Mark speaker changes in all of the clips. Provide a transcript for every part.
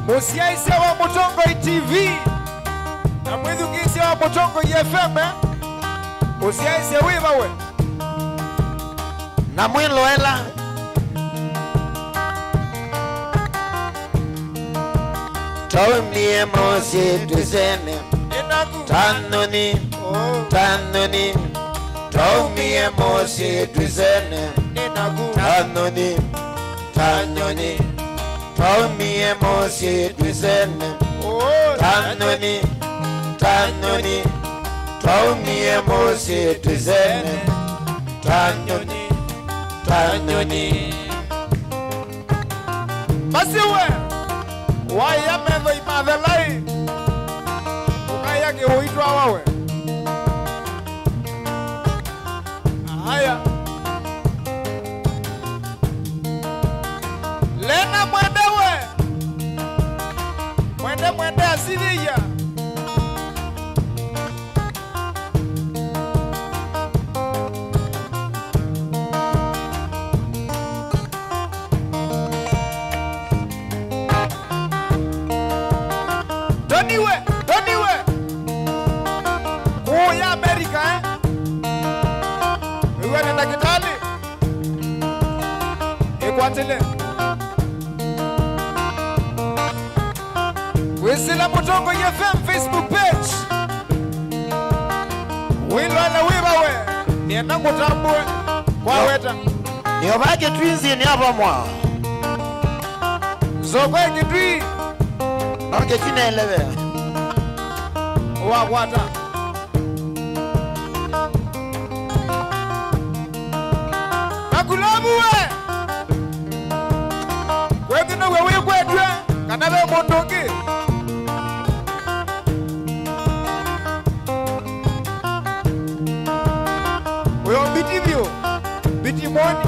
Speaker 1: Musiaise wa Mutongo TV na mwithukise wa Mutongo FM Musiaise wiva we
Speaker 2: na mwiloela Taumie mosi tuzene Tanoni Tanoni Taumie mosi tuzene Tanoni Tanoni Taumie mosi tuzene Tanoni Tanoni Taumie mosi tuzene Tanoni Tanoni
Speaker 1: Masiwe Waya medho imadhelai Ukaya kihuitwa wawe Haya Lena mwendewe Mwende asidia Doniwe Kuya Amerika Iwe nenda kitali Ikwatile Wisila Mutongo FM Facebook page Wilwala wibawe Nienda kutambue Kwa weta
Speaker 2: Niobake twinzi ni hapa mwa
Speaker 1: Zogwe ngidwi
Speaker 2: Nange chine elewe
Speaker 1: Wawata Nakulabu we Kwekino wewe kwetwe Kanabe mondongi Wewe biti vyo Biti moni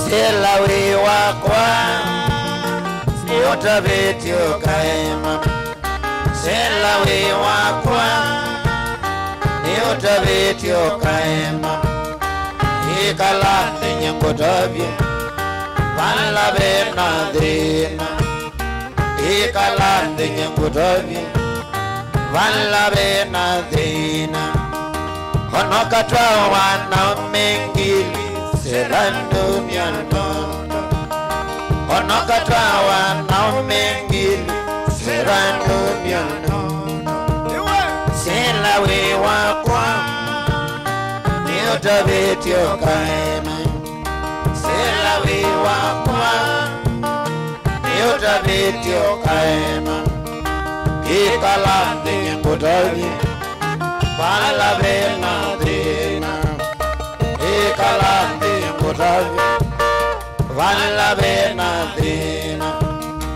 Speaker 2: Sela we wakwa Siota beti ukaema Sela we wakwa Siota beti ukaema Ikala ninye kutabye Vanla bena dhina Ikala ninye kutabye Vanla bena dhina Honokatwa wana mengili Serando mianondo Onokatawa na mengili Serando mianondo Sela we wakwa Niota beti okaema Sela we wakwa Niota beti okaema Kikala ndinye kutavi Pala bena dhina Kikala ndinye kutavi Vala bena dhina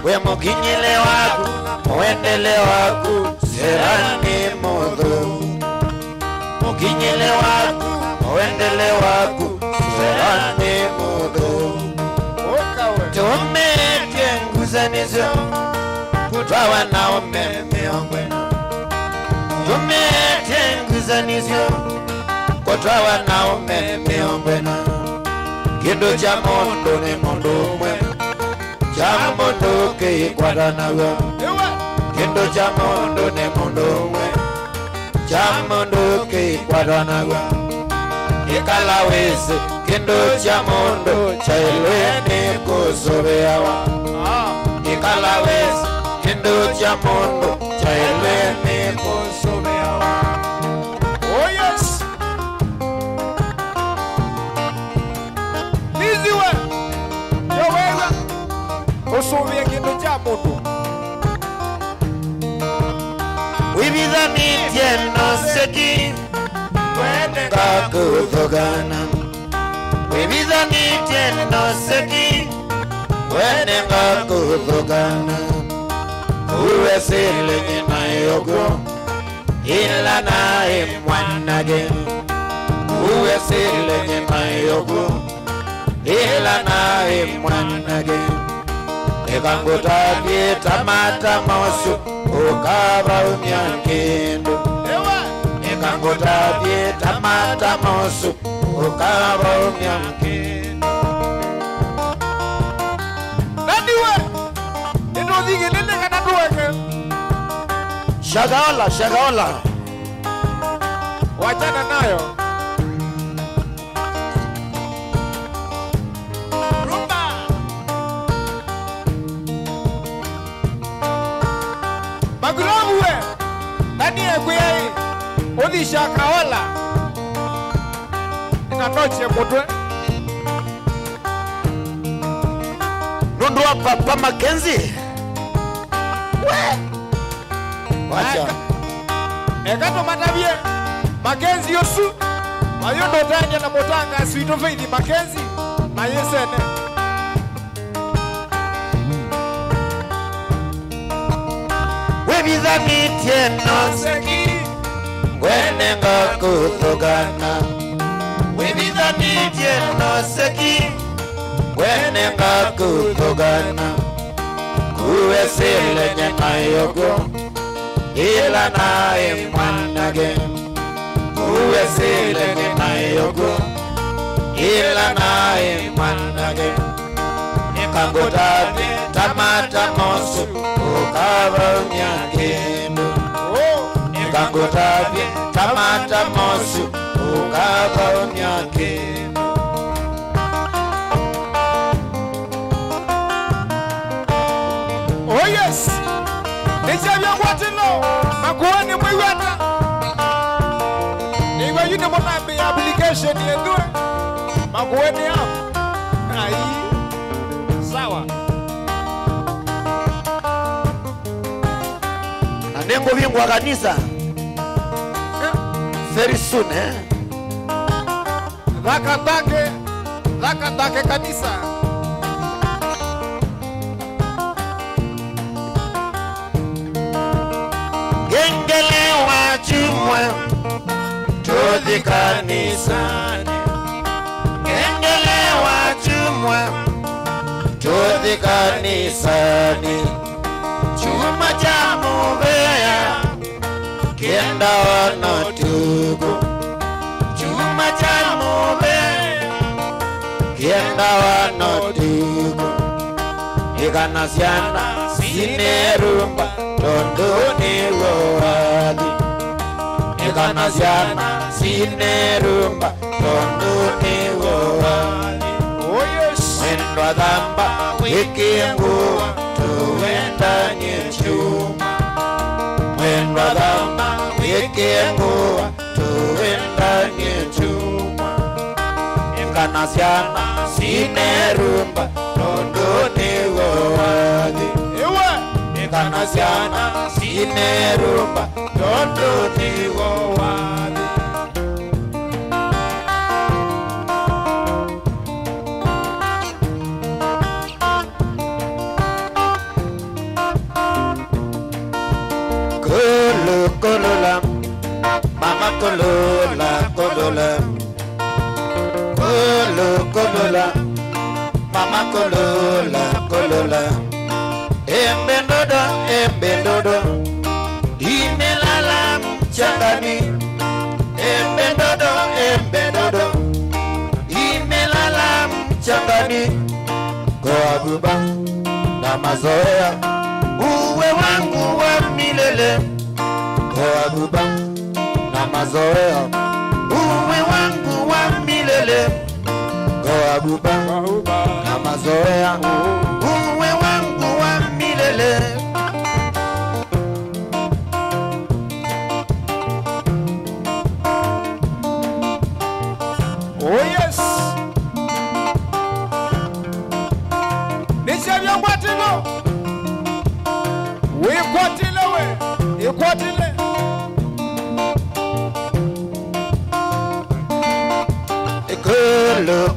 Speaker 2: We mukinyele waku Mwendele waku Serani mudhu Mukinyele waku Mwendele waku Serani mudhu Tumetye nguzanizo Kutwawa na umeme ongwena Tumetye nguzanizo Kutwawa na umeme ongwena Kindo cha mondo ni mondo mwe Cha mondo ke ikwadanaga Kindo cha mondo ni mondo mwe Cha mondo ke ikwadanaga Ikala wese Kindo cha mondo Cha ilweni kusobeawa Ikala wese Kindo cha mondo Cha ilweni kusobeawa
Speaker 1: Oh yes Liziwe Yoweza Usuvia kindu cha mutu
Speaker 2: Wibidhani tieno seki Wende kakudhogana Wibidhani tieno seki Wende kakudhogana Uwe sile jina yogo Ila nae mwanage Uwe sile jina yogo Ila nae mwanage Ekangutabye tamata mosu Ukaba umyankendo Ekangutabye tamata mosu ukaba umyake.
Speaker 1: Nadiwe ndo digi nene kana tuweke
Speaker 2: Shagaola, shagaola.
Speaker 1: wachana nayo rumba magulamu we nani ekuyai odi shakaola ina noche mutwe
Speaker 2: Nundu wa Papa Mackenzie. Wacha.
Speaker 1: Ekato matabie Mackenzie yosu mayondo tanya na motanga swito feidi Mackenzie na yesene
Speaker 2: Webidhani tieno
Speaker 1: seki
Speaker 2: Wene ngakuthogana. Webidhani tieno seki Wene ngakuthogana. Kuwesile nyena yogo ila nae mwanage. Kuwesile nyena yogo ila nae mwanage. Nikangutati tamata mosu ukaba unyakendo. Nikangutati tamata mosu ukaba unyakendo.
Speaker 1: oh yes nishabya kwatino makuoni mwiwata niwe yune mona application yendwe makuoni hapo ai sawa
Speaker 2: Nanengo bingwa kanisa very soon
Speaker 1: Dhaka kanisa
Speaker 2: Gengele wa chumwe Todhi kanisani. Gengele wa chumwe Todhi kanisani. Chuma cha mubeya Kienda wanotugu. Chuma cha mubeya Kienda wanotugu. Ikanasiana sinerumba Tondoni wadi. Ikanasiana sinerumba Tondoni wadi.
Speaker 1: oh yes
Speaker 2: Mwendo dhamba wiki nguwa tuwenda nyechuma. Mwendo dhamba wiki nguwa tuwenda nyechuma. Ikanasiana sinerumba Tondoni wadi.
Speaker 1: ewe
Speaker 2: Ikanasiana sinerumba Tondoni wadi. Kolola, mama kolola, kolola. Kolola, mama kolola, kolola. Embendodo, imelala mchangani. Embendodo, imelala mchangani. Goaguba na mazoea, uwe wangu wa milele. Goaguba na mazoea, uwe wangu wa milele. Goaguba na mazoea, uwe wangu wa milele.
Speaker 1: oh yes nishabya kwatino wikwatile we ikwatile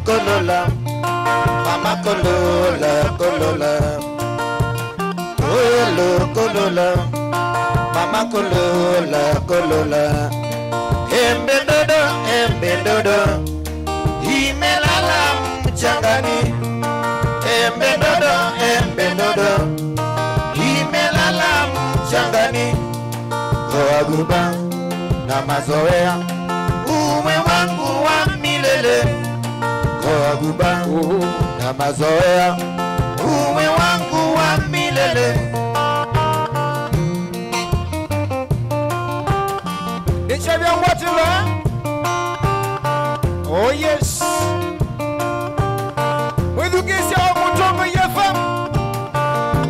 Speaker 2: Kolola, mama kolola, kolola. Kolola, mama kolola, kolola. Embendodo, imelala mchangani. Embendodo, imelala mchangani. Goaguba na mazoea, uwe wangu wa milele. mama zoea uwe wangu wa milele.
Speaker 1: Nichabia Watila. Oh yes. Mwedukisi wa Mutongo FM.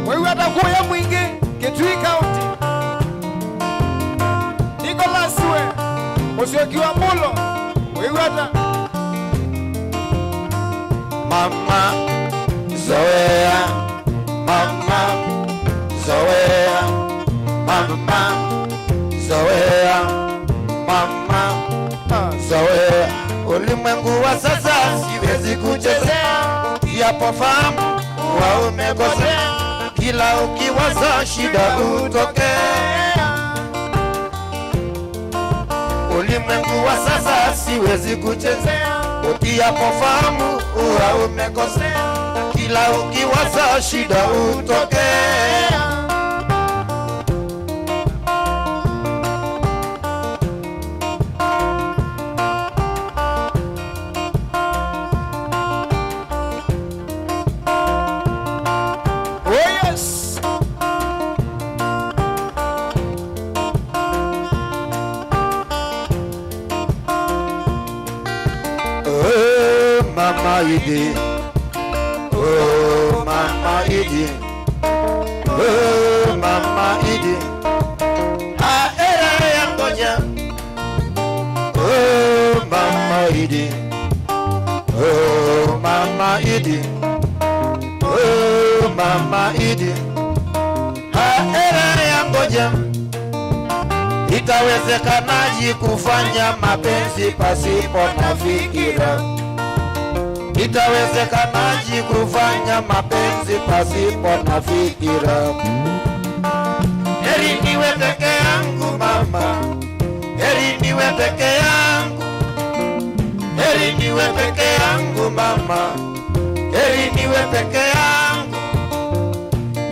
Speaker 1: Wewe atakuya mwingi Kitui County. Nicholas we. Musyoki wa Mulo. Wewe ata
Speaker 2: Mama zoea, mama zoea, mama zoea, mama zoea. Ulimwengu wa sasa siwezi kuchezea, yapofahamu wa umekosea, kila ukiwaza shida utokea. Ulimwengu wa sasa siwezi kuchezea, ukiyapofahamu wa umekosea, kila ukiwaza shida utokea. Mama Idi, oh Mama Idi, oh Mama Idi, era ya ngoja, oh Mama Idi, oh Mama Idi, oh Mama Idi, era ya ngoja. Itawezekanaje kufanya mapenzi pasipo na fikira? Itawezekanaje kufanya mapenzi pasipo na fikira? Heri niwe peke yangu mama, heri niwe peke yangu, heri niwe peke yangu mama, heri niwe peke yangu,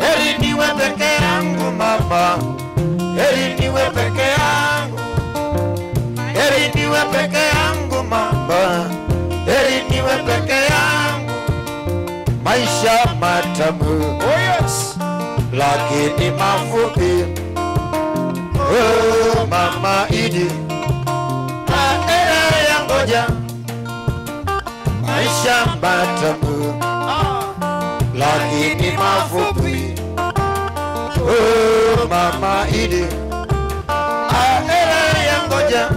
Speaker 2: heri niwe peke yangu mama, heri niwe peke yangu, heri niwe peke yangu mama, heri niwe peke yangu. Maisha matamu,
Speaker 1: oh yes,
Speaker 2: lakini mafupi. Oh Mama Idi, era ya ngoja. Maisha matamu, lakini mafupi. Oh Mama Idi, era ya ngoja.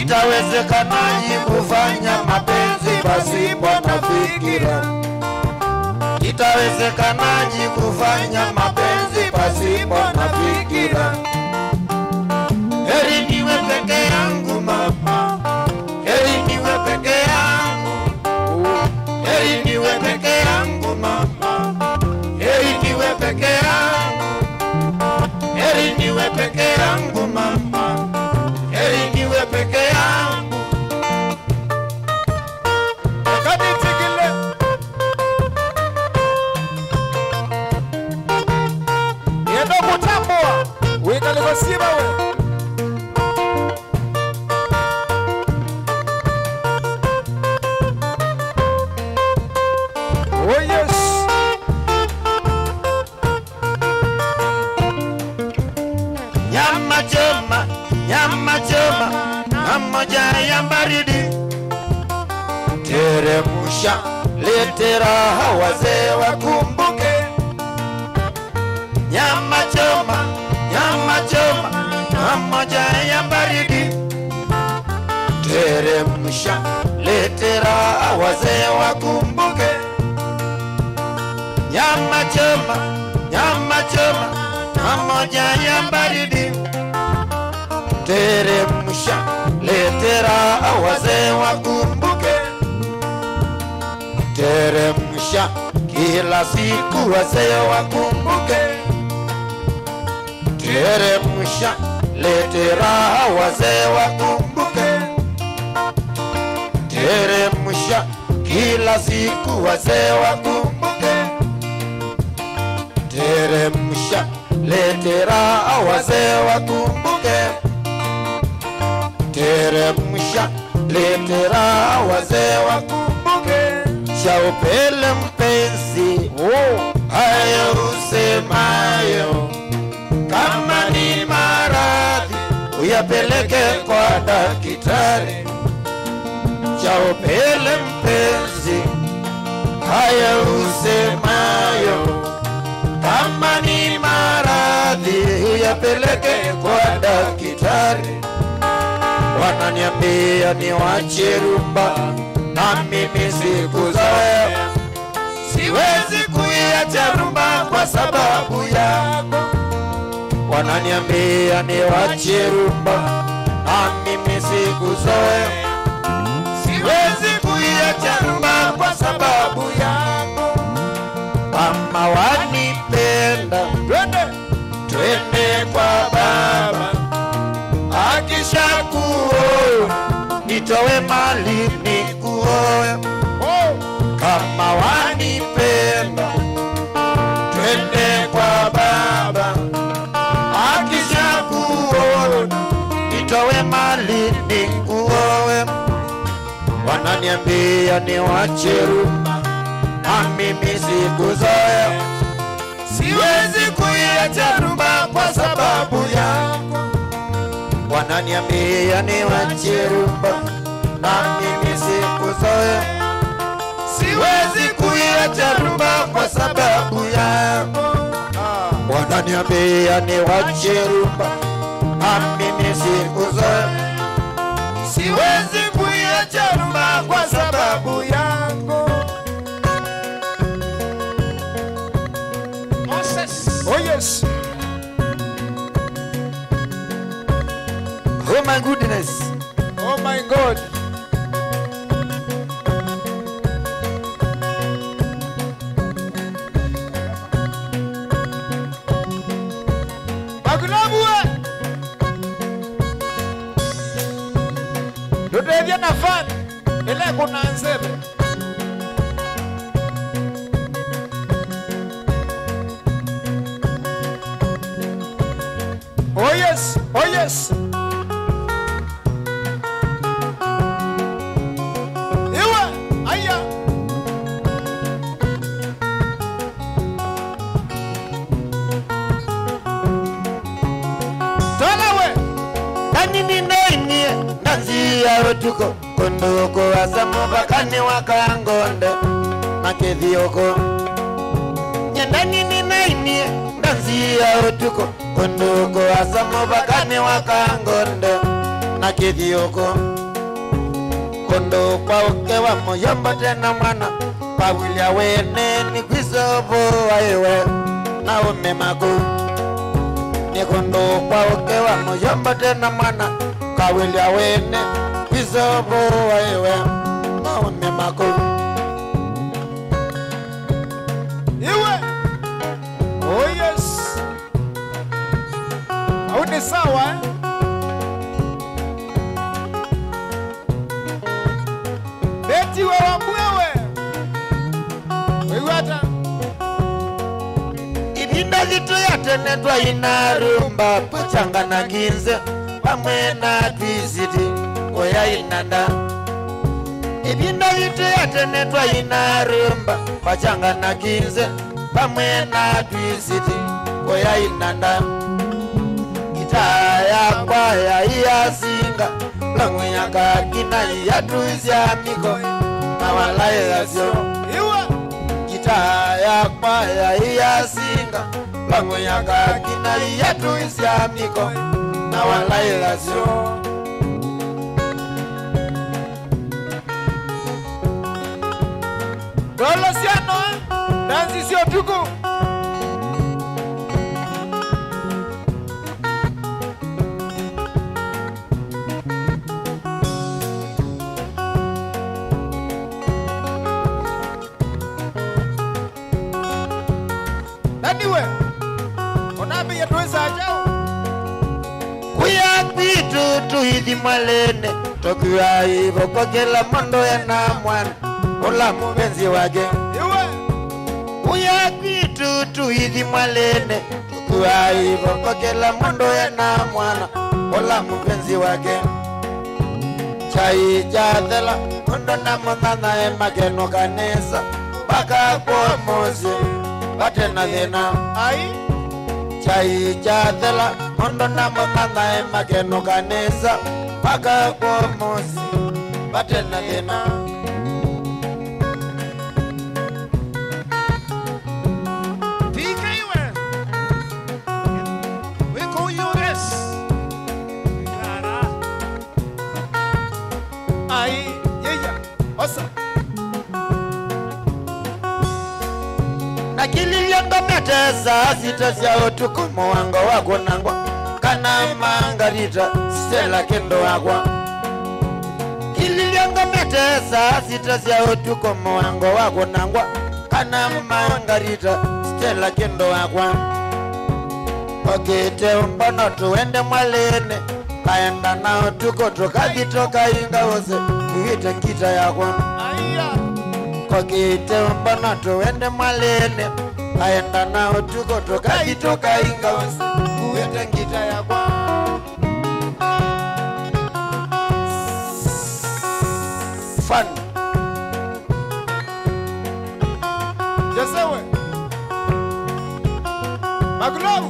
Speaker 2: Itawezekanaje kufanya mapenzi pasipo na fikira? Itawezekanaje kufanya mapenzi pasipo na fikira? Heri niwe peke yangu mama, heri niwe peke yangu, heri niwe peke yangu mama, heri niwe peke yangu, heri niwe peke yangu mama, heri niwe peke yangu.
Speaker 1: Kati tikile. Yendo kutambua. Wika likosima we. Oh yes.
Speaker 2: Nyama choma, nyama choma, moja ya baridi. Teremusha, lete raha wazee wakumbuke. Nyama choma, moja ya baridi. Teremusha, lete raha wazee wakumbuke. Nyama choma, moja ya baridi. Teremusha, lete raha wazee wakumbuke. Teremusha, kila siku wazee wakumbuke. Teremusha, lete raha wazee wakumbuke. Teremusha, kila siku wazee wakumbuke. Teremusha, lete raha wazee wakumbuke. Teremusha, lete raha wazee wakumbuke. cha upele mpenzi, hayo usemayo, kama ni maradhi uyapeleke kwa daktari. Cha upele mpenzi, hayo usemayo, kama ni maradhi uyapeleke kwa daktari. Wananiambia niwache rumba, na mimi sikuzoea, siwezi kuiacha rumba kwa sababu yako. Wananiambia niwache rumba, na mimi sikuzoea, siwezi kuiacha rumba kwa sababu yako. Kama wanipenda, twende kwa baba, akishakuoa nitowe mali nikuoe. Kama wanipenda, twende kwa baba, akishakuoa nitowe mali nikuoe. Wananiambia niwache rumba, na mimi sikuzoea, siwezi kuiacha rumba kwa sababu yako. Wananiambia niwache rumba, na mimi sikuzoea, siwezi kuiacha rumba kwa sababu yako. Wananiambia niwache rumba, na mimi sikuzoea, siwezi kuiacha rumba kwa sababu yako.
Speaker 1: Oh yes.
Speaker 2: Oh my goodness.
Speaker 1: Oh my God. Magulabuwe. Dodevya na fan. Ele kuna ansebe. Oh yes. Oh yes.
Speaker 2: Tuko kunduko asamu bakani wakangonde makedhioko nyandani ninaini ndanzi ya tuko kunduko asamu bakani wakangonde makedhioko kondo kwa ukewa moyomba tena mwana pawilia wene ni kwisobo aiwe na umemaku ni kondo kwa ukewa moyomba tena mwana pawilia wene Bizobo wewe maone mako
Speaker 1: iwe. Oh yes. Aune sawa Beti wewe mwewe wewe hata
Speaker 2: ibinda zitu yatenetwa inarumba pachanga na ginze pamwe na twisiti oya inanda. Ibinda vitu yatenetwa inarumba pachanga na ginze pamwe na twisiti oya inanda. Gitaya kwaya iyasinga langwe yaka kina yatuizya miko na walaye yasyo
Speaker 1: iwe.
Speaker 2: Gitaya kwaya iyasinga langwe yaka kina yatuizya miko na walaye yasyo.
Speaker 1: Dolo siano dansi sio tuku. Naniwe onabe yatweza ajao
Speaker 2: kuya kwitu tuhidi malene tokuwa hivyo kwa kila mondo ya na mwana ola mpenzi wake
Speaker 1: iwe.
Speaker 2: Kuya kwitu tuhidi malene tokuwa hivyo kwa kila mondo ya na mwana ola mpenzi wake. chai chathela Ondo na mutana emakeno kanisa Baka kwa mozi Batena thina
Speaker 1: Ai
Speaker 2: chai chathela Ondo na mutana emakeno kanisa Baka kwa mozi Batena thina Nakililyanga metesa sitasia utukumu wango wako nangwa Kana mangarita stela kendo wakwa Kililyanga metesa sitasia utukumu wango wako nangwa Kana mangarita stela kendo wakwa Okite umbono tuende mwalene Kaenda nao tuko tukabitoka inga wose Kuhita kita yakwa Kokite mbana tuende mwalene Kaenda nao tuko tukabitoka inga wose Kuhita kita yakwa Fun
Speaker 1: Jesewe Maglow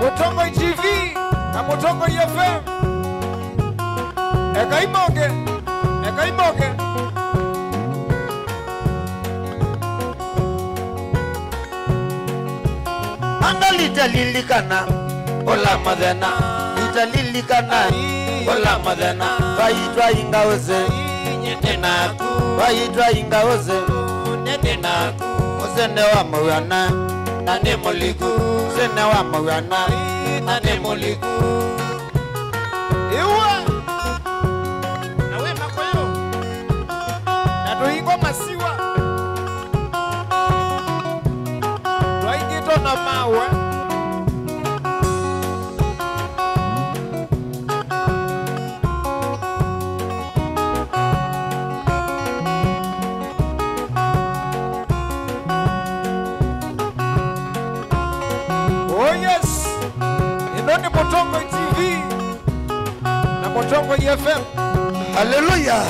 Speaker 1: Mutongo TV na Mutongo FM Ekaimoke
Speaker 2: Anga litalilikana Ola madena Litalilikana Ola madena Vaitwa ingaweze Nenaku Vaitwa ingaweze Nenaku Uzende wa mwana Nane moliku Uzende wa mwana Nane moliku
Speaker 1: Iwa Nawe makoyo Natuingo masiwa Tuaingito na mawe Mutongo TV na Mutongo FM.
Speaker 2: Hallelujah.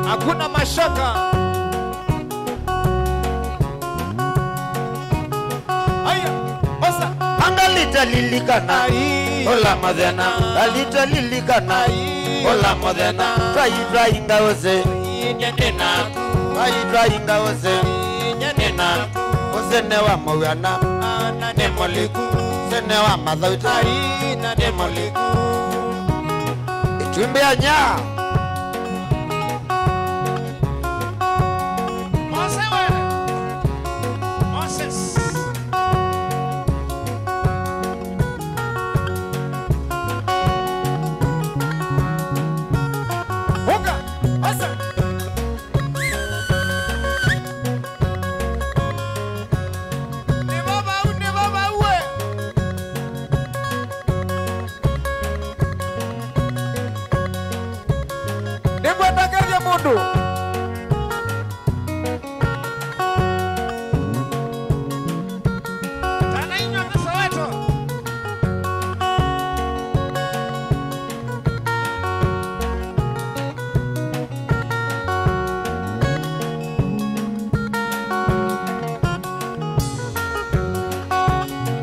Speaker 1: Hakuna mashaka. Aya, osa.
Speaker 2: Anga litalilikana. Ola madena. Litalilikana. Ola madena. Vaitwa ingaweze. Vaitwa ingaweze. Uzene wa mwana Nane moliku Uzene wa madhauta Nane moliku Itumbia nya
Speaker 1: Moses Hoka Asa Mundu Tanainywa Soweto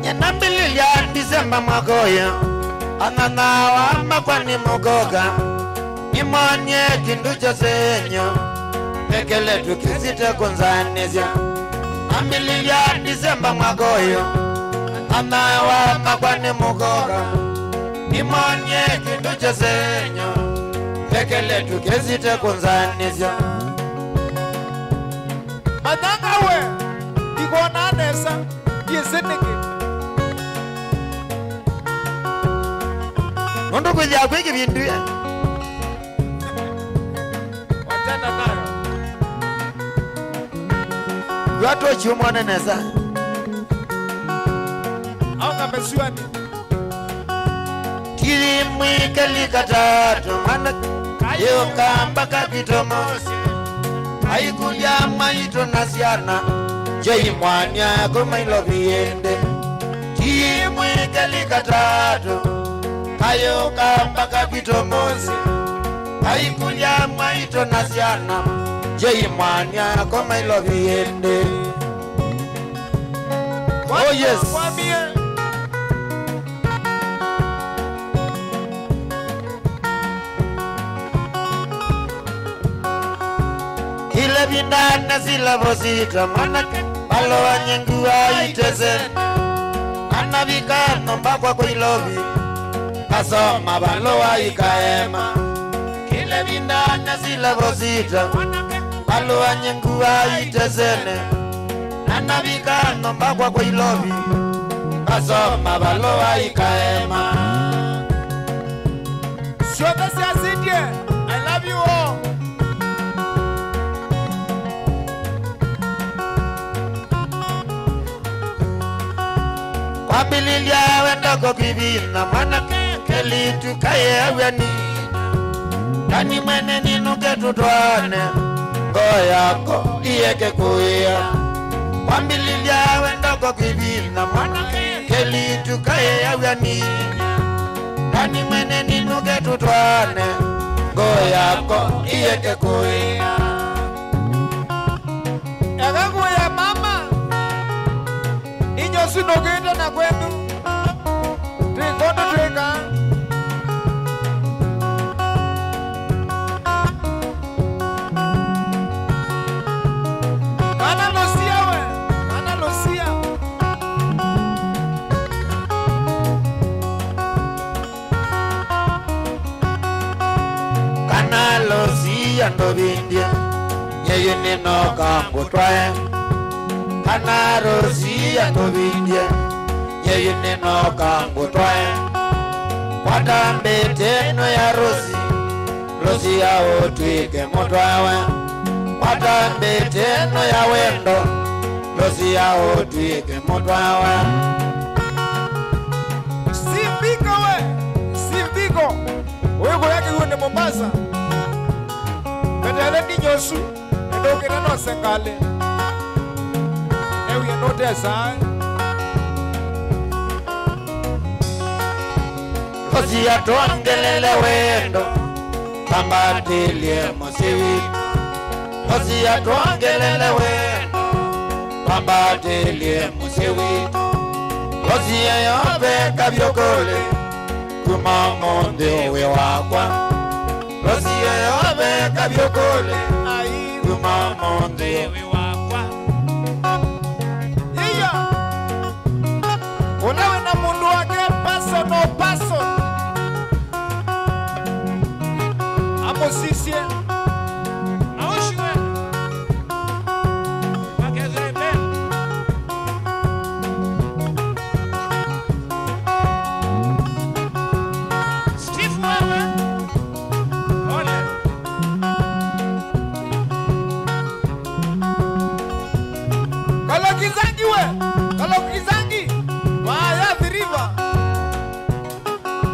Speaker 2: Nyanambililia Disemba mwagoya Ananawa makwani mugoga Imanye kindu chasenyo Mekele tukizite kunzanizya Ambililia Disemba mwagoyo Anawa makwani mugoga Imanye kindu chasenyo Mekele tukizite kunzanizya
Speaker 1: Madanga we Ikona nesa Yeseneke
Speaker 2: Mundu kuzia kweki bindu ya
Speaker 1: Watana nayo
Speaker 2: Watu chumone nesa
Speaker 1: au kamesiwani
Speaker 2: Kiri mwikeli katatu Mana kayo kamba kapitomosi Haikulia maito nasiana Jai mwanya kumailo viende Kiri mwikeli katatu Kayo kamba kapitomosi Haikulia maito nasiana Jai mwanya kumailo viende Oh yes Ile bindana sila bosita manake Palo wanyengu wa itese Anabika nombakwa kwa ilobi Kasoma balo wa ikaema Ile bindana sila bosita manake Palo wanyengu wa itesene Anabika nombakwa kwa ilobi Kasoma balo wa ikaema
Speaker 1: Shoga si asidie I love you all
Speaker 2: Wabililia wendoko kibina Manake keli tukaye aweni Kani mwene ninuke tutwane Ngoyako iyeke kuya Wabililia wendoko kibina Manake keli tukaye aweni Kani mwene ninuke tutwane Ngoyako iyeke kuya
Speaker 1: Ekaku ya mama Inyo sinogenda na kwenu Tuingondo tuinga Kana losia we Kana losia
Speaker 2: Kana losia ndo bindia Yeyu nino kambu twae Kana rosia ndo bindia Yeyu nino kambu twae Watambe teno ya rosi Rosi ya otwike mutwawe Watambe teno ya wendo Rosi ya otwike mutwawe
Speaker 1: Simbiko we Simbiko Wego yake huende Mombasa Betele ni nyosu Ndoke nano sengale Ewe notesa
Speaker 2: Rosi ya tuangelele wendo Pambatilie mosiwi Rosi ya tuangelele wendo Pambatilie mosiwi Rosi ya yobe kabyokole Kumamonde uwe wakwa Rosi ya yobe kabyokole Kumamonde uwe wakwa
Speaker 1: Iya Unawe na mundu wake person Amo sisie Aoshiwe Wakeze ben Steve wewe Ole Kalokizangi we Kalokizangi Waya thiriva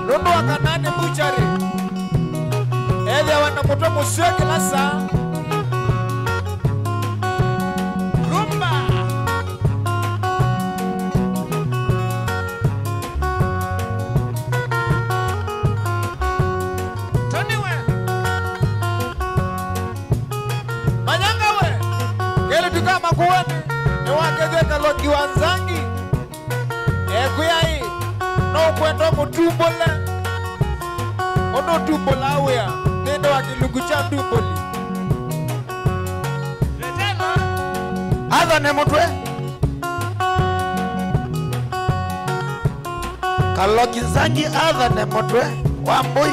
Speaker 1: Rondo wakanane buchari Elia wana moto musio kila saa Rumba Tony we Manyanga we Kele tukama kuwane Ewakeze loki wanzangi Ekuya hii No kwendo mutumbole Ono tumbola wea Nendo wakilukucha tumboli Retena
Speaker 2: Adha ne mutwe Kalokizangi adha ne mutwe Wambui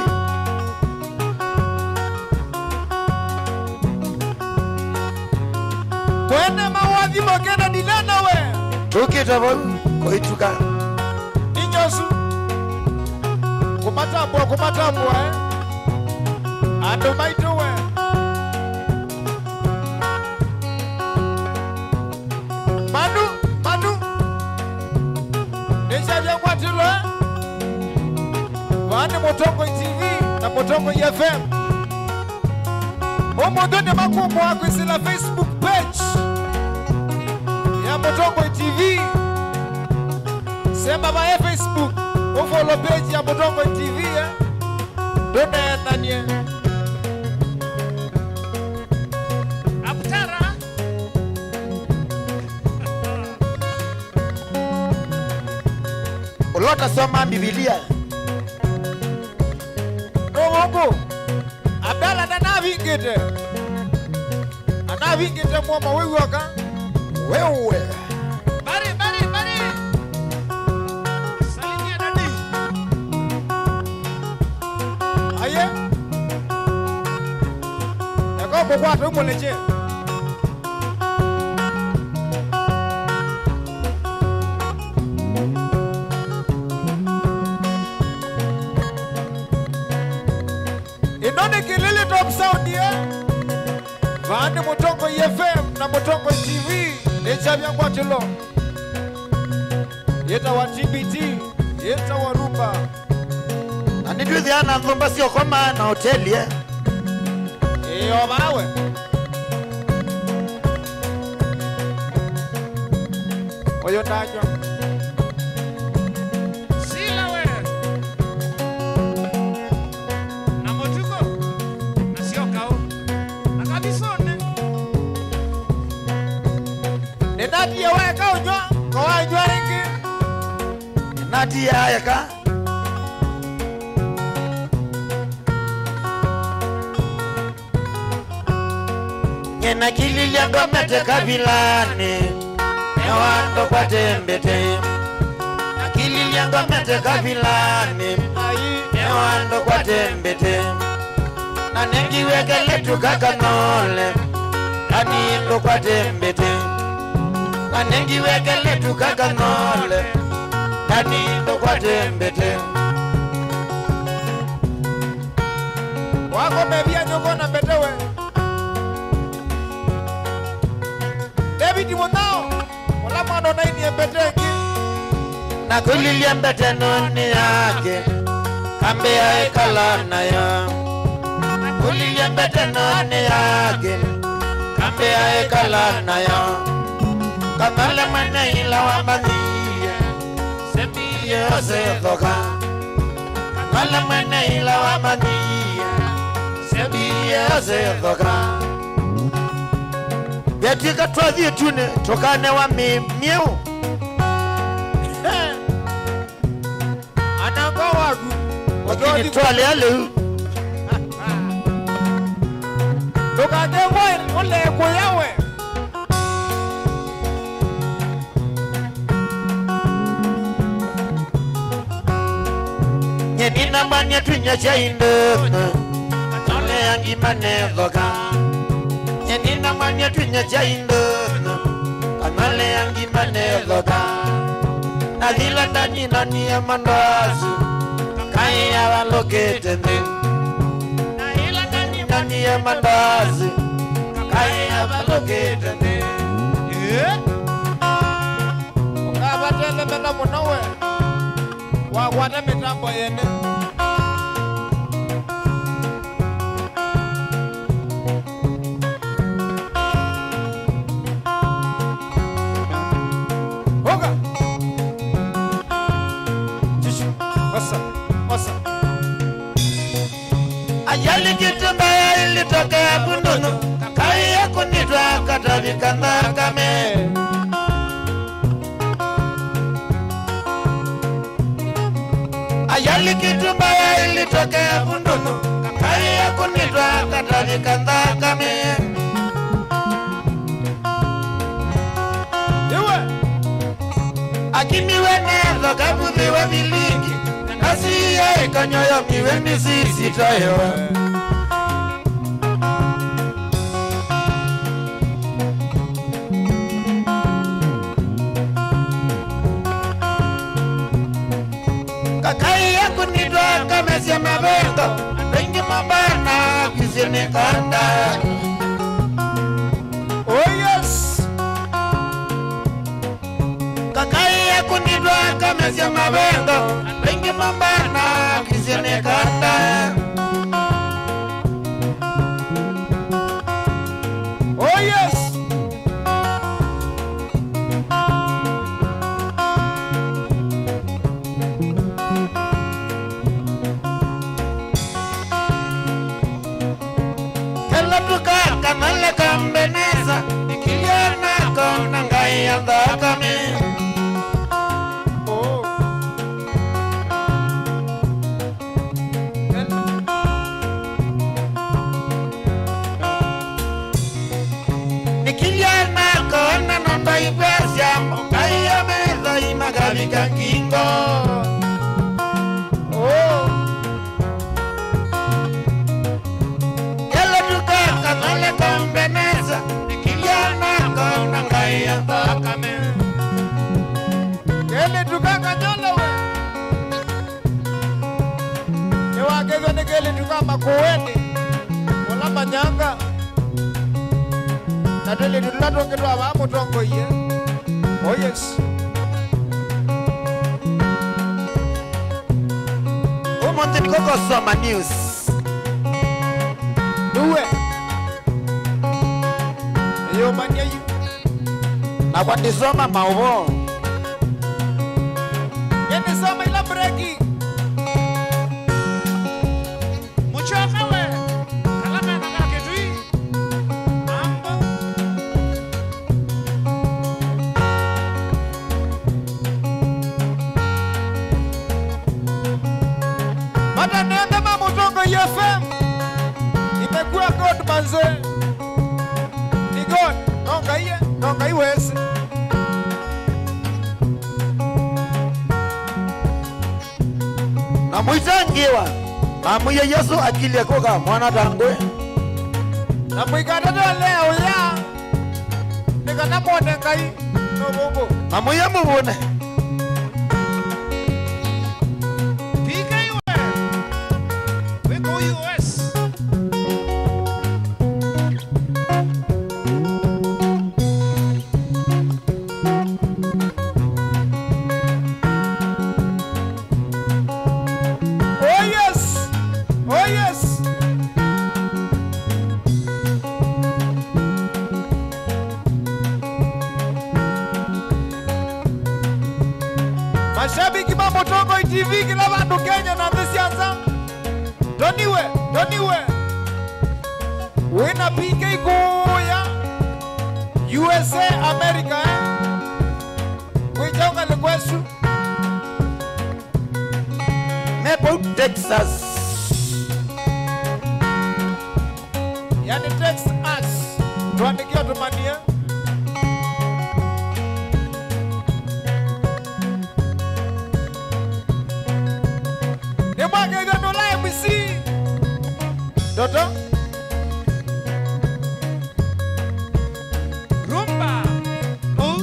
Speaker 1: Kwene mawadhi mokena dilena we
Speaker 2: Tukita bolu Koituka
Speaker 1: Inyosu Kumatambua Ando maito we Manu Nisha Vani Mutongo TV na Mutongo FM. Omondone makumu wako isila Facebook page ya Mutongo TV. Sema ba Facebook follow page ya Mutongo TV ya dona ya nanye
Speaker 2: Aptara Ulota soma Biblia
Speaker 1: Mungu Abdala na navingite Anavingite mwama wewe waka
Speaker 2: wewe
Speaker 1: Bari Salimia nani Aye Yako mkwatu umoleche Inone kilele top sound ya Vani Mutongo FM na Mutongo TV Necha vyangwa chilo Yeta wa TBT Yeta wa Rumba
Speaker 2: Aniduthi ana mvumba sio koma na hoteli
Speaker 1: Iyo mawe Oyo tajwa
Speaker 3: Sila we na motuko na sio kao na kabisone
Speaker 1: Nenati ya weka unywa Kwa wajwa rengi
Speaker 2: Nati ya ayaka Nyena kililia ngomete kabilani Newando kwa tembete Nakililia ngomete kabilani
Speaker 1: Ayi
Speaker 2: Newando kwa tembete Na nengi wekele tukakanole Kanindo kwa tembete Na nengi wekele tukakanole Kanindo kwa tembete
Speaker 1: Wako mebia nyoko na mbetewe David Monao Wala mano na ini mbeteki
Speaker 2: Na kulilia mbete noni yake Kambe ya ekalana ya Na kulilia mbete noni yake Kambe ya ekalana ya Kamale mane ila wambaniye Sembiye osefoka Kamale mane ila wambaniye Sembiye osefoka Betika twazi tune tokane wa miu
Speaker 1: Anango wagu
Speaker 2: Wakini twale alu
Speaker 1: Tukage mwe ule kuyawe
Speaker 2: Nyenina manye tunya chainde Tole yangi manevoka Nyenina manye tunya chainde Kanale yangi manevoka Nadhila ndani nani ya mandazi Kai ya walokete ndi Nadhila ndani ya mandazi Kai ya walokete ndi
Speaker 1: Ukabatele mena munawe Wagwane mitambo yene Hoga Jishu Wasa
Speaker 2: Ajali kitu mbaya ilitokea Bunduno Kai ya kunitwa katavika ndakame Ajali kitu mbaya ilitokea Bunduno Kai ya kunitwa katavika ndakame
Speaker 1: Iwe
Speaker 2: Akini wenezo kabuthiwe miliki Kasi ya ikanyoyo miwe misisi tayo Kakai ya kunitwa kamesya mabengo Bengi mabana kisini kanda
Speaker 1: Oh yes
Speaker 2: Kakai ya kunitwa kamesya mabengo Bengi mabana kisini
Speaker 1: makethwa ni kele tukama kuweni ola manyanga na tele tulatongedwa ba mutongo ye. Oh yes.
Speaker 2: Umonte koko soma news.
Speaker 1: Duwe. Yo manya yu.
Speaker 2: Na kwa nisoma maubo.
Speaker 1: Yeni soma ila breki.
Speaker 3: Muchoka we. Kalame na kake tui. Mambo.
Speaker 1: Mata nende mamutongo FM. Imekuwa God manze. Ni God. Nonga iwezi.
Speaker 2: Na mwitangiwa. Mamuye Yesu akili yakoga mwana tangwe.
Speaker 1: Na mwikatata leo ya. Nika namone ngai. No bongo.
Speaker 2: Mamuye mubune.
Speaker 3: PK we. We go US.
Speaker 1: Oh yes. Oh yes. Mashabiki mambo Tongo TV kila bandu Kenya na thisianza. Doniwe. Wina PK kuya. USA America Kuichonga likwesu.
Speaker 2: Maple Texas.
Speaker 1: Yani text us. Tuandikia tumania. Ni mwaka hivyo nula MC. Toto.
Speaker 3: Rumba. Oh.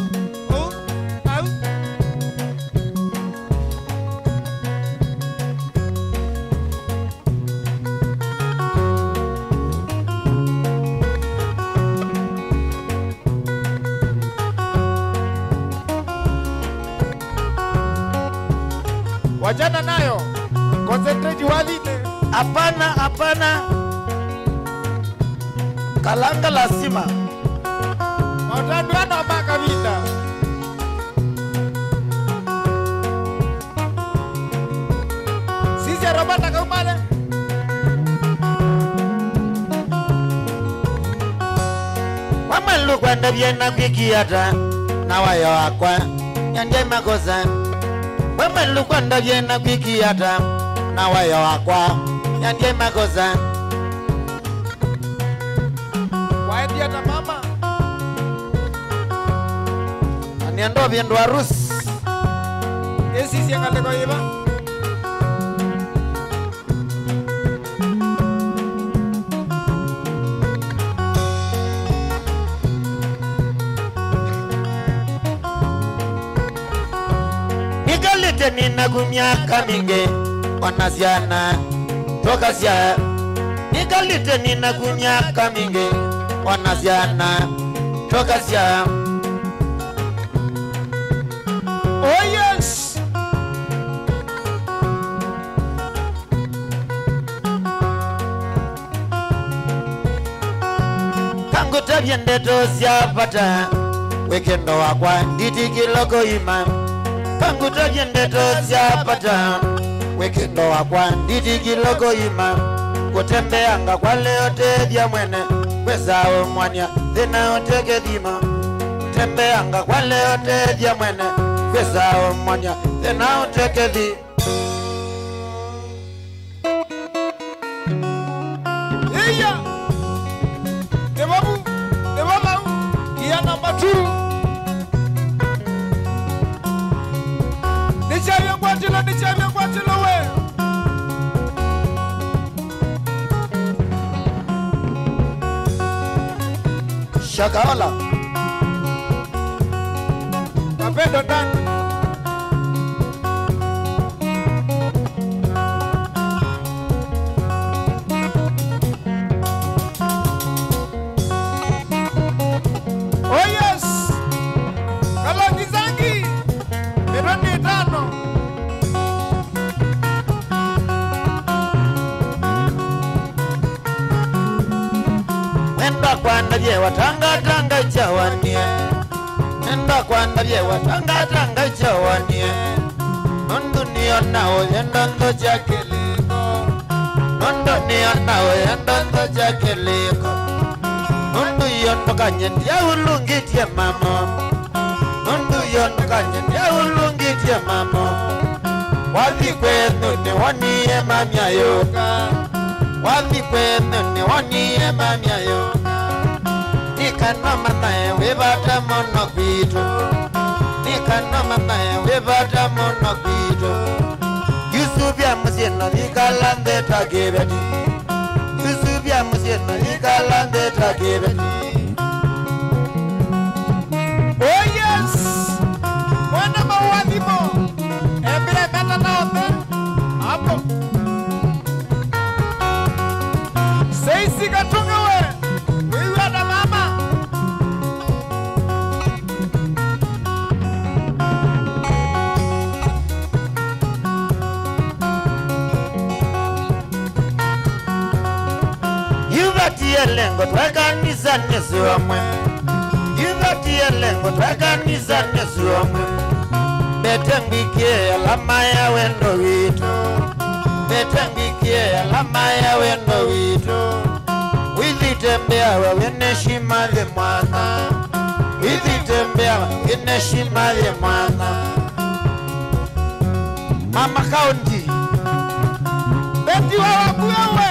Speaker 1: Wajana nayo. Concentrate waline.
Speaker 2: Hapana. Kalanga lazima.
Speaker 1: Mautandwana maka vita. Sisi Robata kaumale.
Speaker 2: Wamalu kwenda vyena kwikiata na wayo wakwa nyanje makosa. Wamalu kwenda vyena kwikiata na wayo wakwa nyanje makosa.
Speaker 1: Waendi hata mama.
Speaker 2: Aniendo viendo harusi.
Speaker 1: Esi siangale kwa iba.
Speaker 2: Nikalite nina kumiaka mingi wanasiana toka sia. Nikalite nina kumiaka mingi wanasiana toka sia.
Speaker 1: Oh yes.
Speaker 2: Kangu tabia ndeto siapata wekendo wakwa nditi kiloko ima. Kangu tabia ndeto siapata wekendo wakwa nditi kiloko ima. Kutembeanga kwa leo tevya mwene kwezao mwanya thina oteke dhima. Kutembeanga kwa leo tevya mwene kwezao mwanya thina oteke dhima.
Speaker 1: Iya. Debabu. Kia number 2. Nichavya kwa chilo we.
Speaker 2: Shakaola
Speaker 1: Kapendo ndani.
Speaker 2: kwanda bye watanga chawanie enda kwanda bye watanga chawanie Nondo niona oyenda ndo jakeliko Nondo niona oyenda ndo jakeliko Nondo yondo kanyendia ulungitia mama Nondo yondo kanyendia ulungitia mama Wathi kwenu ni waniye mamya yoka Wathi kwenu ni waniye mamya yoka Nikanoma nae webata mono kwitu Nikanoma nae webata mono kwitu Yusubya musino nikalande takebeti Yusubya musino nikalande takebeti
Speaker 1: Oh yes! Mwana mawadhimo Ebile meta naote Hapo Seisi katunga we Wewe na mama
Speaker 2: Yuvatie lengo twakanisa nesu wamwe Yuvatie lengo twakanisa nesu wamwe Betengwikie alama ya wendo witu Betengwikie alama ya wendo witu Withitembea wewe neshima the mwana Withitembea wewe neshima the mwana Mama County
Speaker 1: Beti wa wakuyewe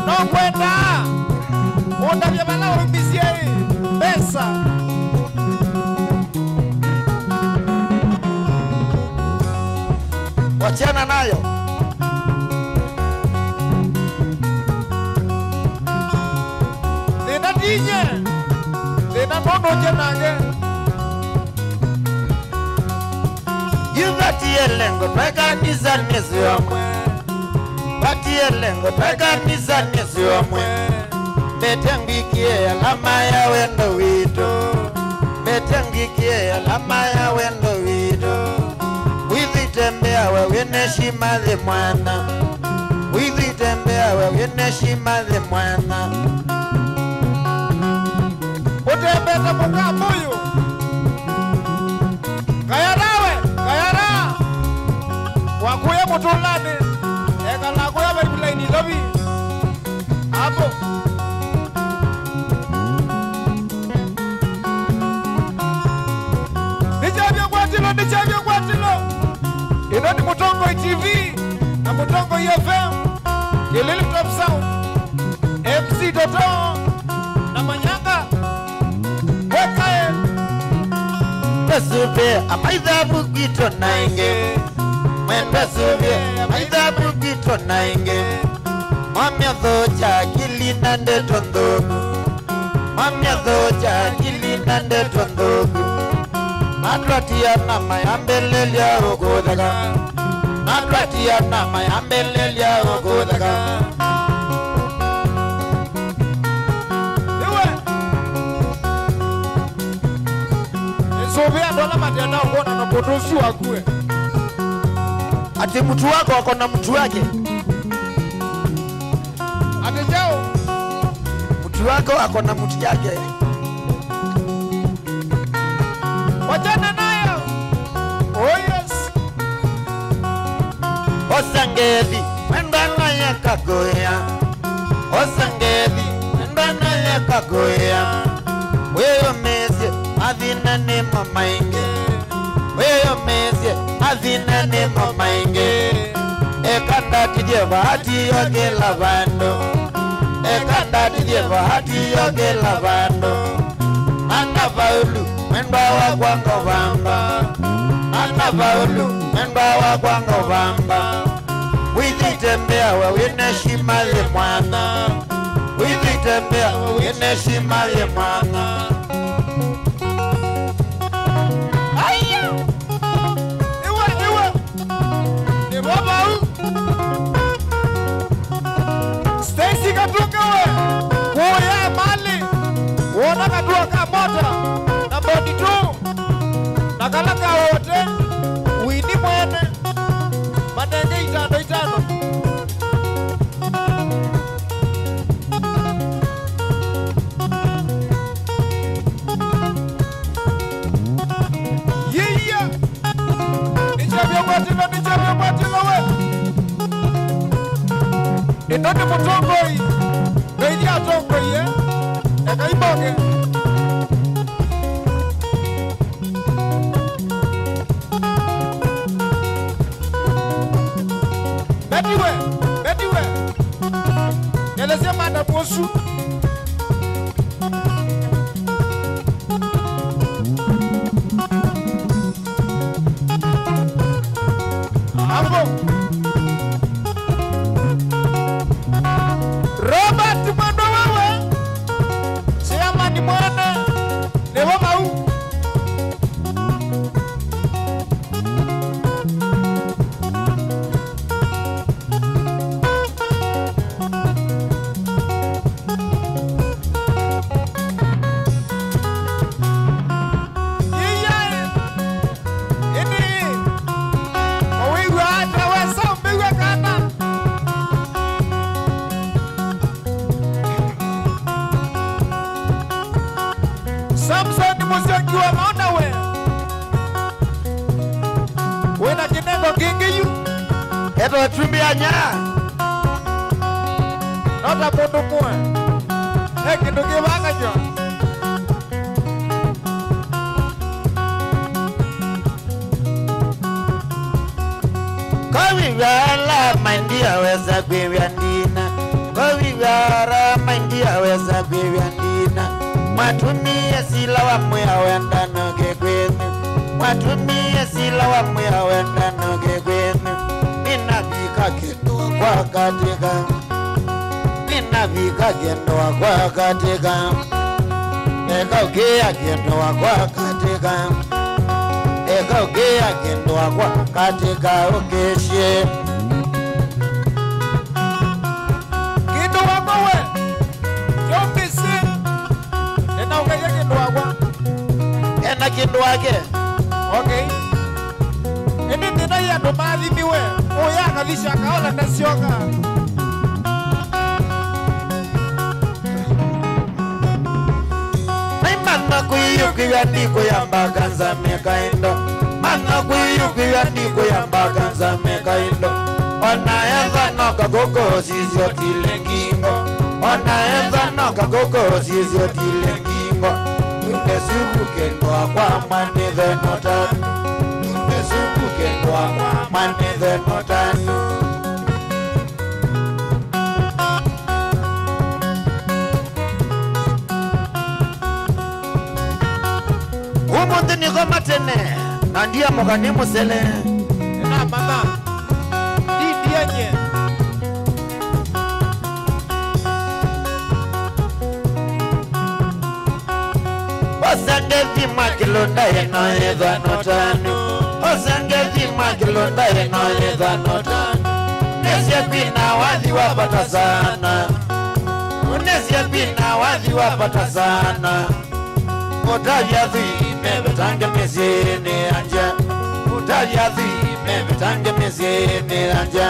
Speaker 1: No kwenda Undavya bala urumbisie Pesa
Speaker 2: Wachana nayo
Speaker 1: Dina dinye Dina nono jenange
Speaker 2: Yuvatie lengo twakanisa nesu wamwe Vatie lengo twakanisa nesu wamwe Betengwikie alama ya wendo witu Betengwikie alama ya wendo witu Withitembea wewe neshima the mwana Withitembea wewe neshima the mwana
Speaker 1: Utembeta muka muyu Kayara Wakuye mutulani Eka lakuya baribilaini lobi Hapo Nichavyo kwatilo Ino ni Mutongo TV Na Mutongo FM Kilili Top Sound MC Toto Na Manyanga Wekae
Speaker 2: Sube amaidhabu kito nainge Mwenda sube amaidhabu kito nainge Mwamya dhoja kilina ndeto ndogo Mwamya dhoja kilina ndeto ndogo Natwatia nama ya mbeleli ya ogodaga Natwatia nama ya mbeleli ya ogodaga
Speaker 1: Iwe Nisubia dola matiana ukona na potosu wakue
Speaker 2: Ati mtu wako wako na mtu wake
Speaker 1: Ati jao
Speaker 2: Mtu wako wako na mtu yake
Speaker 1: Wachana nayo Oh yes
Speaker 2: Osangethi Mwendana ya kagoya Osangethi Mwendana ya kagoya Weyo mezi Adhina ni mama inge Weyo mezi Adhina ni mama inge Ekanda tijeva hati yoge lavando Ekanda tijeva hati yoge lavando Nana vaulu Mwenda wa kwango vamba Nana vaulu Mwenda wa kwango vamba Withitembea wewe neshima the mwana Withitembea wewe neshima the mwana
Speaker 1: Iwe Ni roba u Stacy katuka we Kuya mali Uona katua kamota Na body 2 Na kalaka wote Wini mwene Madenge itano Kitoni mutongoi. Beidi atongoi ye. Eka iboge. Betiwe. Nelezia mada bosu. Robert Mwando wewe sema ni mwana lewa mau Samson Musyoki wa maona we. Wena kinengo kingi yu.
Speaker 2: Eto tumia nya.
Speaker 1: Nota mundu mwe. Kindu kiwaka jo.
Speaker 2: Kawigala mandia weza kwevya ndina. Kawigala mandia weza kwevya ndina. Mwatumie sila wa mwea wenda noge kwenu. Mwatumie sila wa mwea wenda noge kwenu. Ninavika kendoa kwa katika. Ninavika kendoa kwa katika. Eka ukea kendoa kwa katika. Eka ukea kendoa kwa katika ukeshe.
Speaker 1: Kindo wako we. Jomisi. Ena ukaya kindo wako.
Speaker 2: Ena kindo wake.
Speaker 1: Okay. Eni nina ya nomali miwe. Oya kalisha kaola nasioka.
Speaker 2: Mana kuyukiwa niko ya mbaganza mekaindo. Mana kuyukiwa niko ya mbaganza mekaindo. Onaeza noka koko sisio tilengingo. Onaeza noka koko sisio tilengingo. Tunesuku kendoa kwa manithe notani. Tunesuku kendoa kwa manithe notani. Umundi niko matene. Nandia mokani musele.
Speaker 1: Ena mama. Di dienye.
Speaker 2: Osange vima kilonda eno edha notanu. Osange vima kilonda eno edha notanu. Nesia kwina wadhi wapata sana. Nesia kwina wadhi wapata sana. Mutaja dhi mebetange mezini anja. Mutaja dhi mebetange mezini anja.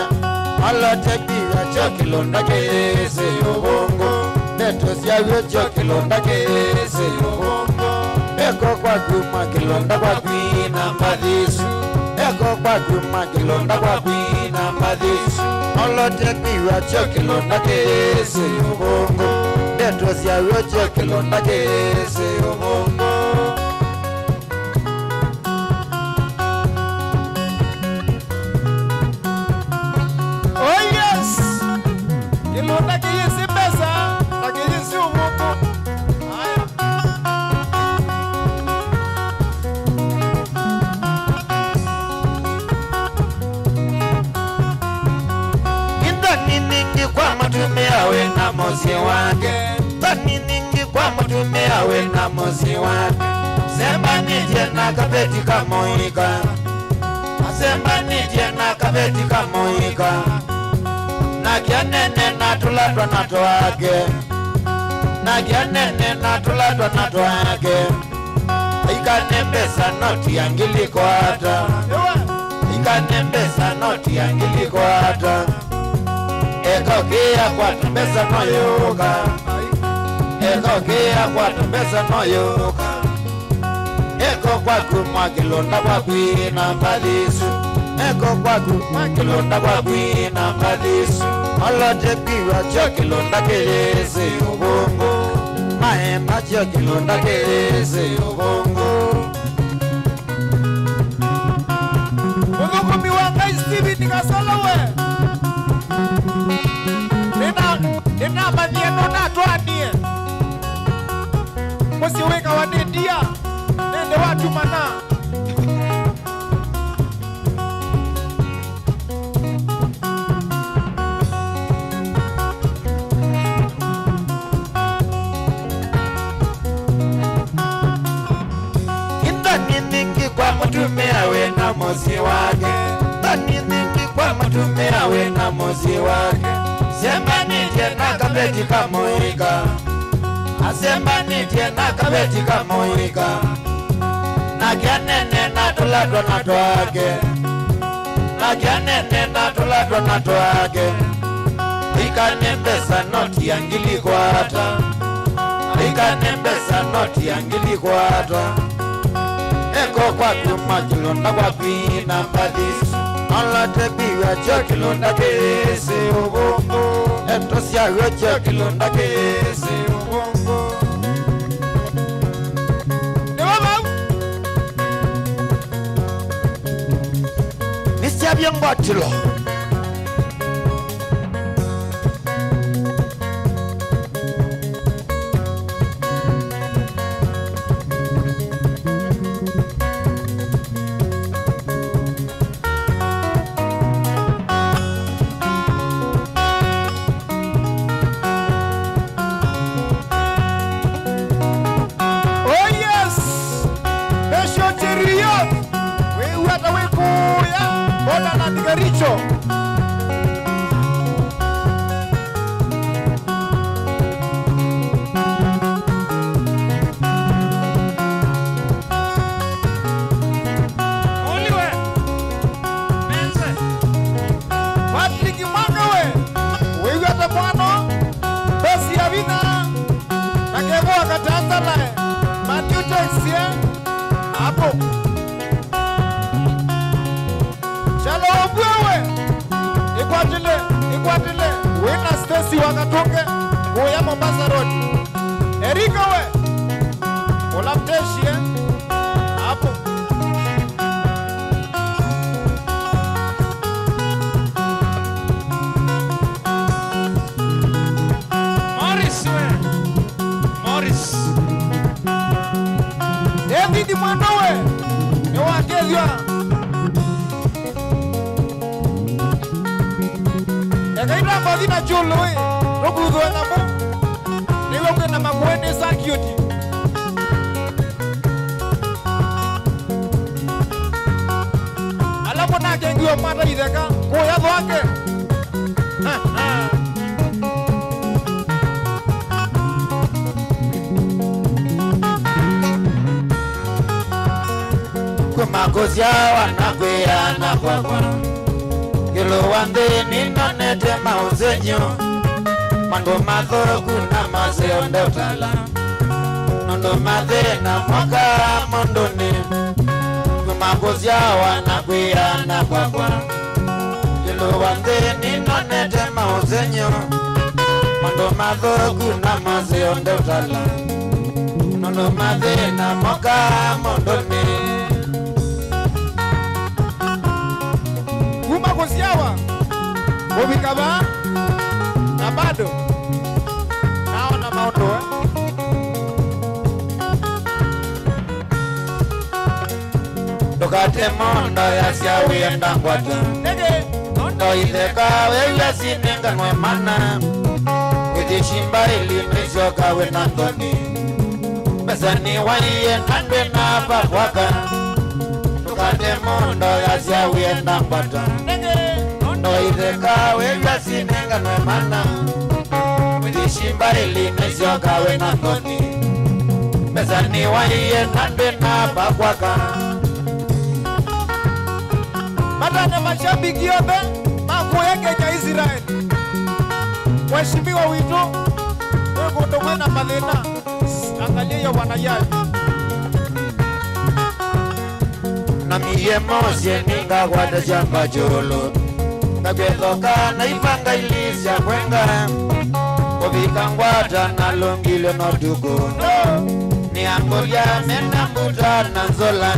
Speaker 2: Ala tekiwa chokilonda kese yobongo. Neto siya chokilonda kese yobongo. Eko kwa kuma kilonda kwa kwina mbadhisu. Eko kwa kuma kilonda kwa kwina mbadhisu. Ala tekiwa chokilonda kese yobongo. Neto siya chokilonda kese yobongo.
Speaker 1: Oh yes. Kilonda kiyesi pesa. Na kiyesi umungu. Haya.
Speaker 2: Indani ningi kwa matumia we na mosi wake. Indani ningi kwa matumia we na mosi wake. Sema nije na kabeti kamoika. Sema nije na kabeti kamoika. Na kianene na tulatwa na toake. Na kianene na tulatwa na toake. Ikanembesa noti angiliko hata. Ikanembesa noti angiliko hata. Eka ukia kwa tumbesa noyoka. Eka ukia kwa tumbesa noyoka. Eko kwa kumwa kilonda kwa kwina mbadhisu. Eko kwa kumwa kilonda kwa kwina mbadhisu. olote piwa chokilonda kelese ubongo mahema chokilonda kelese ubongo
Speaker 1: Udhukumi wanga Steve nikasolowe Nina manieno na tuanie Musiweka wanedia Nende watu mana
Speaker 2: Mtumeawe na mosi wake Tani nyingi kwa mtumeawe na mosi wake Sema nije na kabeti kamoika Asema nije na kabeti kamoika Na kianene na tuladwa na toake Na kianene na tuladwa na toake Ikanembesa noti angili kwa hata Ikanembesa noti angili kwa hata Eko kwa kumakilonda kwa pina mbadisi Olote biwa chokilonda kese ubongo Etosia we chokilonda kese ubongo Nisya biongotilo
Speaker 1: Richo
Speaker 3: Oliwe Mense
Speaker 1: Patrick Mangawe wewe hata mwana basi ya vina na kego akataanza naye Matthew Texie hapo Ikwatile wina Stacy wakatunge Uya Mombasa Road Erika we Ulamteshie hapo
Speaker 3: Morris we Morris
Speaker 1: David Mwando we Niwakezwa Ekaira mbadina chulu we Roguzo na mu Niwe uke na makuene sa kioti Alapo na kengiwa mata ideka Kuya dhwake
Speaker 2: Kumakozia wanakwea kwa kwa Kilo wande ninonete mauzenyo Mango madhoro kuna mazeo ndeutala Nondo madhe na mwaka mondoni Kumakozia wanakwea kwa kwa Kilo wande ninonete mauzenyo Mango madhoro kuna mazeo ndeutala Nondo madhe na mwaka mondoni
Speaker 1: Kusiawa Bobikaba na bado naona maondo
Speaker 2: Dokate mondo ya siawi enda ngwata
Speaker 1: Nege
Speaker 2: Nondo ideka wewe sinenga nwe mana Kujishimba ili mrishoka we nandoni Besani waiye nandwe na papwaka Dokate mondo ya siawi enda ngwata Noideka wewe sinenga nwe mana Kujishimba ili mrishoka we nandoni Besani waiye nandwe na papwaka
Speaker 1: Matana mashabiki yote Mako yake ya Israeli Waheshimiwa wito Weko ndogwe na malena Angalia ya wanayaji
Speaker 2: Na miye mose ninga wada jamba jolo Kagetoka na ipanga ilisi ya kwenga Kovika ngwata na longile no tuko Ni angolia mena muta na nzola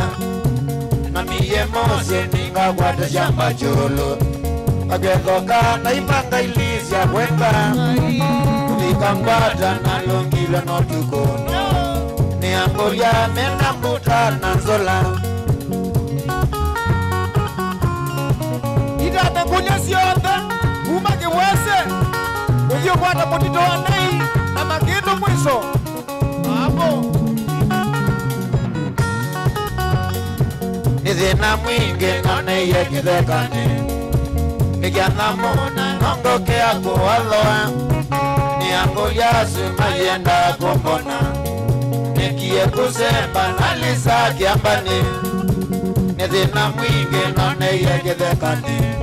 Speaker 2: Mamiye mose ninga gwata shamba cholo Kagetoka na ipanga ilisi ya kwenga Kovika ngwata na longile no tuko Ni angolia mena muta na nzola
Speaker 1: Ita kunya sionda umake wese uyo kwata mutito anai na magendo mwiso hapo
Speaker 2: Nithina mwingi none yekithekane Nikiana muna nongo kia kuwaloa Ni angu yasu mayenda kumbona Nikie kusemba nalisa kiambani Nithina mwingi none yekithekane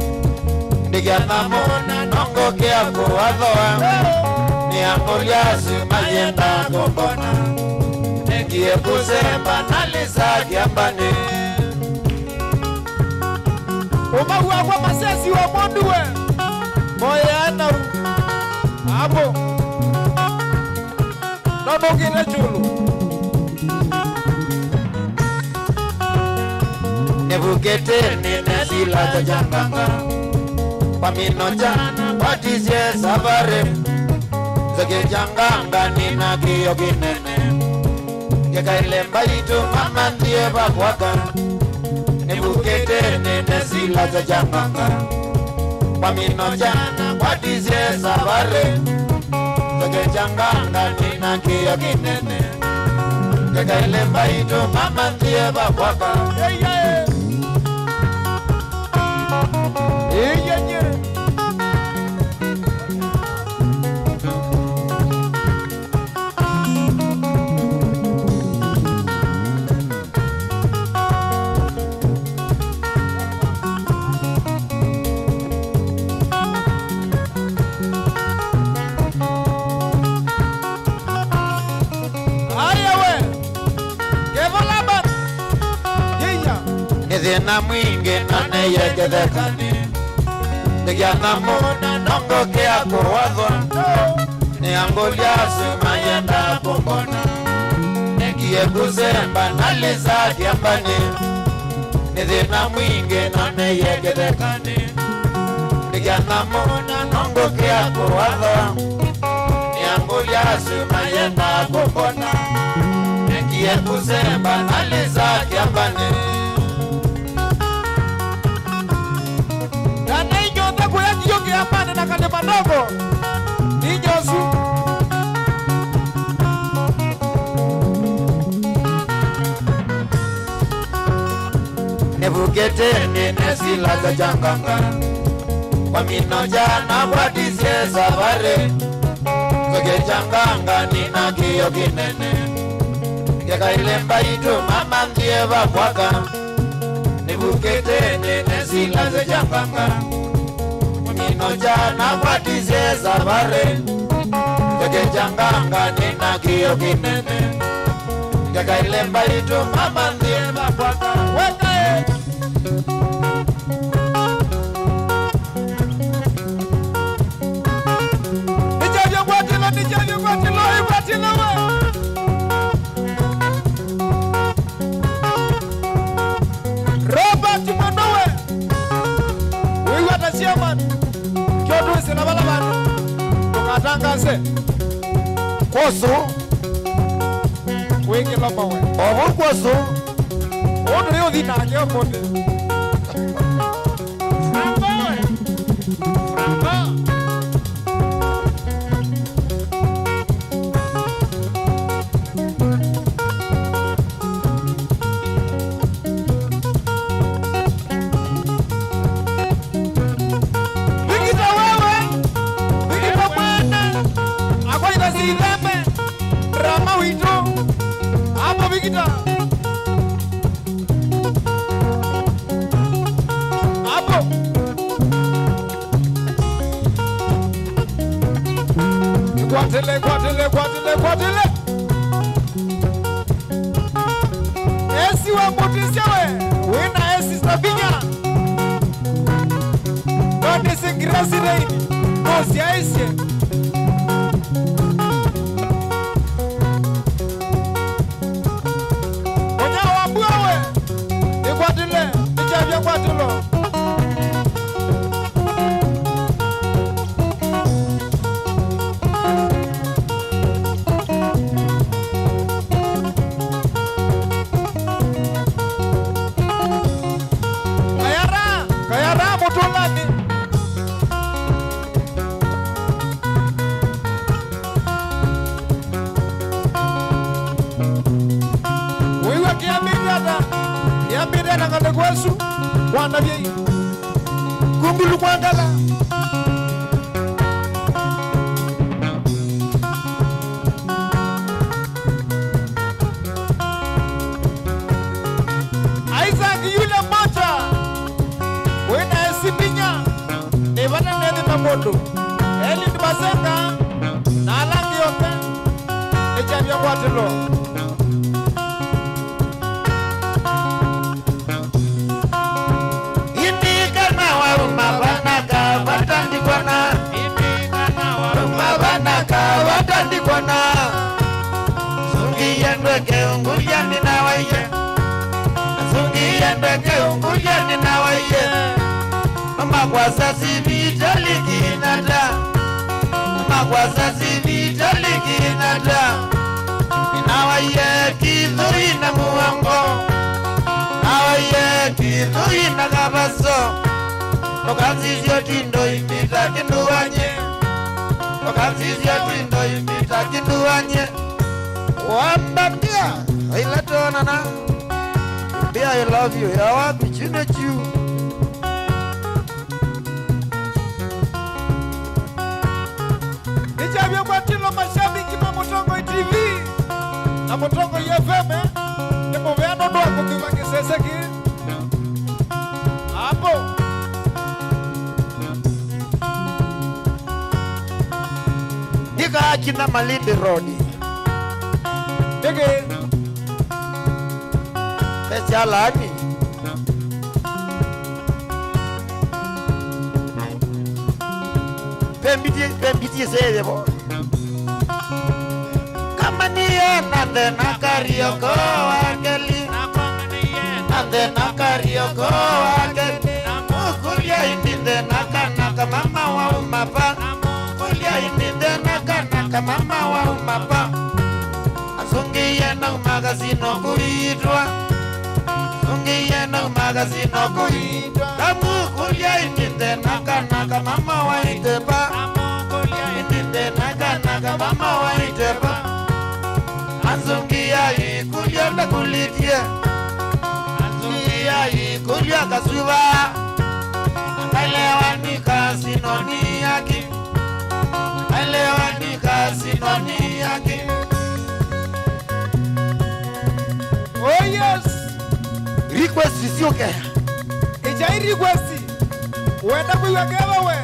Speaker 2: Nikiana muna nongo kia kuwaloa Ni angu yasu mayenda kumbona Nikie kusemba nalisa kiambani
Speaker 1: Umahuwa kwa masesi wa monduwe Moya ana hapo Nonogile chulu
Speaker 2: Nebukete nene sila tajanganga Pamino jana watizie sabare Zake janganga nina kiyo kinene Keka ile mbaitu mama ndiye bakwaka Nebukete nene sila tajanganga Pamino jana watizie sabare Zake janganga nina kiyo kinene Keka ile mbaitu mama ndiye bakwaka Nithina mwingi nane yekethekane Nikiana muna nongo kia kuwathwa Ni angolia suma yenda kumbona Nikie kusemba nalisa kiambani Nithina mwingi nane yekethekane Nikiana muna nongo kia kuwathwa Ni angolia suma yenda kumbona Nikie kusemba nalisa kiambani
Speaker 1: Amane na kane madogo Ninyosu
Speaker 2: Nebukete nene sila tajanganga Pamino jana watizie sabare Zoge janganga nina kiyo kinene Keka ile mbaitu mama ndiye bakwaka Nebukete nene sila tajanganga Pamino jana watizie sabare Zoge janganga nina kiyo kinene Keka ile mbaitu mama ndiye bakwaka Wekae
Speaker 1: Nijavyo kwa tilo we Robert Mondowe Uiwa tashiaman Kyoto isina balabani Tungatangase Kosu Wingi lomba we
Speaker 2: Ovu kosu
Speaker 1: Odu rio dhina kio konde Franco we Franco Rama wito hapo vikita hapo kwatele esi wa mutisia we wina esi stabinya Noni Sireni, Mosi Aisye. Onyawa Buawe, Ikwatile, Nichavya Kwatilo. Kayara Mutulani. Wewe kiambira na ngale kwesu wana bye kungulu kwandala Isaac yule mmoja wena esipinya ni bana nene na moto eli ni basenga na alangi yote echavya kwatilo
Speaker 2: watandikwana sungiyendweke unguyani nawaiye sungiyendweke unguyani nawaiye makwasasi vitalikinata makwasasi vitalikinata nawaiye kithuina muwango nawaiye kithuina kabaso nokazizyo tindo imita kinduwanye wakazizia tindo imita kinduwanye wambambia ailatonana bia I love you ya wapi chine juu
Speaker 1: Nichavya Kwatilo mashabiki ma Mutongo TV na Mutongo FM Nimo veano doa kukivangi seseki hapo
Speaker 2: Nika akina Malindi Road
Speaker 1: Dege
Speaker 2: Echalani Pembiti seyebo Kama niye nande nakarioko wakeli Nande nakarioko wakeli Mukulia indinde naka mama wa umapa Mukulia indinde naka mama wa umapa Asungiye na magazino kuitwa Asungiye na magazino kuitwa Mukulia indinde naka mama wa itepa Mukulia indinde naka mama wa itepa Anzungia ikulia na kulitie Anzungia ikulia kasuwa Angalewa ni kasinoni yaki Angalewa ni kasinoni yaki
Speaker 1: Oh yes
Speaker 2: Request isioke
Speaker 1: Ijai request Wenda kuiwagewa we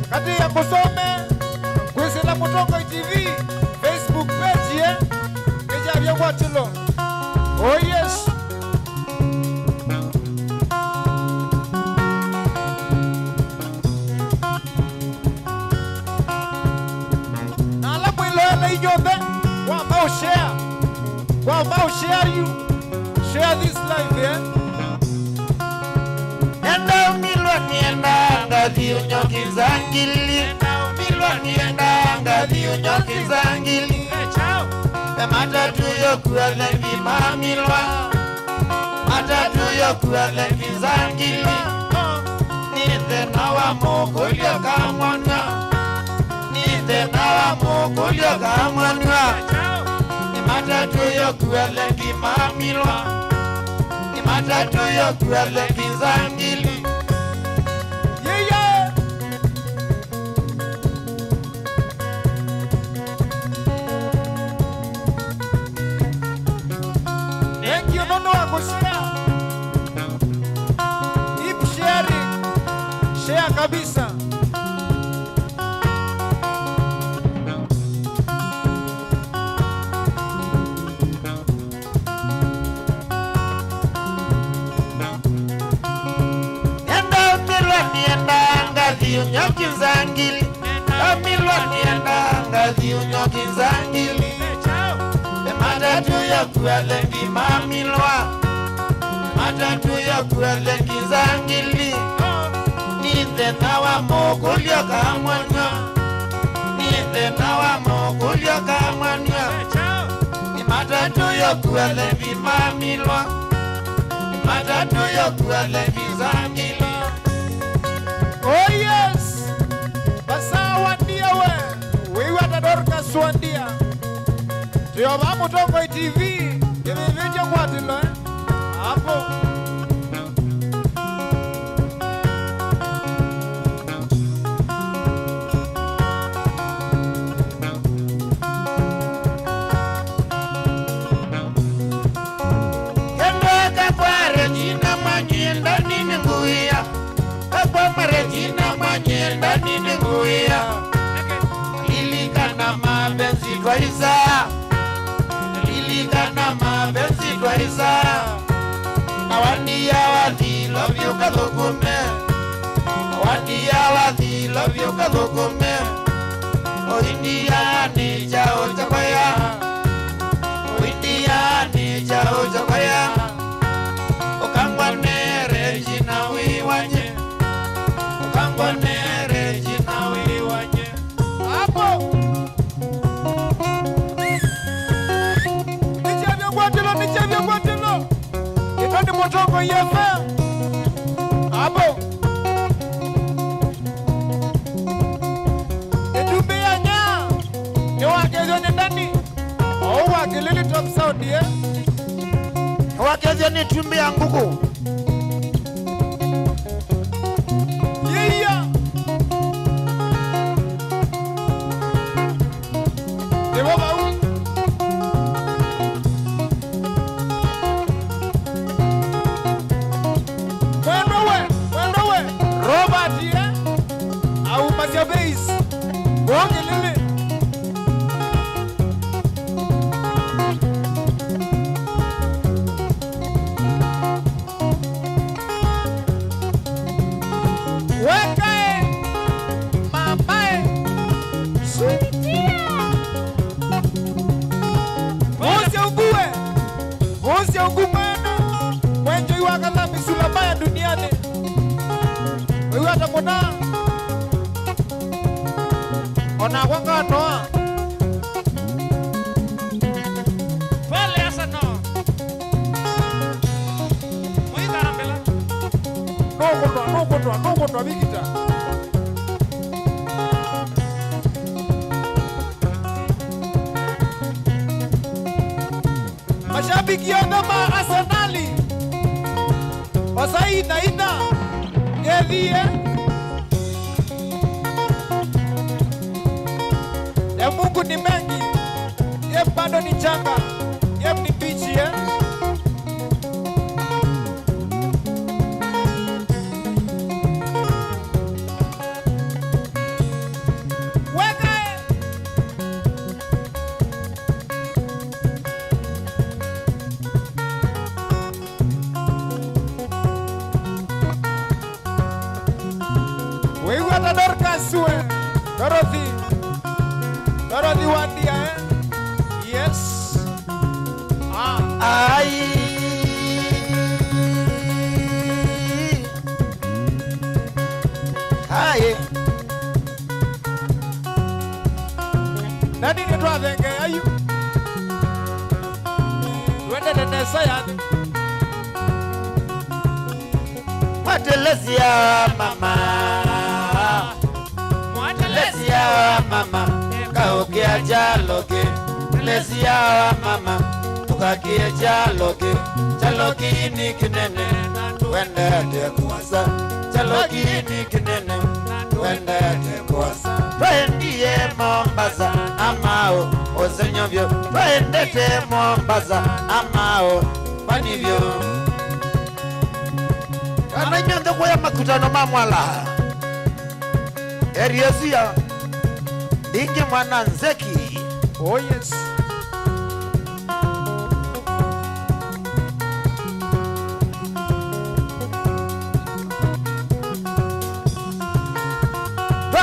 Speaker 1: Kati ya kusome Kuisila Mutongo TV Facebook page ye Ijavya Kwatilo Oh yes Na ala kuiloela inyombe Kwa ambao share you Share this life yeah
Speaker 2: Nenda umilwa nienda ngazi unyoki zangili Nenda umilwa nienda ngazi unyoki zangili Matatu yokuwa lengi mamilwa Matatu yokuwa lengi zangili Ninde nawa mokolio kamwana Ninde nawa mokolio kamwana Matatu yokuwa lengi mamilwa Matatu yokuwa lengi zangili
Speaker 1: Yeah yeah Thank you nono wako share Keep sharing Share kabisa
Speaker 2: ngathiu nyokizangili kamilwa nienda ngathiu nyokizangili matatu ya kuele ndimamilwa matatu ya kuele kizangili nithena wa mogulio kamwanwa nithena wa mogulio kamwanwa matatu ya kuele ndimamilwa matatu ya kuele kizangili.
Speaker 1: Oh yes, basa wandia we watadorka swandia tuyo vamu Tongo TV kivivityo kwa tilo hapo
Speaker 2: kendoka kwa Regina Mwanyenda nini nguia kwa Regina Mwanyenda nini nguia lilikana mapenzi twaisa lilikana mapenzi twaisa awandia wathilo vyukathukune awandia wathilo vyukathukune oindia ni chao chakwaya oindia ni chao chakwaya ukangwane Regina wiwanye ukangwane Regina wiwanye
Speaker 1: hapo nichavyo kwa tilo itoni Mutongo yefe hapo itumbia nya niwakezyo ni ndani au wakilili top sound ye
Speaker 2: wakezyo ni tumbi ya nguku
Speaker 1: yiya niwo bau Wendowe Robert ye au Masia Base bonge lili wekae mamae sweetia Mose ugumana mwenje iwakala misula baya duniani wewe atamona ona kwanga noa
Speaker 3: Pale asa no. Muy carambela.
Speaker 1: no kondwa bigita mashabiki ya ngama Arsenali wasaina Gedhie ya Mungu ni mengi ye bado ni changa ye ni bichi ye wekae wewe atadorka suwe Dorothy wandia yes
Speaker 2: ai aye
Speaker 1: nani ni twathenge ayu wende nenesa yani
Speaker 2: Mwatelesia mama Mwatelesia mama Kaukia jaloke Lesia mama Tukakie jaloke Jaloki ni kinene Wende te kuwasa Jaloki ni kinene Wende te kuwasa Twendie Mombasa Amao Osenyovyo Twende te Mombasa Amao Panivyo Ananyonde kwa ya makutano mamwala Eriesia Dingi mwana nzeki
Speaker 1: oh yes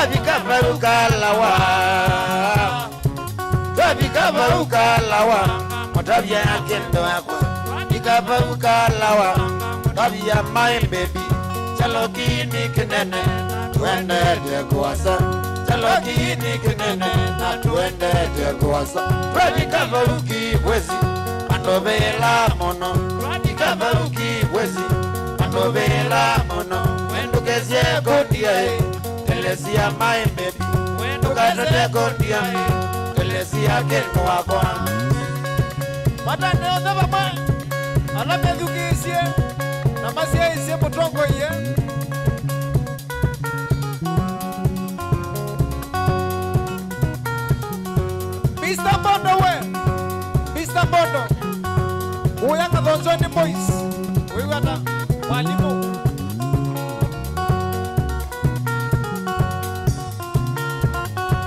Speaker 2: twabika barukalawa twabika barukalawa mutabya yakendo yakwa twabika barukalawa twabya my baby chalo kini kinene twende kuwasa chalo kini kinene na twende kuwasa twabika baruki bwezi andobela mono twabika baruki bwezi andobela mono wendukezie godia telesia my baby wendukaze godia telesia kendo wako
Speaker 1: mata neo daba ma ala medukisie na masia isie mutongo ye Mr. Bondo we Mr. Bondo uya kadonzoni boys wewe na walimu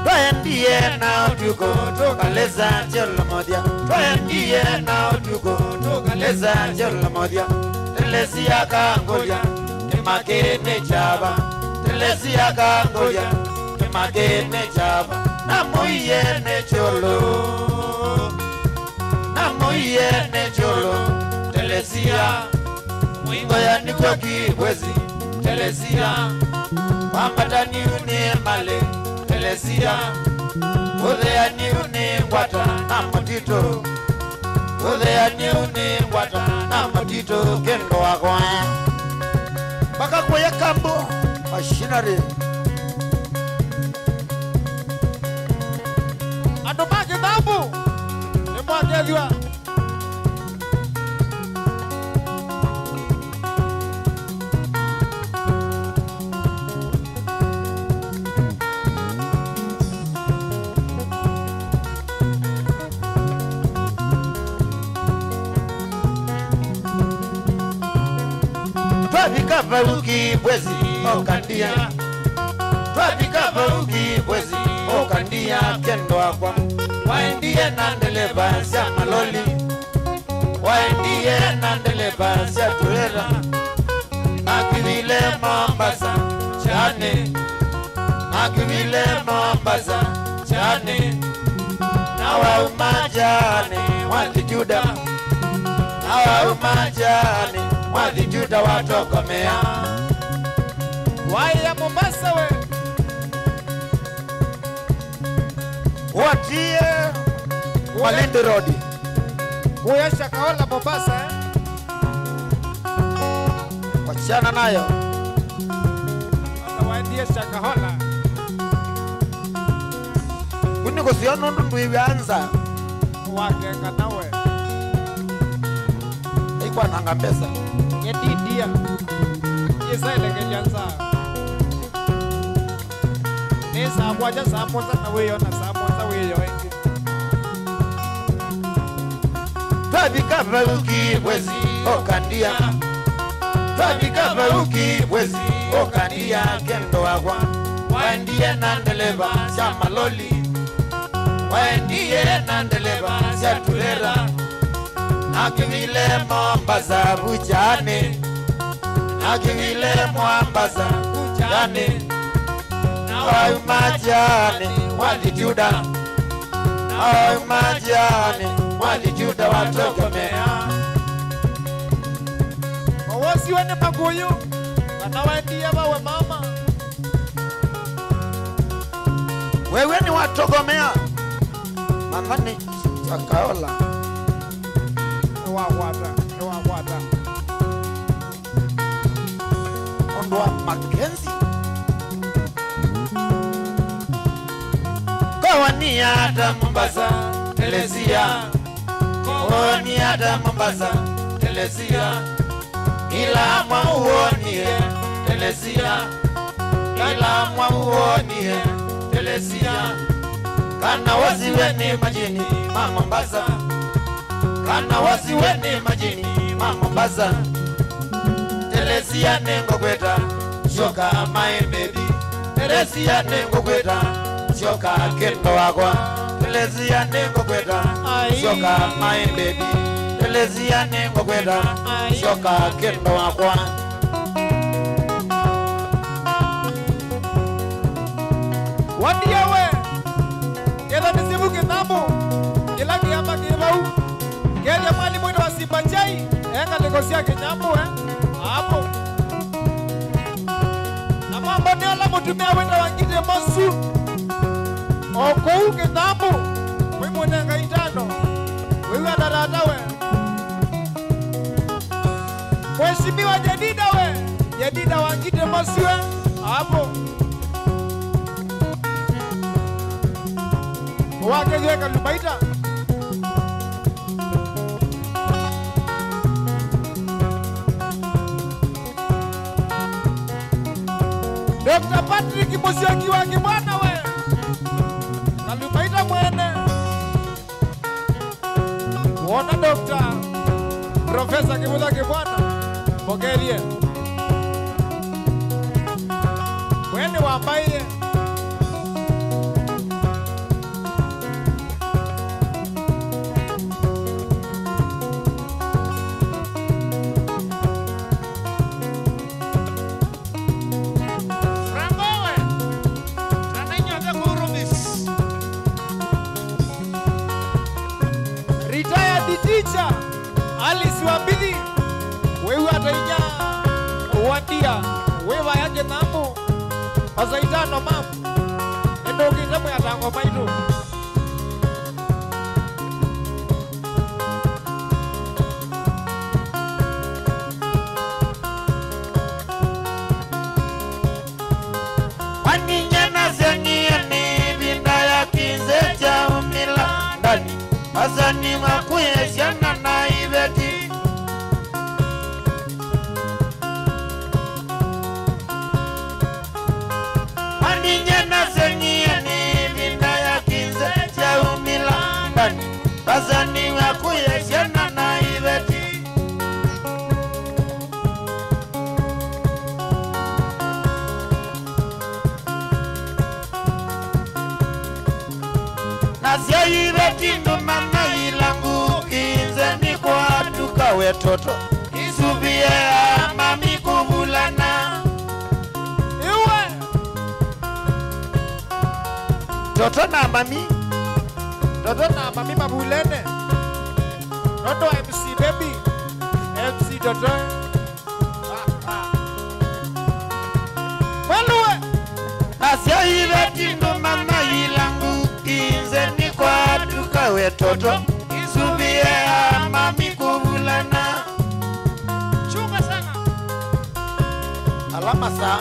Speaker 2: Twendie na utuko tukaleza jolo modia twendie na utuko tukaleza jolo modia telesia kangoja kemakene chaba telesia kangoja kemakene chaba na moyene cholo telesia ngoya niko kibwezi telesia wambata niune male telesia udhea niune ngwata na matito udhea niune ngwata na matito kendo wako baka kwa kambo machinery
Speaker 1: adomage babu nemwageliwa
Speaker 2: twabika baruki bwezi okandia twabika baruki bwezi okandia kendo akwa waendie nandeleba sia maloli waendie nandeleba sia turera akivile Mombasa chane nawa umajane walijuda nawa umajane walijuda watokomea
Speaker 1: waya Mombasa we
Speaker 2: watie Walindi Road
Speaker 1: uya Shakahola Mombasa
Speaker 2: wachana nayo
Speaker 1: hata waendie Shakahola
Speaker 2: uniko siono ndundu iwanza
Speaker 1: wakenga nawe
Speaker 2: ikwa nanga pesa
Speaker 1: yedidia yesaelekelyanza nesa kwaja samoza na weyo na samoza weyo enge
Speaker 2: twabika baruki bwezi okandia twabika baruki bwezi okandia kendo wagwa waendie nandeleba sia maloli waendie nandeleba sia turera akivile Mombasa bujane akivile Mombasa bujane nawa umajane walijuda nawa umajane walijuda watokomea
Speaker 1: wawosi wene maguyu anawaendie bawe mama
Speaker 2: wewe ni watogomea mamani Shakahola
Speaker 1: ewagwata
Speaker 2: ondwa Makenzi kawani hata Mombasa telesia kawani hata Mombasa telesia ila mwauonie telesia ila mwauonie telesia kana wasiweni majini Mombasa kana wasiweni majini Mombasa telesia nengo kweta shoka my baby telesia nengo kweta shoka kendo wako telesia nengo kweta shoka my baby telesia nengo kweta shoka kendo wako
Speaker 1: Wadiawe. Kela nisibu kitabu. Kila kiama kibau. Kela mali mwendo wa Simbachai. Eka legosia kinyambu hapo. Na mambo ni ala mutumia wenda wangide masu. Okou kitabu. Mwimonenga itano. Wewe adaradawe. Mheshimiwa Jedida we. Jedida wangide masu hapo. Wake yeka lumaita. Dr. Patrick Musyoki wa Kibwana we. Kalumaita mwene. Wona Dr. Professor Kibuza Kibwana. Pokerie. Mwene wambaye. Teacher Alice Wabili wewe atainya wadia wewe yake nambo azaitano mam endo kitabu ya tango maido
Speaker 2: waninyana zengiani binda ya kinze cha umila ndani azani makuyesiana na ibeti waninyana zengiani binda ya kinze cha umila ndani azani makuyesiana na ibeti Nasya ibeti ndumana ilangu kinze ni kwa tukawe toto isubie mami kubulana
Speaker 1: iwe
Speaker 2: toto na mami
Speaker 1: mabulene Toto MC baby MC Toto Waluwe
Speaker 2: Nasya ibeti ndumana ilangu kinze ni kwa tukawe toto isubie mami kubulana
Speaker 3: Chunga sana.
Speaker 1: alama saa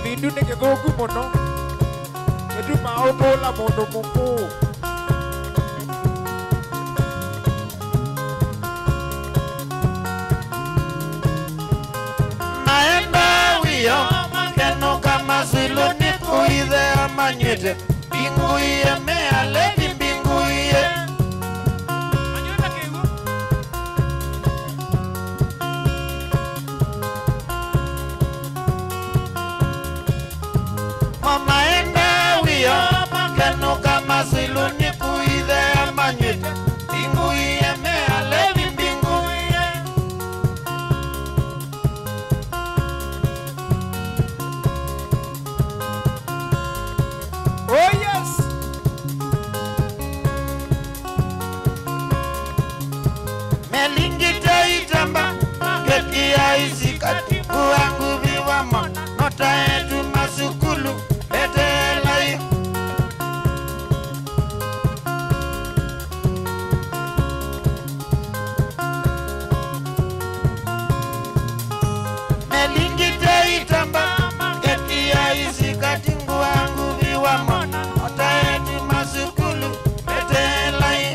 Speaker 1: bindu nikithuku muno edu maundu la mundu mungu
Speaker 2: naenda wiyo keno kama silo ni kuithe amanywete bingu iye mealevi bingu iye
Speaker 3: Anyoenda kiwu.
Speaker 2: mama enda wiyo keno kama silo ni kuithe amanywete bingu iye mealevi bingu iye
Speaker 1: oh yes
Speaker 2: melingita itamba kekia isikati uwangu viwamo nota yetu masukulu letelai melingita itamba kekia isikati uwangu viwamo nota yetu masukulu letelai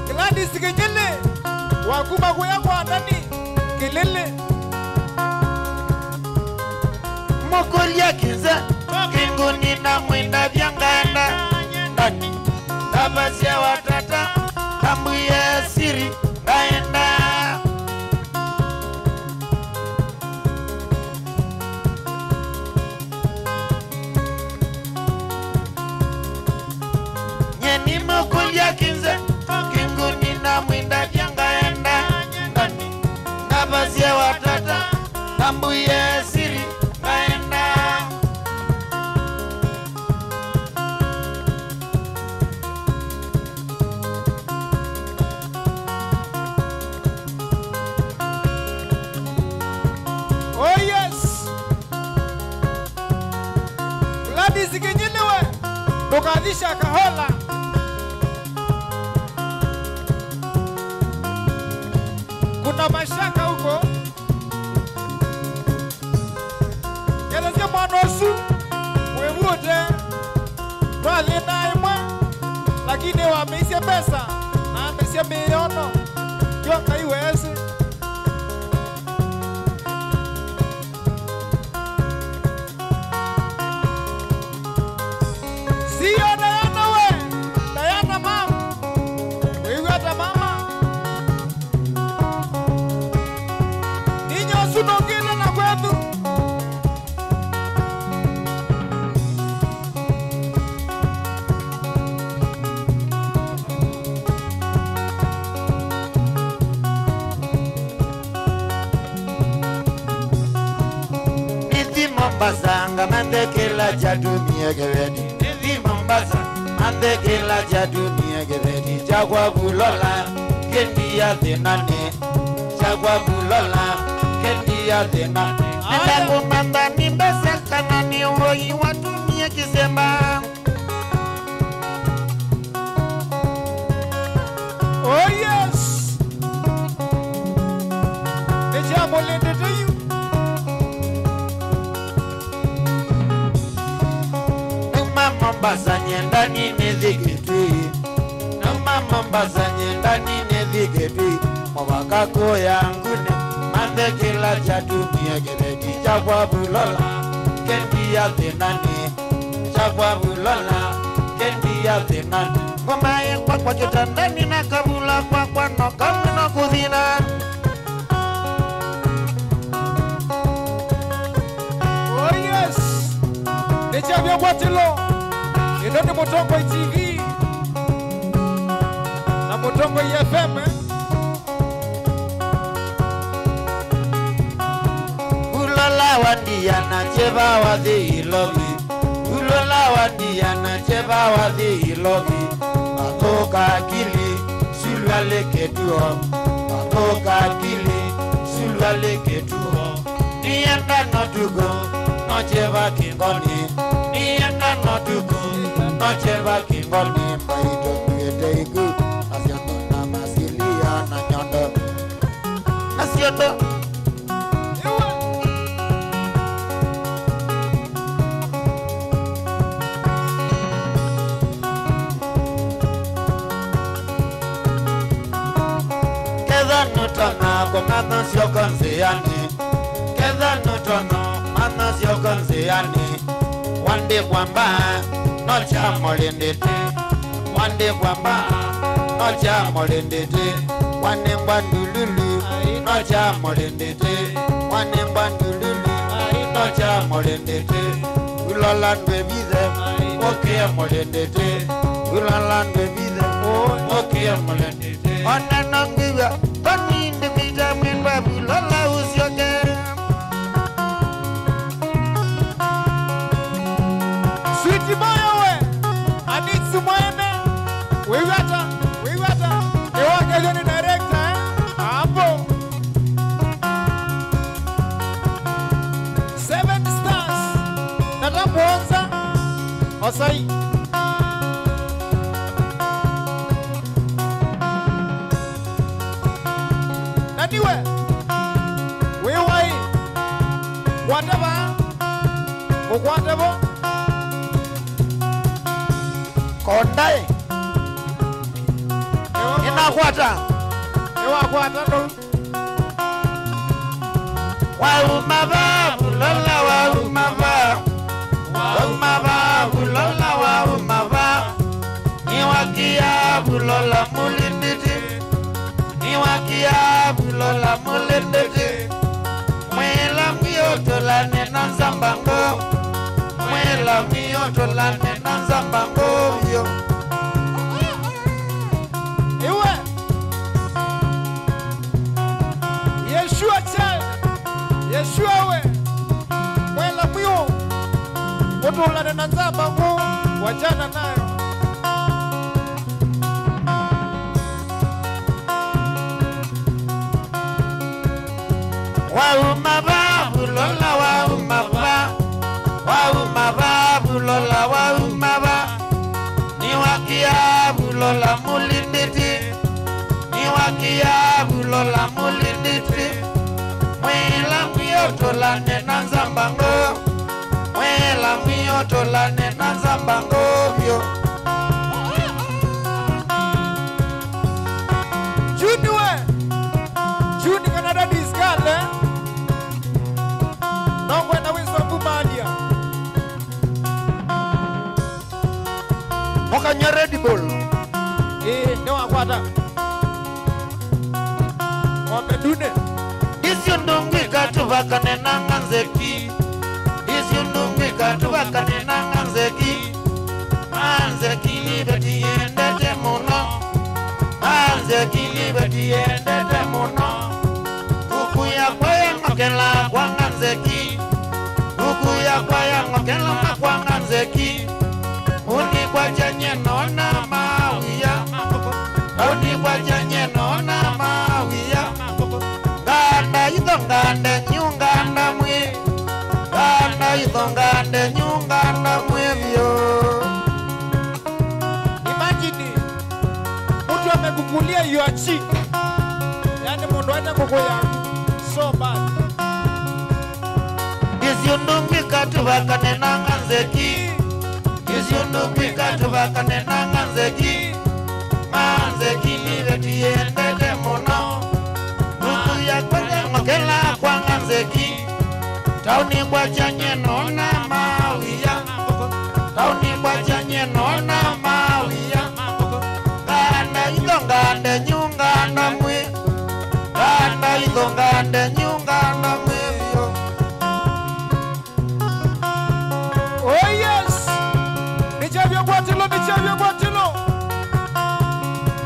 Speaker 1: Gladys Kenyele wakuma kuya kwa ndani kelele
Speaker 2: mokolia kiza kinguni na mwenda vyanganda ndani tabasia watata tambu ya siri ngaenda watata tambuye siri ngaenda.
Speaker 1: Oh yes. Gladys Kinyiliwe tukadhisha Kahola. Kuna mashaka huko. Kelezia mwanosu wevurote Rali na imwa. Lakini wameisia pesa na ameisia miliono Yonga iwezi. Siyo Diana we Diana mama. Wewe hata mama Ninyo sunogile na kwetu.
Speaker 2: Niti Mombasa ngamande kila jadumie geredi. Niti Mombasa mande kila jadumie geredi. Jagwa bulola kendi ya denane. Jagwa bulola kendi ya denane. Nenda kumanda nimbese kanani hoi watumie kisemba.
Speaker 1: Oh yes. Deja molende to you.
Speaker 2: Numa Mombasa nyendani nizikitui. Numa Mombasa nyendani nizikitui. Mwakako yangune mande kila jadumie geredi. Jagwa bulola kendi ya denane. Jagwa bulola kendi ya denane. Ngoma yengwa kwa kitandani na kabula kwa no kamino kudhina.
Speaker 1: Oh yes. Deja vya Watilo. Idoni Mutongo TV. Na Mutongo FM.
Speaker 2: Ulola wandiana cheva wazi ilobi. Ulola wandiana cheva wazi ilobi. Atoka akili sulwa leketuo. Atoka akili sulwa leketuo. Nienda notugo no cheva kingoni. Nienda notugo no cheva kingoni. Mbaito mwete iku asioto na masilia na nyondo. Asioto Nutana komanda sio konseani. Keza nutana mana sio konseani. Wande kwamba nocha molendete. Wande kwamba nocha molendete. Wane mbandululu nocha molendete. Wane mbandululu nocha molendete. Ulola nwebize oke molendete. Ulola nwebize oke molendete. Ona nangiwa Tony the vitamin babu lola usioke.
Speaker 1: Sweetie moyo we. Anitsi mwene. Wiwata. Ewa kejoni director Hapo 7 stars. Natamuonza Osai. Naniwe Wewai Whatever Whatever
Speaker 2: Kondai Inakwata
Speaker 1: Ewa kwata no
Speaker 2: Waumaba Bulola waumaba Waumaba Bulola waumaba Niwakia Bulola mulinditi Niwakia Bulola mulinditi Mwela miyotola nena zambango Mwela miyotola nena zambango yo
Speaker 1: Ewe Yeshua child tulane na nzamba ngu wachana nayo.
Speaker 2: Waumaba bulola waumaba bulola waumaba niwakia bulola mulinditi niwakia bulola mulinditi mwela mwiyotola nena nzambango mwela mwiyotola nena nzambango vyo
Speaker 1: Juni we Juni Canada diskale Nongwe na wiso kumadia
Speaker 2: Moka nyeredi bol
Speaker 1: ne wakwata Mwambe dune
Speaker 2: Isyundungwi katubaka nena nganzeki Isyundungwi katubaka nena nganzeki Nganzeki libeti yendete muno Nganzeki libeti yendete muno Kuku ya kwaya ngokela kwa nganzeki Kuku ya kwaya ngokela kwa nganzeki Uni kwa janye nona mawia Uni kwa janye nona mawia Ganda yithongande nyunganda mwe Ganda yithongande nyunganda mwe vyo
Speaker 1: Imagine mtu amekukulia your cheek. Yani mundu aina kuku yangu so bad.
Speaker 2: Isyundungwi katubaka nena nganzeki Isyundungwi katubaka nena nganzeki Nganzeki libeti yendete muno Nuku ya kwaya ngokela kwa nganzeki Tauni kwa janye nona mawia Tauni kwa janye nona mawia Ganda yithongande nyunganda mwe Ganda yithongande nyunganda mwe vyo
Speaker 1: Oh yes. Nichavyo kwatilo.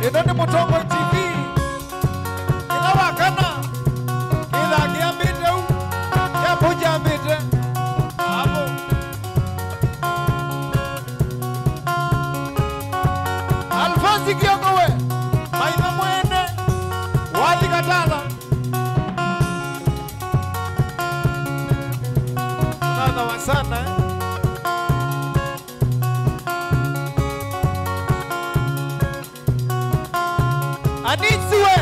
Speaker 1: Idoni Mutongo TV. Kila wakana. Kila kiambite u. Kiapuja ambite. Hapo. Alfonsi Kiongowe. Maina mwene. Wadi Katala. Nana wasana Anitsuwe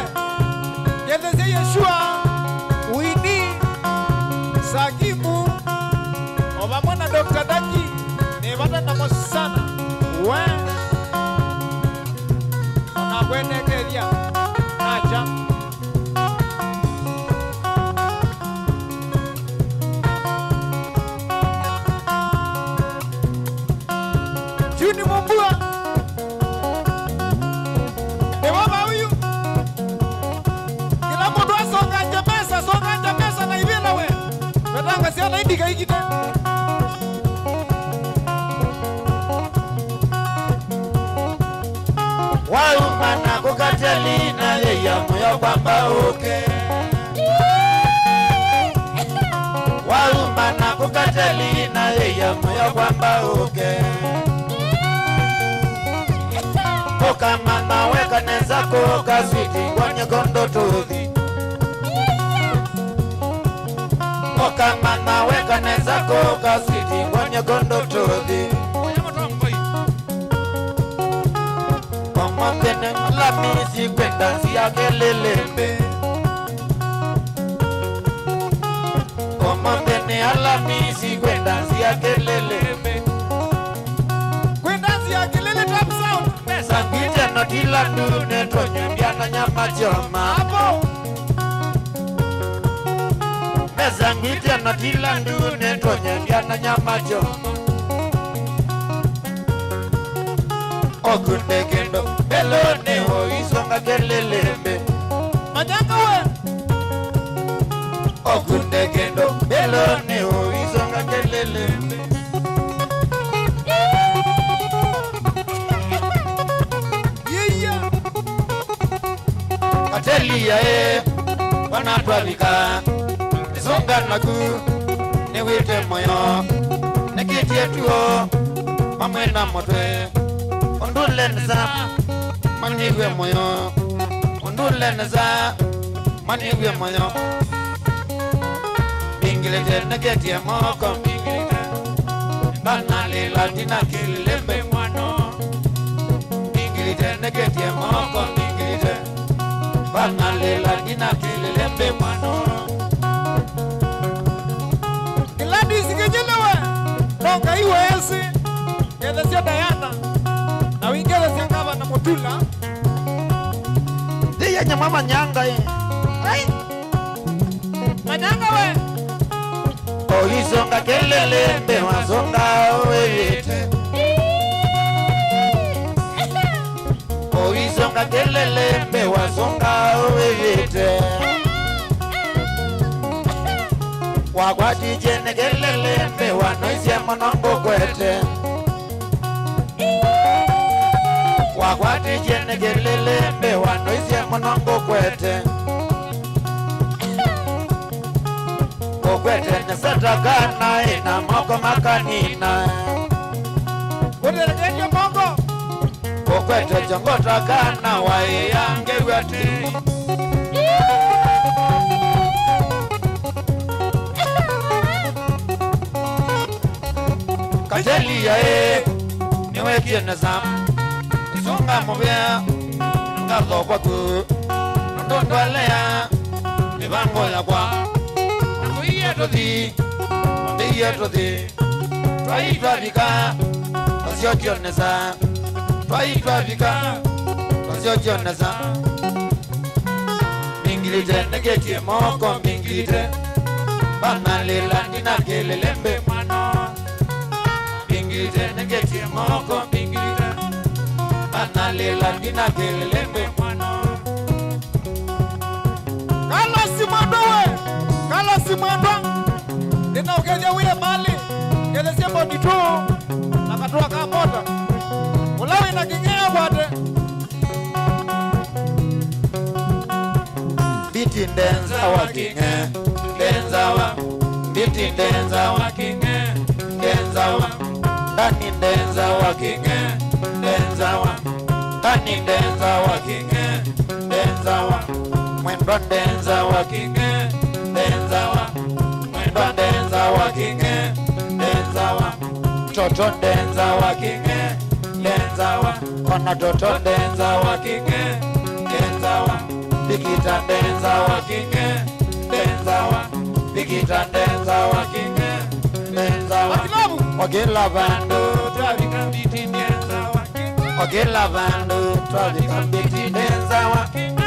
Speaker 1: Yendeze Yeshua Wini Sagimu Obamona Dr. Daki Nevada Namosana We Onabwene Keria Aja Juni Mumbua Ewaba huyu Kila mtu songa pesa na ibila we Natanga siya indika ikite
Speaker 2: Waumana kukatelina yeya muyo kwamba uke Waumana kukatelina yeya muyo kwamba uke Koka mama weka neza koka switi kwenye gondo tuthi Koka mama weka neza koka switi kwenye gondo tuthi Mapene mlamisi kwenda siya kelelembe Mapene alamisi kwenda siya kelelembe
Speaker 1: Kwenda siya kelele tap sound
Speaker 2: Sangite no tilandu netonye mbiana nyama choma
Speaker 1: Hapo
Speaker 2: Sangite no tilandu netonye mbiana nyama choma Okunde kendo Belone ho isonga kelelembe
Speaker 1: Manyanga we
Speaker 2: Okunde kendo Belone ho isonga kelelembe
Speaker 1: Yeah
Speaker 2: Atelia wanatwalika Nisonga naku Niwite moyo Neki Nitie tuo mamwena motwe Ondule nza manigwe moyo Ondule nza manigwe moyo Bingilite negetie moko Bingilite Bana lila dina kilembe mwano Bingilite negetie moko Bingilite Bana lila dina kilembe mwano
Speaker 1: Gladys Gejelewe Tonga iwezi Ngethesia Diana Na wingethesia ngava na Mutula
Speaker 2: Diya nyamama nyanga
Speaker 1: Manyanga we
Speaker 2: Oisonga kelele mbe wasonga wewete Oisonga kelele mbe wasonga wewete Wakwati jene kelele mbe wanoisye monongo kwete Wakwati jene kelele mbe wanoisye monongo kwete Kokwete nyesatakana ina moko makanina
Speaker 1: Kuterekeje mongo
Speaker 2: Kokwete jongotakana wae yange wati Katelia niwe kiene sam Sunga mubea Ngalo kwa ku Ndondwalea Nivango ya kwa Iye todi Twaitwa vika Tosio kionesa Twaitwa vika Tosio kionesa Mingilite negetie moko mingilite Bana lila nina kelelembe mwano Mingilite negetie moko mingilite Bana lila nina kelelembe mwano
Speaker 1: Kala si mwando we Kala si mwando Nina ugelia wile mali Ngethesia bonito Nakatua kamota Ulawi na kingea wate
Speaker 2: Biti ndenza wa kinge Ndenza wa Biti ndenza wa kinge Ndenza wa Dani ndenza wa kinge Ndenza wa Dani ndenza wa kinge Ndenza wa Mwendo ndenza wa kinge Ndenza wa Mwendo ndenza wa kinge Ndenza wa Toto ndenza wa kinge Ndenza wa Kona toto ndenza wa kinge Ndenza wa Bikita ndenza wa kinge Ndenza wa Bikita ndenza wa kinge Ndenza wa Ogela bando Twabika mbiti ndenza wa kinge Ogela bando Twabika mbiti ndenza wa kinge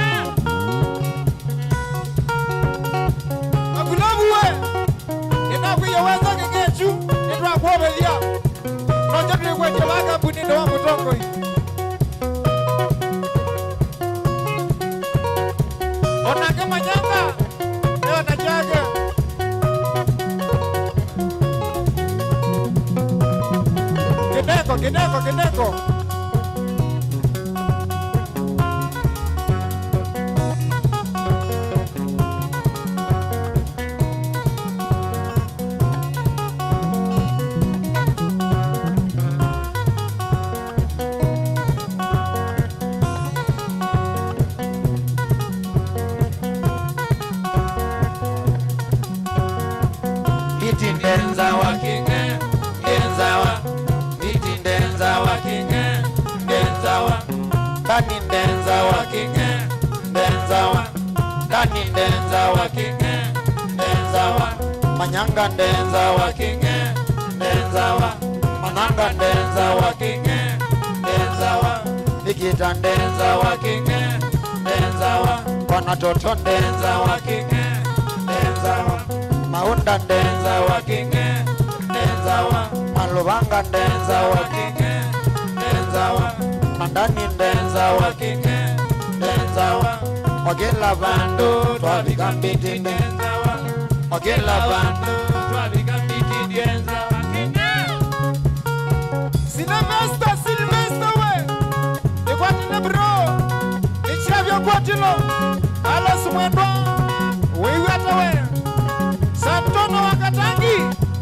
Speaker 1: Agulabu we Inakuya weza kengechu Nitwa kuobelia Noja tuikweche waka puninde wa mutongo hii Onake manyanga Ewa na chage Kineko
Speaker 2: Biti ndenza wa kinge Ndenza wa Biti ndenza wa kinge Ndenza wa Dani ndenza wa kinge Ndenza wa Dani ndenza wa kinge Ndenza wa Manyanga ndenza wa kinge Ndenza wa Mananga ndenza wa kinge Ndenza wa Bikita ndenza wa kinge Ndenza wa Kona toto ndenza wa kinge Ndenza wa Maunda ndenza wa kinge Ndenza wa Malubanga ndenza wa kinge Ndenza wa Mandani ndenza wa kinge Ndenza wa Ogela bando Twabika mbiti ndenza wa Ogela bando Twabika mbiti ndenza wa kinge
Speaker 1: Silvester we Ikwatine bro Ichavyo kwatilo Ala sumwendwa Weiwata we Santono wakatangi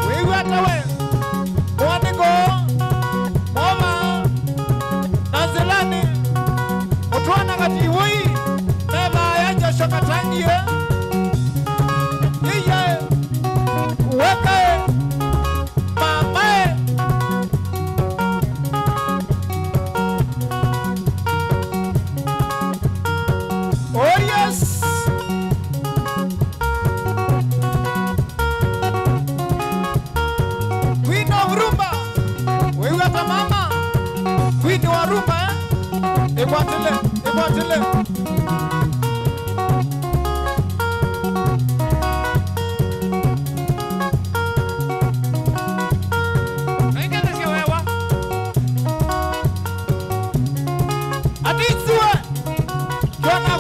Speaker 1: Weiwata we Pata mama Queen wa rumba Ekwatile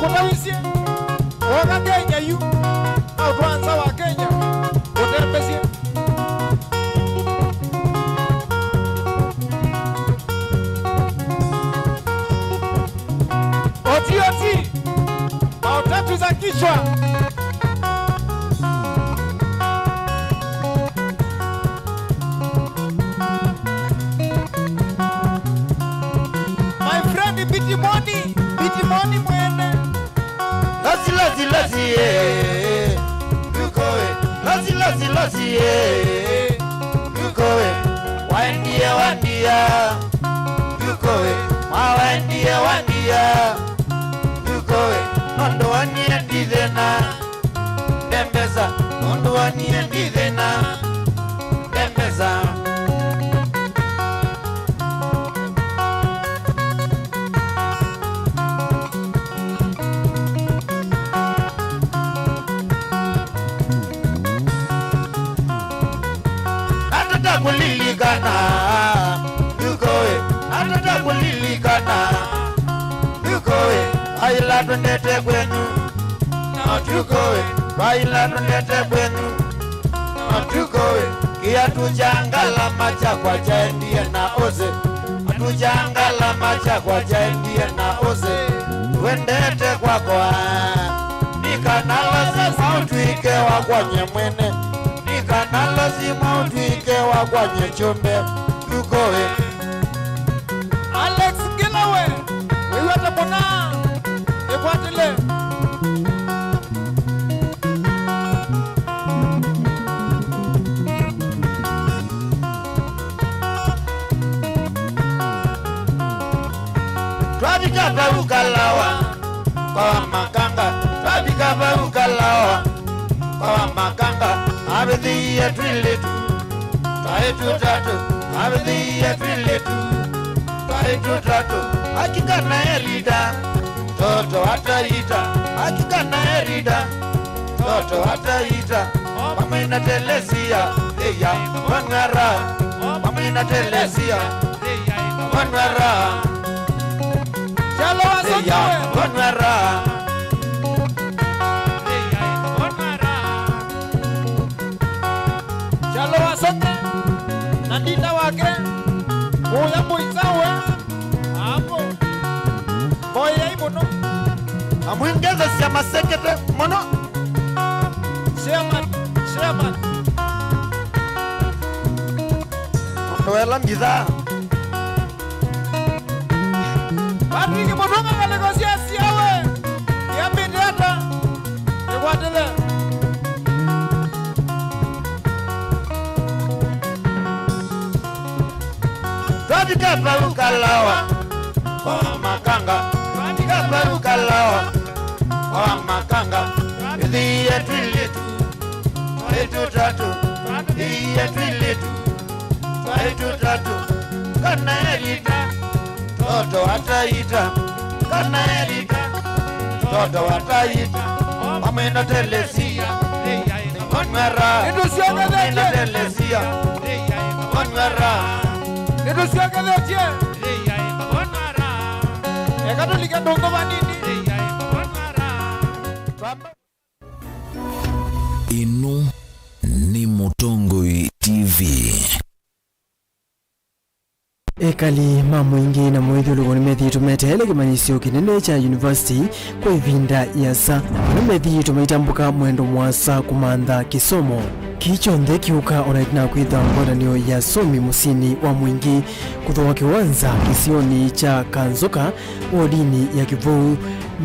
Speaker 1: Kutawisie Oga Kenya yu Au tuanza wa Kenya Uterpesie Oti Au tatu za kichwa My friend Biti Moni mwene
Speaker 2: Lazi Yukowe Lazi Yukowe Wandia Yukowe Wandia Yukowe Nondo wanie ndithena Dembeza Nondo wanie ndithena Dembeza Yukowe Baila tunete kwenu Baila tunete kwenu Kiatu jangala machakwa chaendie na oze Atujangala machakwa chaendie na oze Wendete kwako Nikanala sasa utuike wakwanye mwene Nikanala zima utuike wakwanye chombe Yukowe
Speaker 1: Alex Gilawe Wiwata pona Ekwatile
Speaker 2: Twabika ukalawa Kwa makanga Twabika ukalawa Kwa makanga Abidhiye twilitu Twaitu tatu Abidhiye twilitu Twaitu tatu Hakika na erida Toto hataita Hakika na erida Toto hataita Mamina telesia Eya Wangara Mamina telesia Wangara
Speaker 1: Chalo wasotewe
Speaker 2: Wangara
Speaker 1: Chalo wasote Nandita wake Uya muizawe Hapo Boya ibono
Speaker 2: Amwingeza siya masekete Mono
Speaker 1: Chairman
Speaker 2: Noela mjidha
Speaker 1: Patrick Mutunga kalegosia siyawe Yambindi hata Ekwatile
Speaker 2: Twabika ukalawa Kwa makanga Twabika ukalawa Kwa makanga Idhiye twilitu Twaitu tatu Idhiye twilitu Twaitu tatu Kana erita Toto hataita Kana erita Toto hataita Mamina telesia Onwara Mamina telesia Onwara
Speaker 1: Nidusiagethetie Ekatolika ndongo vanini
Speaker 4: Inu ni Mutongoi TV.
Speaker 5: Ekali mamwingi na mwithulugo nimethi tumetele kimanyisio kinene cha university kwa ivinda yasa nimethi tumeitambuka mwendo mwasa kumantha kisomo kichonthe kiuka orait na kwitha ngwatanio ya somi musini wa mwingi kuthoa kiwanza kisioni cha Kanzoka wodini ya Kivuu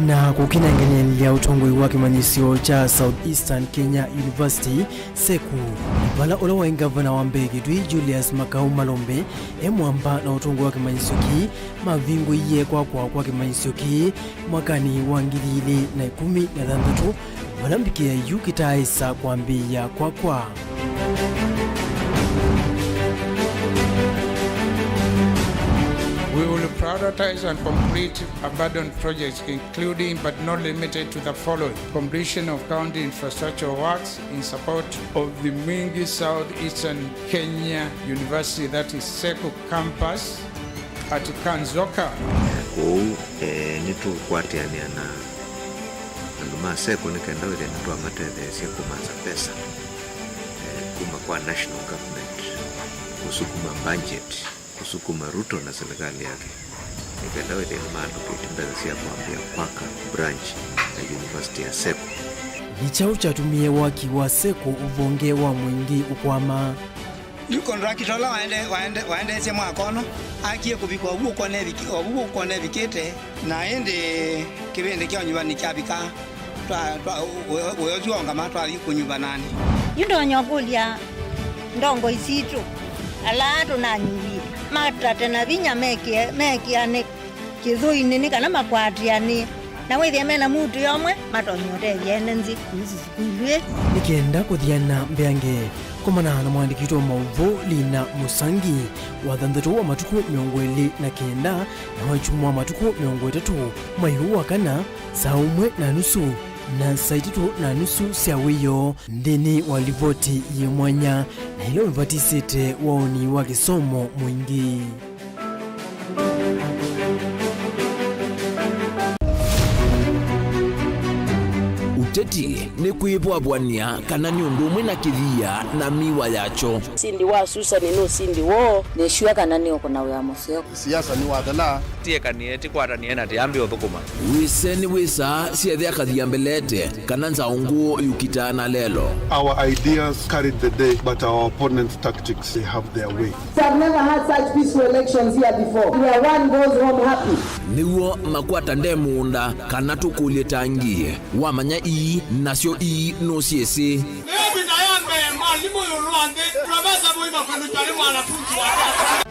Speaker 5: na kukinengenelia utongoi wa kimanyisio cha Southeastern Kenya University seku bala ola wa gavana wa Mbegidwi Julius Makau Malombe emwamba na utongoi wa kimanyisio ki mavingo iye kwa kimanyisio ki mwakani wa 2016 walambikia yukitaisa kwambia kwa
Speaker 6: We will prioritize and complete abandoned projects, including but not limited to the following: completion of county infrastructure works in support of the Mwingi Southeastern Kenya University, that is SECO campus at Kanzoka.
Speaker 7: Nitu kuatiania na nduma SECO nikaenda wile natu amatete SECO manza pesa kuma kwa national government kusukuma budget, kusukuma Ruto na serikali yake. Nikaenda wile nmanu kuitimbeza siya kuambia kwaka branch ya university ya SECO.
Speaker 5: Lichao chatumie waki wa SECO uvonge wa Mwingi ukwama.
Speaker 8: Yuko ndakitola waende sema akono akie kubikwa uko kone vikete na ende kibende kya nyumbani kyabika wewe ngama twa yuko nyumbani
Speaker 9: yundo nyokulia ndongo isitu ala tunanyiri matrate na vinya meki ane kizui nini kana makwatiani na wewe mena mutu yomwe matonyote yenenzi kuzikulwe
Speaker 5: nikenda kuthiana mbeange komana na mwandikito mauvo Lina Musangi wa thandatu wa matuku 29 na wachumwa matuku 30 mwaihu wa kana saa 1:30 na saa 3:30 cia wiyo ndini wa livoti ye mwanya na ilo mvatisite waoni wa kisomo mwingi.
Speaker 4: Uteti ni kuibwabwania kana nyundu mwina kithia na miwa yacho.
Speaker 10: Sindi wa Susan no sindi wo ne shua kana ni okona wa museo.
Speaker 11: Siasa ni wadala.
Speaker 12: Tie kanieti kwata ni ena tiambi othukuma.
Speaker 4: Wiseni wisa siethia kathia mbelete kana nzaungu yukitana lelo.
Speaker 11: Our ideas carried the day, but our opponents' tactics, they have their way.
Speaker 13: I've never had such peaceful elections here before, where one goes home happy.
Speaker 4: Niwo makwata ndemunda kana tukulie tangie wamanya ii nasio ii no siesi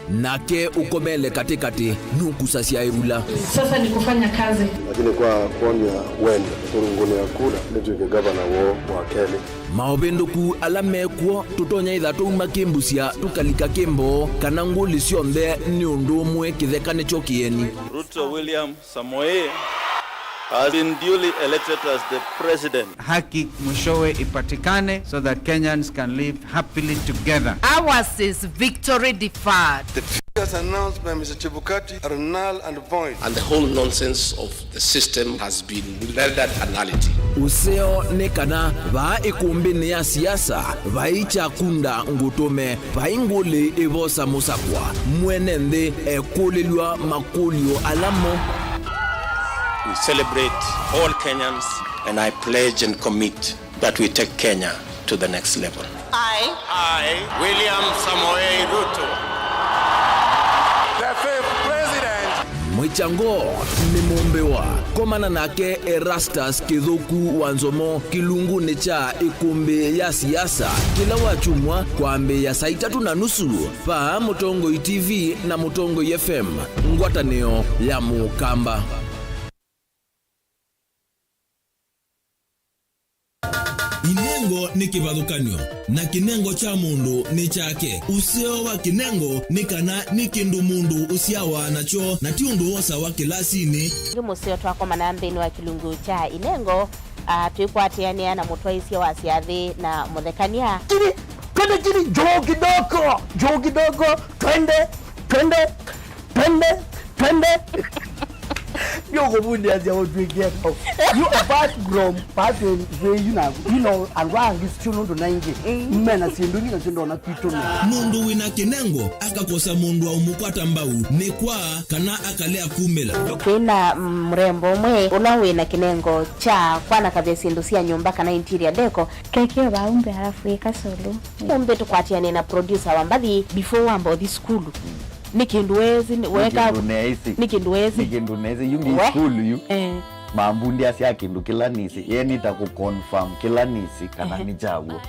Speaker 4: nake ukomele katikati nukusa sia irula.
Speaker 14: Sasa ni kufanya kazi,
Speaker 11: lakini kwa kuonya wende kurunguni ya kura nituike gavana wa Kenya
Speaker 4: maobendoku alamekuo tutonya ithatu makimbusia tukalika kimbo kana nguli cionthe ni undu umwe kithekane chokieni.
Speaker 15: Ruto William Samoei has been duly elected as the president.
Speaker 16: Haki mwishowe ipatikane so that Kenyans can live happily together.
Speaker 17: Ours is victory deferred.
Speaker 18: The figures announced by Mr. Chebukati are null and void.
Speaker 19: And the whole nonsense of the system has been rendered a nullity.
Speaker 4: Useo nekana va ikumbini ya siasa vaicha kunda ngutume vainguli evosa musakwa mwenende ekulilwa makulio alamo.
Speaker 19: We celebrate all Kenyans, and I pledge and commit that we take Kenya to the next level.
Speaker 2: I, William Samoei Ruto,
Speaker 18: the fifth president.
Speaker 4: Mwichango ni mumbewa komana nake Erastus Kithuku Wanzomo kilunguni cha ikumbi ya siasa kila wachumwa kwa mbe ya saa 3:30 pa Mutongo TV na Mutongo FM ngwatanio ya Mukamba.
Speaker 20: Inengo ni kivathukanio na kinengo cha mundu ni chake. Useo wa kinengo ni kana ni kindu mundu usiawa nacho na ti undu wosa wa kilasini.
Speaker 10: Museo twako manambeni wa kilungu cha inengo tuikwatiania na mutwaisia wa siathi na muthekania.
Speaker 1: Kini joo kidogo twende Yoko bundi as your drink here. You apart from pattern where you know and wrong is chuno ndo naingi. Mena sinduni na sindo na kitu.
Speaker 20: Mundu wina kinengo akakosa mundu wa umupata mbau ni kwa kana akalea kumela.
Speaker 10: Kina mrembo mwe unawe na kinengo cha kwana kabisa ndusia nyumba kana interior deco
Speaker 21: keke waumbe halafu ikasolo.
Speaker 10: Umbe tukwatiane na producer wa mbali before wambo this school. Nikinduwezi weka nikinduwezi
Speaker 22: yungi school yu mambundi asia kindu kila nisi yeni itakuconfirm kila nisi kana ni jawo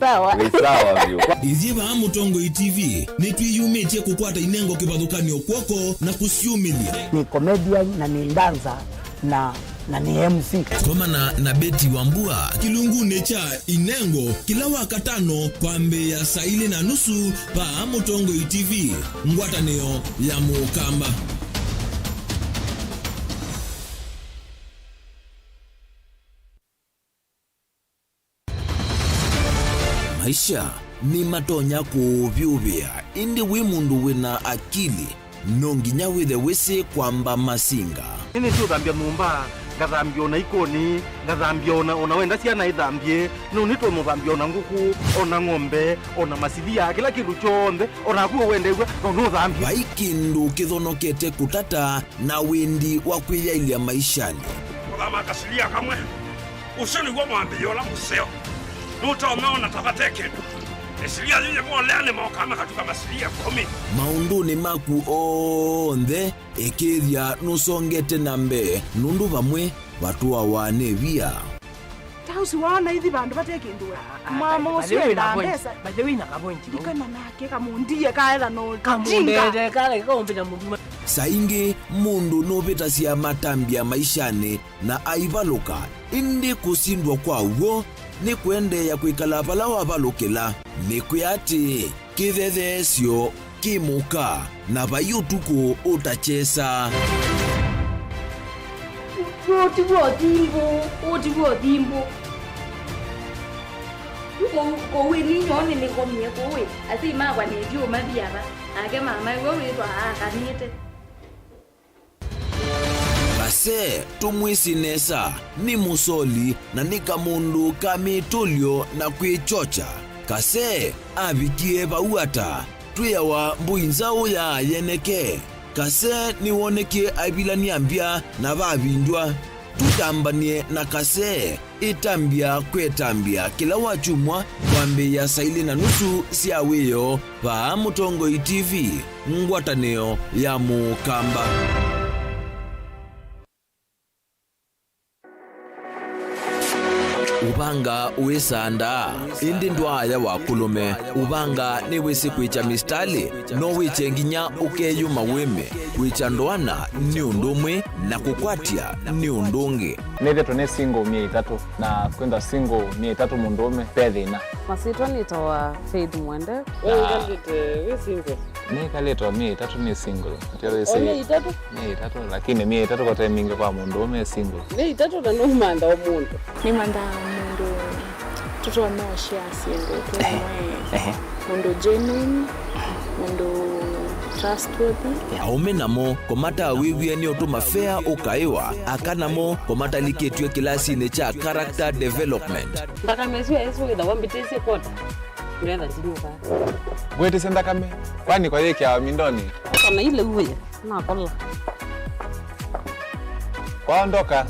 Speaker 10: Sawa
Speaker 22: vyo
Speaker 20: Iziva Mutongo TV nitwiyumitie kukwata inengo kivathukanio kwoko na kusiumilia.
Speaker 1: Ni comedian na ni dancer na
Speaker 3: na ni MC.
Speaker 20: Komana na Beti Wambua kilungune cha Inengo kila wakatano kwa Mbeya saa 4:30 pa Mutongo TV ngwatanio ya Mukamba. Maisha ni matonya kuvyuvia indi wi mundu wina akili nonginya withe wisi kwamba masinga.
Speaker 14: Nini tu thambia mumba ngathambia ona ikoni ngathambia ona wenda ciana ithambie no nitwe muthambia ona nguku ona ng'ombe ona masithia kila kindu chonde ona kuo wendegwa no thambia
Speaker 20: baikindu kithonokete kutata na windi wa kwiyailia maishani.
Speaker 23: Kama kasilia kamwe usoni gwa mwambia ola museo nutomeona tabateke esilia zile mwolene mwokama katuka masilia 10
Speaker 20: maunduni maku onthe ekithia nusongete nambe nundu vamwe watu awane via
Speaker 24: tausi wana hithi bandu bateke nduwe mama usiwe na pesa
Speaker 3: bajewi na kapointi
Speaker 24: ikana nake kamundie kaela no
Speaker 3: kamundete kale kaombina mundu
Speaker 20: saingi mundu novita cia matambia maishani na aivaluka indi kusindwa kwa uo ni kuendeya kwikala vala wavalukila ni kuyati kithethesyo kimuka na vayutuku utachesa
Speaker 25: utivuo thimbu kowi ninyone nikomie kowi asi magwa nivyo mathiava ake mama iwe witwa akanite
Speaker 20: Kase tumwisinesa ni musoli na ni kamundu kamitulyo na kwichocha. Kase avikie vauata tuyawa mbuinzao ya yeneke. Kase niwonekie avilania mbia na vavindwa. Tutambanie na kase itambia kwetambia kila wachumwa kwa Mbeya saa 4:30 siaweyo pa Mutongo TV ngwatanio ya Mukamba. Ubanga uisanda indi ndwaya wakulume ubanga ni wisi kwicha mistali no wiche nginya ukeyuma wime kwicha ndwana ni undumwe na kukwatia ni undungi
Speaker 26: nithe tune single 300 na kwenda single 300 mundume pethina
Speaker 27: masito nitoa Faith Mwende
Speaker 26: ngalite single nikaletwa 300 ni single ndio
Speaker 27: si 300
Speaker 26: lakini 300 kwa time mingi kwa mundume single
Speaker 27: 300 na no manda omuntu
Speaker 21: ni manda mundu tutoa noshia single mundu genuine mundu trustworthy
Speaker 20: aume namo komata wiwie ni otuma fair ukaiwa akanamo komata liketwe kilasi ne cha character development
Speaker 27: mpaka mesiwa yesu ida wambitese kota kulenda tinuka
Speaker 26: bwete senda kame kwani kwa yeke ya mindoni
Speaker 27: kana ile uwe na kola
Speaker 26: kwaondoka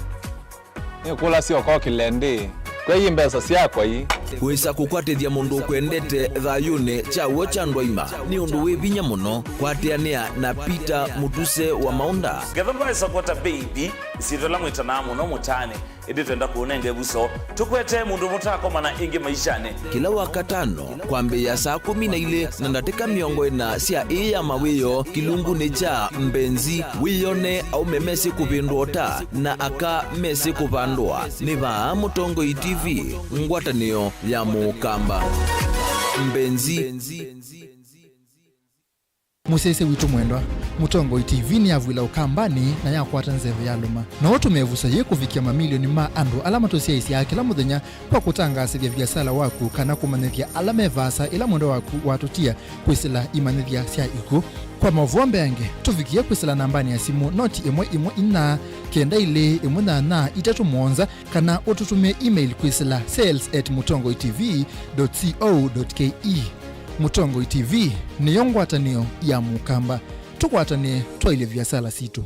Speaker 26: ni kula sio kwa kilende kwa hii mbesa siakwa hii
Speaker 20: kwisa kukwatithia mundu kwendete thayune cha wocha ndwaima ni undu wivinya muno kwatiania na Peter Mutuse wa Maunda
Speaker 28: gathamba support baby sitola mwitana muno mutane idi twenda kuonenge buso tukwete mundu mutako mana ingi maishane
Speaker 20: kila wakatano kwa Mbeya saa 12 na ndateka miongo ina cia iya mawiyo kilungu ni cha mbenzi wiyone au memesi kuvindota na aka mesi kuvandwa ni va Mutongo TV ngwatanio ya Mukamba mbenzi
Speaker 29: musese witu mwendwa Mutongo TV ni avwila ukambani na yakwata nzeve ya luma na watu mevusa ye kuvikia mamilioni ma andu alama tosia isi ya kila muthenya kwa kutangasithia biasala waku kana kumanithia alame vasa ila mwendo waku watutia kwisila imanithia sia iku kwa mavombe yange tuvikia kwisila nambani ya simu noti imwe ina kenda ile na itatu monza kana ututume email kwisila sales@mutongotv.co.ke Mutongo TV ni yongwatanio ya Mukamba tukwatanie twaile biasala situ.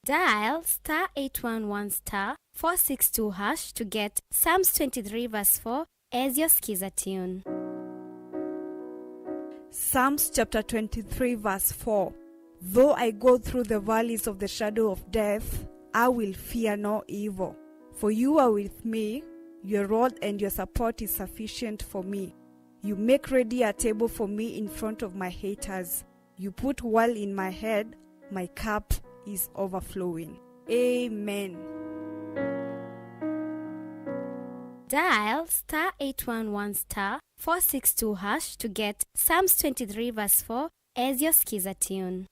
Speaker 30: Dial *811*462# to get Psalms 23 verse 4 as your skiza tune.
Speaker 31: Psalms chapter 23 verse 4. Though I go through the valleys of the shadow of death, I will fear no evil. For you are with me, your rod and your support is sufficient for me. You make ready a table for me in front of my haters. You put oil in my head, my cup is overflowing. Amen.
Speaker 30: Dial *811*462# to get Psalms 23 verse 4 as your skiza tune.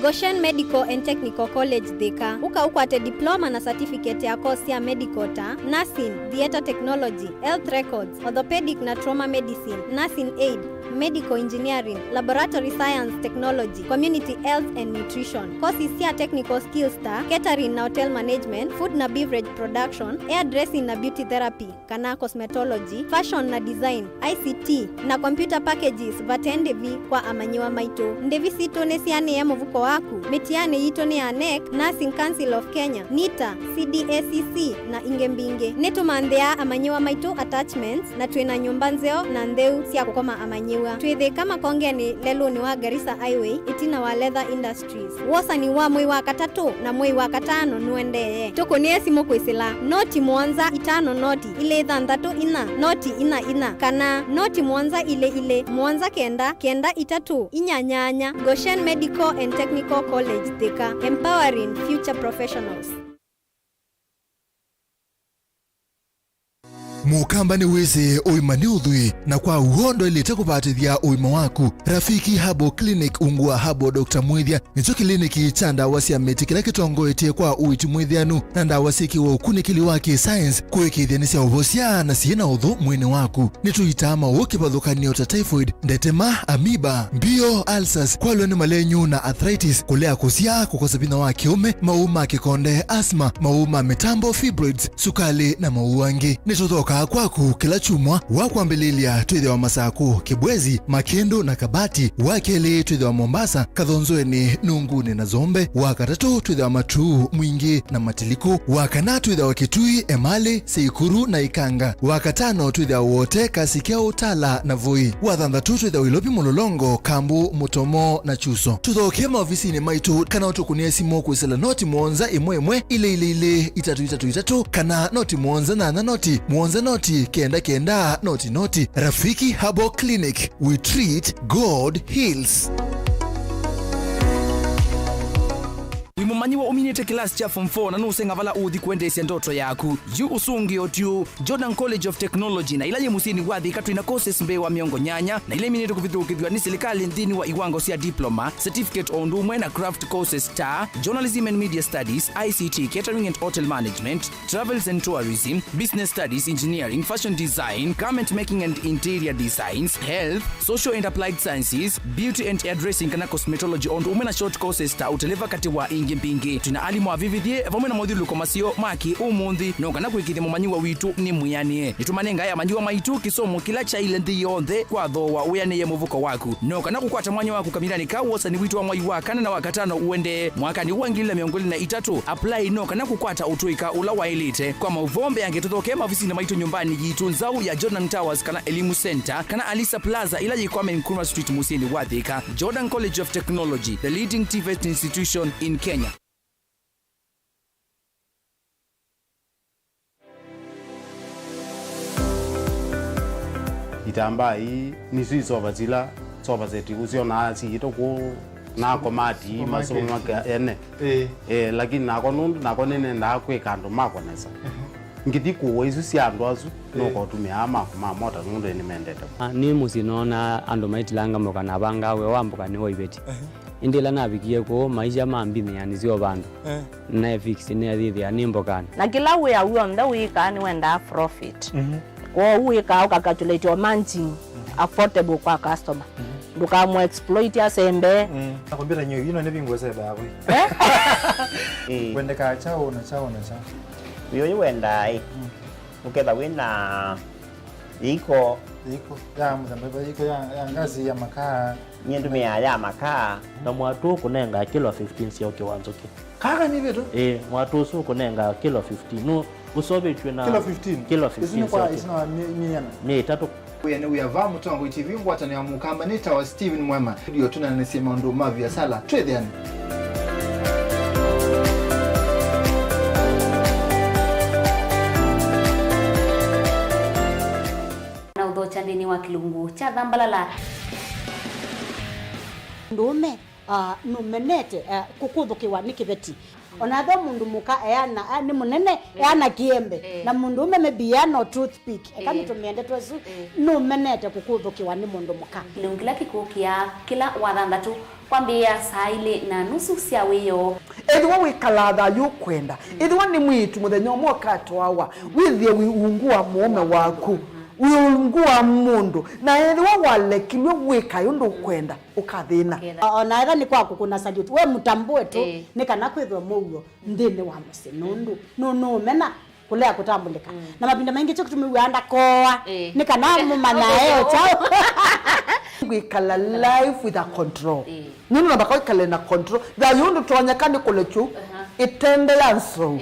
Speaker 5: Goshen Medical and Technical College Thika ukwate diploma na certificate ya course ya medical ta nursing, theater technology, health records, orthopedic na trauma medicine, nursing aid, medical engineering, laboratory science technology, community health and nutrition. Courses ya technical skills ta catering na hotel management, food na beverage production, hairdressing na beauty therapy, kana cosmetology, fashion na design, ICT na computer packages vatendevi kwa amanyiwa maito. Ndevi sito nesiane ya muvuko waku. Metiane yitone ya NEC, Nursing Council of Kenya, NITA, CDACC na ingembinge. Neto mandea amanyiwa maito attachments na tuena nyumba nzeo na ndeu siya kukoma amanyiwa. Tuweze kama konge ni lelo ni wa Garissa Highway, itina wa Leather Industries. Wosa ni wa mwei wa katatu na mwei wa katano nuendeye. Toko ni esimo kwesila. Noti mwanza itano noti. Ile idhandatu ina. Noti ina. Kana noti mwanza ile. Mwanza kenda itatu. Inyanyanya. Goshen Medical and Technical College Thika. Empowering future professionals.
Speaker 29: Mukamba ni weze oimani udhui na kwa uhondo ilete kupatithia uima waku. Rafiki Habo Clinic ungua Habo Dr. Mwithia nicho kliniki cha ndawa cia miti kila kitongo etie kwa uiti mwithianu na ndawa siki wa ukunikili wake science kuikithia ni cia uvosia na siena udhu mwini waku. Nituitama ukipathukanio ta typhoid, ndetema, amoeba, mbio, ulcers, kwalwe ni malenyu na arthritis, kulea kusia, kukosa bina wa kiume, mauma kikonde, asma, mauma mitambo, fibroids, sukali na mauangi. Nituthoka kwaku kila chumwa wakwambililia twithe wa Masaku, Kibwezi, Makendo na Kabati, wakeli twithe wa Mombasa, Kathonzoeni, Nunguni na Zombe, wakatatu twithe wa Matuu, Mwingi na Matiliku, wakana twithe wa Kitui, Emali, Seikuru na Ikanga, wakatano twithe wa wote Kasikeo, Tala na Voi, wathanthatu twithe wa Ilopi, Mulolongo, Kambu, Mutomo na Chuso. Tuthoke maofisini maitu kana utukunie simu kwisela noti mwonza imwe ile itatu kana noti mwonza na noti mwonza noti kenda noti. Rafiki Habo Clinic, we treat, God heals.
Speaker 4: Wimumanyiwa uminite kilasi cha form 4 na nusenga vala uthi kuendesya ndoto yaku. Yu usungi otiu Jordan College of Technology na ilaye musini wathi katwina courses mbewa miongo nyanya na ile minite kuvithukithwa ni serikali nthini wa iwango cia diploma, certificate ondumwe na craft courses ta journalism and media studies, ICT, catering and hotel management, travels and tourism, business studies, engineering, fashion design, garment making and interior designs, health, social and applied sciences, beauty and hairdressing kana cosmetology ondumwe na short courses ta uteleva kati wa mpingi. Tuna alimu avivithie vamwe na modhilu komasio maki umundi nongana kwikithia mumanyiwa witu ni muyanie. Nitumanenga ya manyiwa maitu kisomo kila cha ile nthi yonthe kwa thowa uyanie muvuko waku. Nongana kukwata mwanya waku kamirani ka wosa ni witu wa mwai wa kana na wakatano uende mwakani uangilila miongoli na itatu. Apply nongana kukwata utuika ula wa elite. Kwa mauvombe yange tuthoke mavisi na maitu nyumbani jitu nzau ya Jordan Towers kana Elimu Center kana Alisa Plaza ila jikwame Nkrumah Street Musini Wathika. Jordan College of Technology, the leading TVET institution in Kenya.
Speaker 6: Itamba hii nisi soba zeti usiona siito ku na komati masomo maka ene lakini nako nundu nako nene ndakwe kando mako nesa ngiti kuwe isu si andu asu noko tumia ama mota nundu ni mendete
Speaker 7: ni musinona ando maitilanga moka na bangawe wambuka ni hoibeti indila nabikie ko maisha mambini yani sio bandu na fix ni adhithi ani mbokana
Speaker 10: na kila we awu nda we kan wenda profit kwa uwe ka calculate your managing affordable kwa customer duka mo exploit ya sembe
Speaker 1: nakwambia nyo yino ne bingwese bawe wenda ka chao na
Speaker 8: yo wenda uketha wina iko
Speaker 1: ya mzambe iko ya ngazi ya makaa
Speaker 8: nyendu ya makaa
Speaker 7: na mwatu kunenga kilo 15 sio kiwanzo ki
Speaker 1: kaka ni vitu
Speaker 7: mwatu su kunenga kilo 15 no usobe chwe kilo 15
Speaker 1: isina minyana
Speaker 7: ni tatu
Speaker 1: uyane uyava mutongo TV ngwata ne Mukamba nita wa Steven Mwema ndio tunanesema ndo mavi ya sala twethiani
Speaker 10: na udho chandeni wa Kilungu cha Dhambalala
Speaker 2: ndume numenete kukuthukiwa ni kibeti onatho mundu muka eana ni munene eana kiembe na mundu ume mebiano toothpick kama tumiende twesu numenete kukuthukiwa ni mundu muka
Speaker 25: lungila kikukia kila wathandatu kwambia saa ile na nusu cia wiyo
Speaker 9: ethiwa wikalatha yukwenda ethiwa ni mwitu muthenya umwe katwawa withie wiungua mume waku wiungua mundu na ethiwa walekilwe wika yundu kwenda ukathina
Speaker 2: ona etha ni kwaku kuna salute we mutambue tu ni kana kwithwa mugo ndini wa muse nundu no mena kulea kutambulika na mapinda mengi cyo kutumiwanda koa ni kana mumana eo chao
Speaker 9: wikala life with a control nunu na bakao ikale na control da yundu tonyakani kulechu itende yanso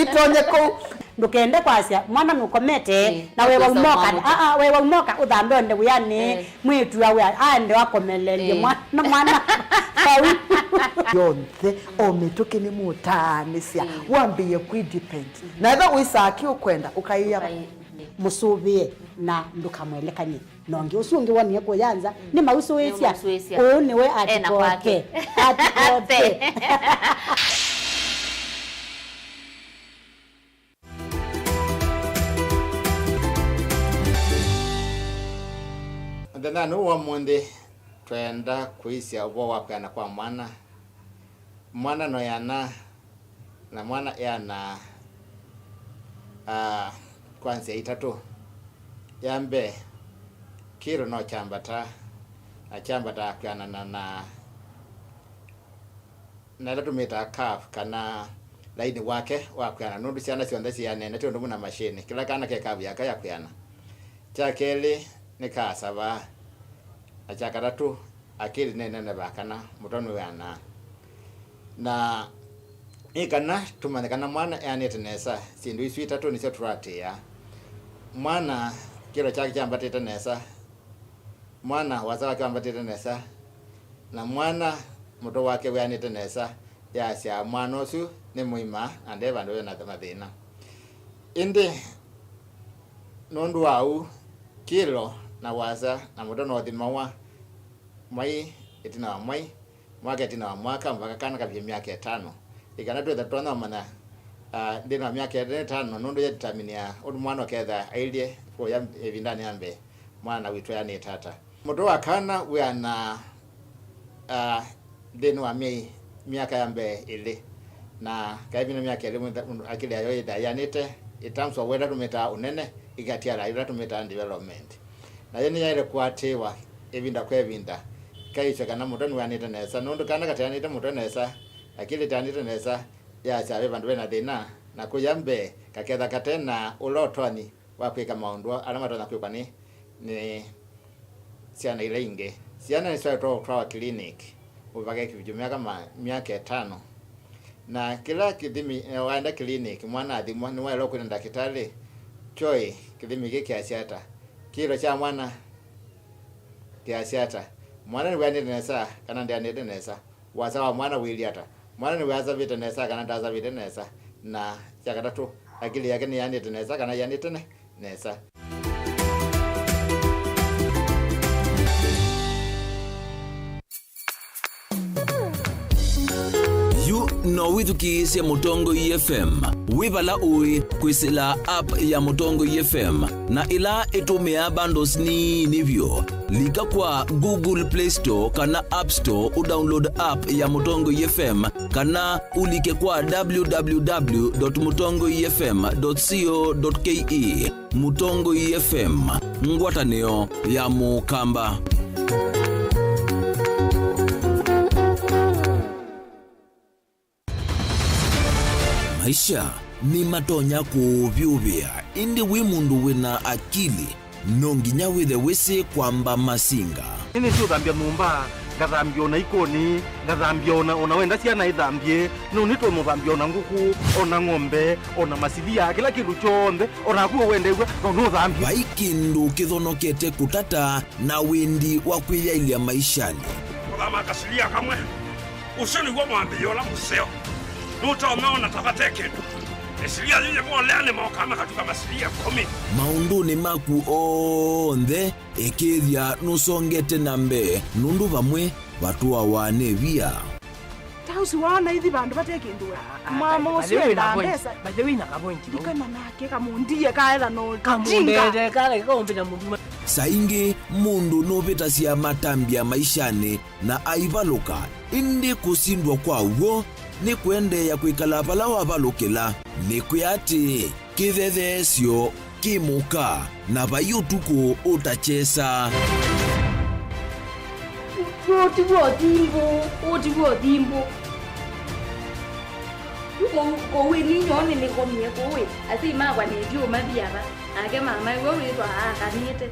Speaker 9: itonyeko
Speaker 2: ndukende kwasia mwana nukomete na wewe umoka wewe umoka uthambe onde uyani mwitu yawe ande wakomelelie mwana sawi yonthe ometoke ni mutanisia wambiye kwidepend na etha uisaki ukwenda ukaiya musubie na ndukamwelekanye nonge usungi wani yako yanza ni mauso wesia ni we atikote
Speaker 1: Ndana no wa monde twenda kuisia ubo wapana kwa mwana no yana na mwana yana kwanza itatu yambe kiro no chambata kwana na tumeta calf kana laini wake wakwana nundu ciana cionthe cianene tiondu muna machine kila kana ke kavu yaka yakwana chakeli nikasaba achakaratu akili nene bakana mutono yana na ikana tumanekana mwana yanete nesa sindu iswita to nicho turatia mwana kilo chake chambatete nesa mwana wazawa chambatete nesa na mwana muto wake yanete nesa yasia mwana osu ni muima ande bandu na mathina inde nondu au kilo na waza na muto no thimawa mai itina wa mai mwaka itina wa mwaka mpaka kana kabya miaka 5 ikana tu twana mana ndina miaka 5 nundu ya determinia odu mwana ketha ailie ko ya evindani ambe mwana witwa yani tata muto wakana we ana ndino wa miaka yambe ile na kaibina miaka ile akili ayo ida yanite itamso weda tumeta unene igatiara ila tumeta development na yeni yaire kwatewa evinda kwa evinda kaicho kana muto ni wanita nesa nundu kana katianita muto nesa akili tanita nesa ya chabe bandu bena thina na kuyambe kaketha katena ulotwani wakwika maundu alama tona kwikwa ni ciana ile inge ciana ni swa twa clinic ubage kivijumia kama miaka 5 na kila kidimi waenda clinic mwana athimwa ni wale kwenda daktari choi kidimi giki asiata kilo cha mwana kiasiata mwana ni wende nesa kana ndianede nesa wasawa mwana wiliata mwana ni waza vite nesa kana ndaza vite nesa na chakatatu akili yake ni yanete nesa kana yanete nesa
Speaker 4: no withukiisya Mutongo FM wibala ui kwisila app ya Mutongo FM na ila itumia bundles ni nivyo lika kwa Google Play Store kana App Store udownload app ya Mutongo FM kana ulike kwa www.mutongofm.co.ke Mutongo FM ngwatanio ya mukamba. Maisha ni matonya kuvyuvia indi wi mundu wina akili nonginya withe wisi kwamba masinga
Speaker 14: ini sio thambia numba ngathambia ona ikoni ngathambia ona wenda ciana ithambie no nitwe muthambia ona nguku ona ng'ombe ona masithia kila kindu chonthe ona kuo wendegwa no thambia
Speaker 4: baikindu kithonokete kutata na windi wa kwiyailia maishani
Speaker 23: kama kasilia kamwe usoni gwa mwambio la museo nutaona tabateke esilia yeye mwaleane mokama katuka masilia 10
Speaker 4: maunduni maku onthe ekithia nusongete nambe nundu vamwe vatua wane via
Speaker 31: Tausi wana hizi bandu bateke nduwe. Mama usienda pesa.
Speaker 27: Badewi na kapointi.
Speaker 31: Dikana nake kamundie kaela no.
Speaker 27: Kamunde kale kaombe na mundu.
Speaker 4: saingi mundu novetasia matambia maishani na aivaluka indi kusindwa kwaw'o ni kuendeya kwikala vala wavalukila ni kuyati kithethesyo kimuka na vayutuku utachesa
Speaker 25: Otiwo timbo. Kowe ni nyone ni komye kowe. Asi magwa ni dio mabiaba. Ake mama wewe kwa kanite.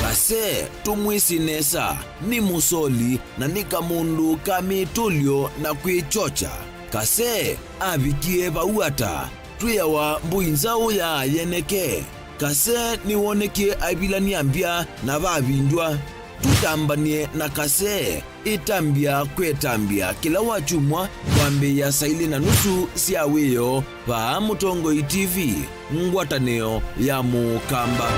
Speaker 4: base tumwisinesa ni musoli na ni kamundu kamitulyo na kwichocha kase avikie vauata twiyawa mbuinzau ya yeneke kase niwonekie avilania mbya na vavindwa tutambanie na kase itambia kwetambia kila wachumwa kwambeya saili na nusu siawiyo va Mutongoi TV ngwataneo ya Mukamba.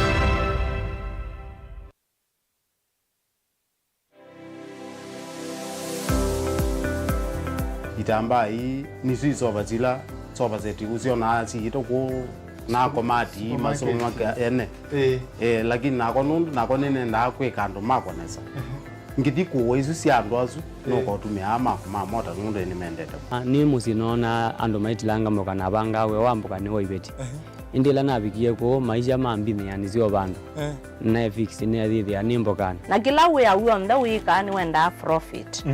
Speaker 6: itamba hii nisi soba zila soba zeti uzio na si ito ku na komati masomo maka ene lakini nako nene nda kwekando makonesa ngiti kuwa isu si andu azu noko tumia ama mota nundu ni mendete
Speaker 7: ni musinona andu maitilanga moka na banga we wambuka ni woibeti indila nabikie ko maisha mambini yani sio bandu na fix ni adhithi ani mbokani
Speaker 10: na kila we ya uyo nda wika ni wenda profit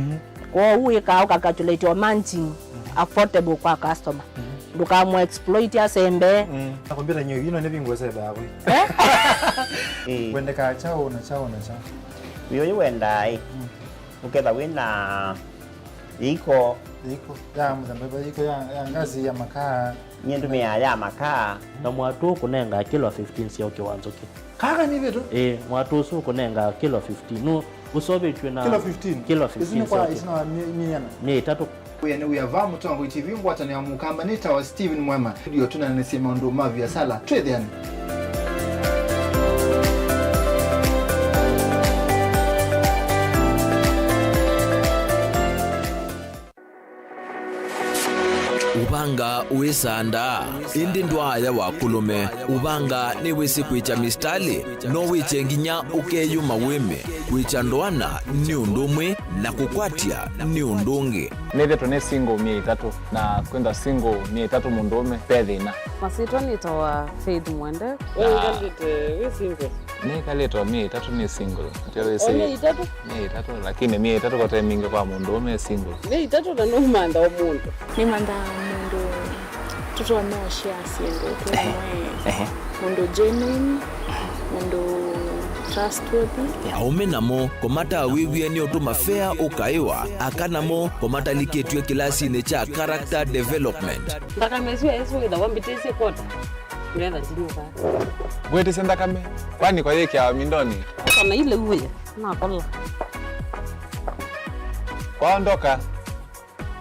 Speaker 10: kwa uwika ukakatulate managing affordable kwa customer ndukamwe exploit ya sembe
Speaker 3: nakwambia nyo ino ne bingwese bawe wende ka chao na chao
Speaker 8: Wiyo wenda uketha wina iko
Speaker 3: ya mzambeba iko ya ngazi ya makaa
Speaker 8: nyentumia ya makaa
Speaker 11: na mwatu kunenga kilo 15 sio kiwanzoki
Speaker 3: kaka ni vitu
Speaker 11: mwatu su kunenga kilo 15 no usobe tuna kilo 15
Speaker 3: isini kwa isina
Speaker 11: ni tatu
Speaker 3: uyane uyava Mutongoi TV ngwatani ya Mukamba nita wa Steven Mwema ndio tunanasema ndo mavi ya sala trade yani
Speaker 4: ubanga uisanda indi ndwaya wakulume ubanga ni wisi kwicha mistali no wiche nginya ukeyuma wime kwicha ndwana ni undumwe na kukwatia ni undungi
Speaker 26: Nithe tune single 300 na kwenda single 300 mundume pethina
Speaker 21: Masito nitoa Faith Mwende.
Speaker 27: Wewe ngalite we single.
Speaker 26: Nikaletwa 300 ni single.
Speaker 21: Ni 3?
Speaker 26: Ni 3 lakini 300 kwa time mingi kwa mundume single.
Speaker 21: Ni 3 na no manda omuntu. Ni manda mundu tutoa moshi asingo kwa mundu genuine mundu trustworthy
Speaker 4: aume namo komata wiwie ni otuma fair ukaiwa akanamo komata liketwe kilasi ne cha character development
Speaker 27: ndaka mesiwa yesu ida wambitese kota unaenda zinuka
Speaker 26: bwete senda kame kwani kwa yeke ya mindoni
Speaker 27: kana ile uwe na kola
Speaker 26: kwaondoka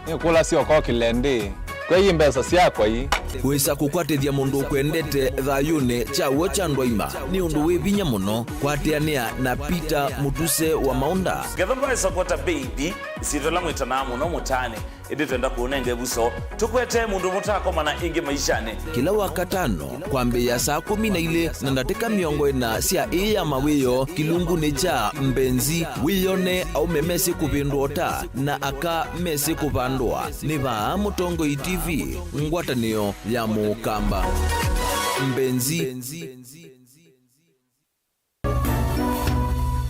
Speaker 26: ni kula sio kwa kilende kwa hii mbesa siako hii
Speaker 4: wisa kukwatithia mundu kwendete thayune chawo cha ndwaima ni undu wivinya muno kwatiania na Peter Mutuse wa Maunda
Speaker 28: Gethamba support baby sitola mwitana muno mutane indi twenda kuonenge buso tukwete mundu mutako mana ingi maishane
Speaker 4: kila wakatano kwambeya saa 12 na ndateka miongo ina sia iya mawiyo kilungu ni cha mbenzi wiyone au memesi kupindota na aka mesi kupandwa ni va Mutongoi TV ngwatanio ya Mukamba mbenzi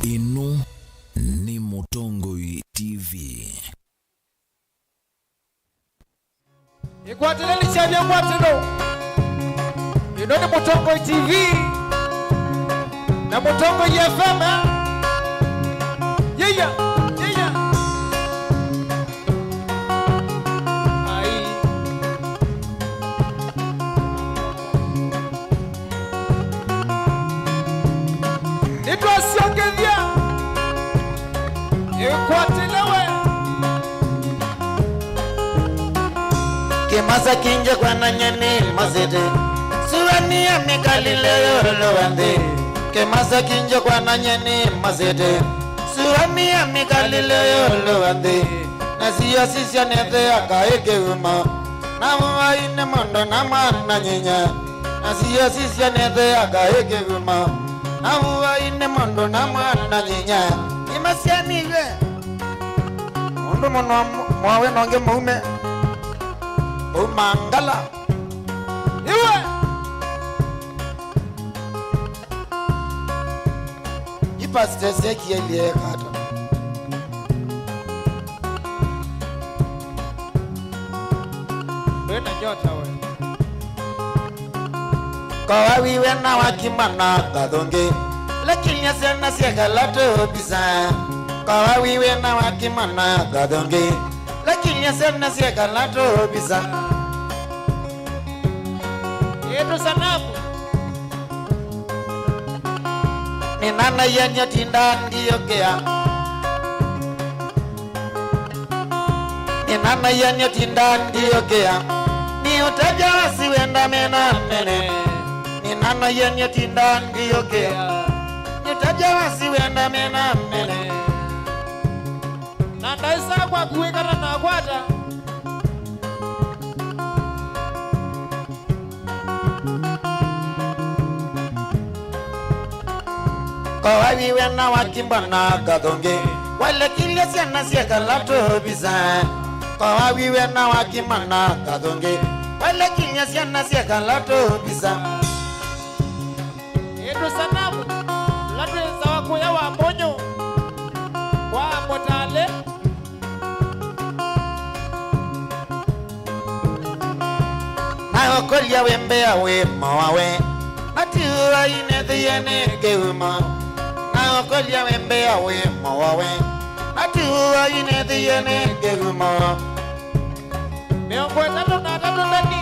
Speaker 4: inu ni Mutongoi TV
Speaker 1: Ikwatile ni chabia mwatilo ino ni Mutongoi TV na Mutongoi FM yeah Nitwasiongethia ikwatilewe
Speaker 12: Kimasa kinje kwa nanyani mazete Suwani ya mikalile yorolo wande Kimasa kinje kwa nanyani mazete Surami amigalileo lewande Nasiya sisya nete akaeke uma Namuwa ine mondo namana nyenya Nasiya sisya nete akaeke uma Namuwa ine mondo namana nyenya Imasya niwe Mondo mono mwawe nonge muume Umangala Iwe Ipaste seki elie kata
Speaker 1: Wena nyota we
Speaker 12: Kawa wiwe na wakimana kadonge Lakini ya sena siya lato bisa Kawa wiwe na wakimana kadonge Lakini ya sena siya lato bisa
Speaker 1: Yetu sanamu
Speaker 12: Ni nana yenya tinda ndiokea Ni nana yenya tinda ndiokea Ni utaja wasiwenda mena mene Ni nana yenya tinda ndiokea Ni utaja wasiwenda mena mene
Speaker 1: Na ndaisa kwa kuwekana na kwata
Speaker 12: Kawa wiwe na wakimbana kadonge Wale kilia siya siya lato bisa Kawa wiwe na wakimana kadonge Wale kilia siya lato bisa
Speaker 1: Yetu sanamu Latu za wakuya wa mbonyo Kwa potale
Speaker 12: Na okolia wembea we mawawe Matiwa inedhi yene keuma Na okolia wembea we mawawe Matiwa inedhi yene keuma
Speaker 1: Miongo tatu na tatu ndani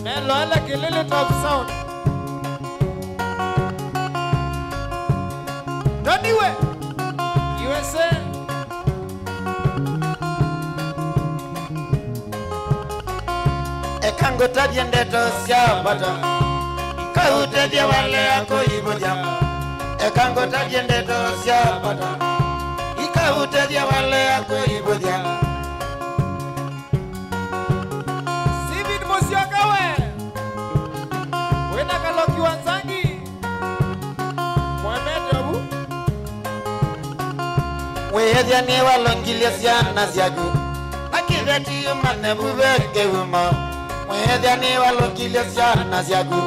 Speaker 1: Melo ala kilili top sound Ndani we USA
Speaker 12: Ekango tadye ndeto siya bata Kautedye wale yako iboja Ekango tadye ndeto siya bata Kautedye wale yako iboja
Speaker 1: Sivid Musyoka we Wena kaloki wanzangi Mwemete wabu
Speaker 12: Wehedya ni walongilia siya nasyaku Nakiveti umane bubeke uma Wehedya ni walongilia siya nasyaku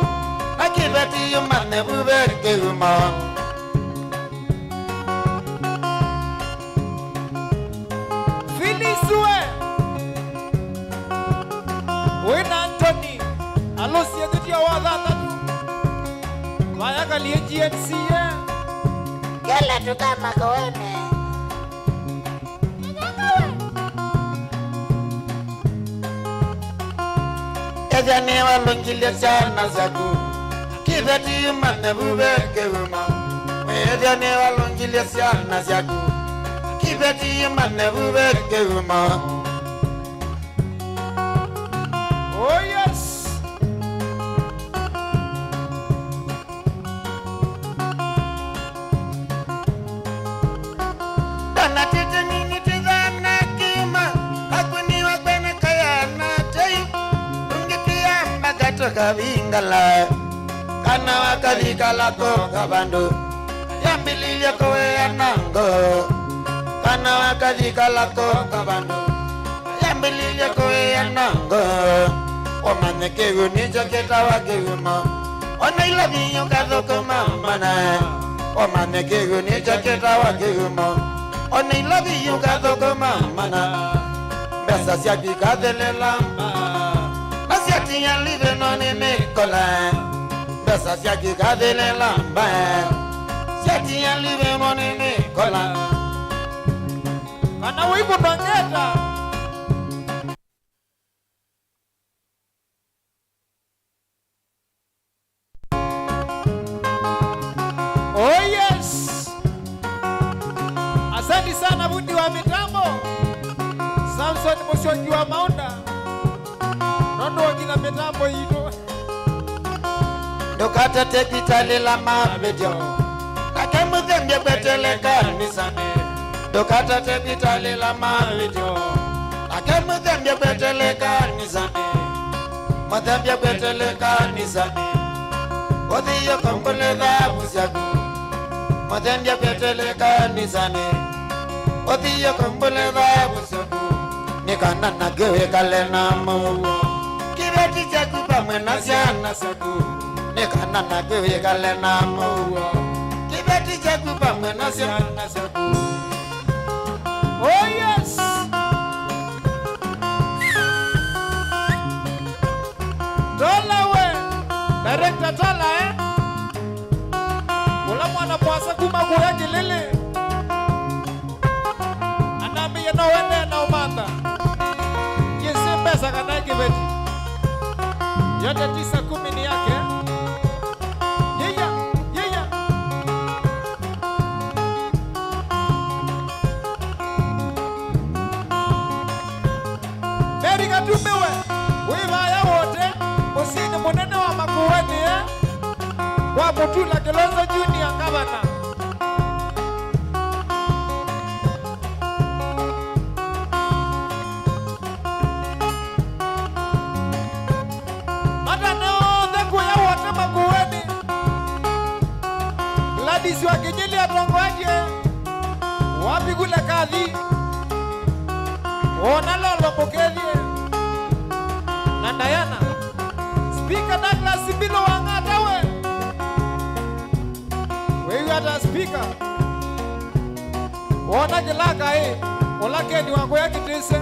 Speaker 12: Nakiveti umane bubeke uma
Speaker 1: Filisue Wena Anthony Alosi ya wadha tatu Vaya kalie GNC
Speaker 12: Gala tukama kaweme Wehedya ni walongilia siya nasyaku Kiveti umane bubeke uma Wehedya ni walongilia siya nasyaku Kiveti umane bubeke uma
Speaker 1: Oh yes
Speaker 12: Dana tete nini tizana kima Hakuni wakbene kaya na tei Ungitia mbagato kabingala Kana wakalika lako kabando Yambililia kowe ya nango Kana wakalika lako kabando Yambililia kowe ya nango Omane kegu nijo keta wakeguma Ona ila vinyo kadhoko mamana Omane kegu nijo keta wakeguma Ona ila vinyo kadhoko mamana Besa siaki kadhele lamba Basi ati ya live noni Nikola Besa siaki kadhele lamba Siati ya live noni Nikola
Speaker 1: Kana wibu nongeta Oh yes Asante sana bundi wa mitambo Samson Musyoki wa Maunda Nondo wakina mitambo hito
Speaker 12: Dokata tepitali la mabejo Kakemuze madhembia kwetele kanisani dokata tebitale la mavideo ake madhembia kwetele kanisani madhembia kwetele kanisani odhiyo kongole dhabu syaku madhembia kwetele kanisani odhiyo kongole dhabu syaku nikanana gewe kale na mawo kibeti chaku pamwe na syana saku nikanana gewe kale na mawo kibeti chaku pamwe na syana saku.
Speaker 1: Oh yes. Tola we, director Tola Ula mwana pwasa kumaguya kilili anambi ya no wende na umanda Yesi pesa kana kibeti yote 9-10 ni yake. Yeah. Meri katumewe wivaya wote usini munene wa makuweni wa Mutula Kilonzo Junior Governor. Gladys wa Kijili atongoaje wapi kule kadhi ona lolo pokelie na Diana Speaker Douglas Bilo wangata wewe hata speaker ona kilaka ola keni wako ya kitese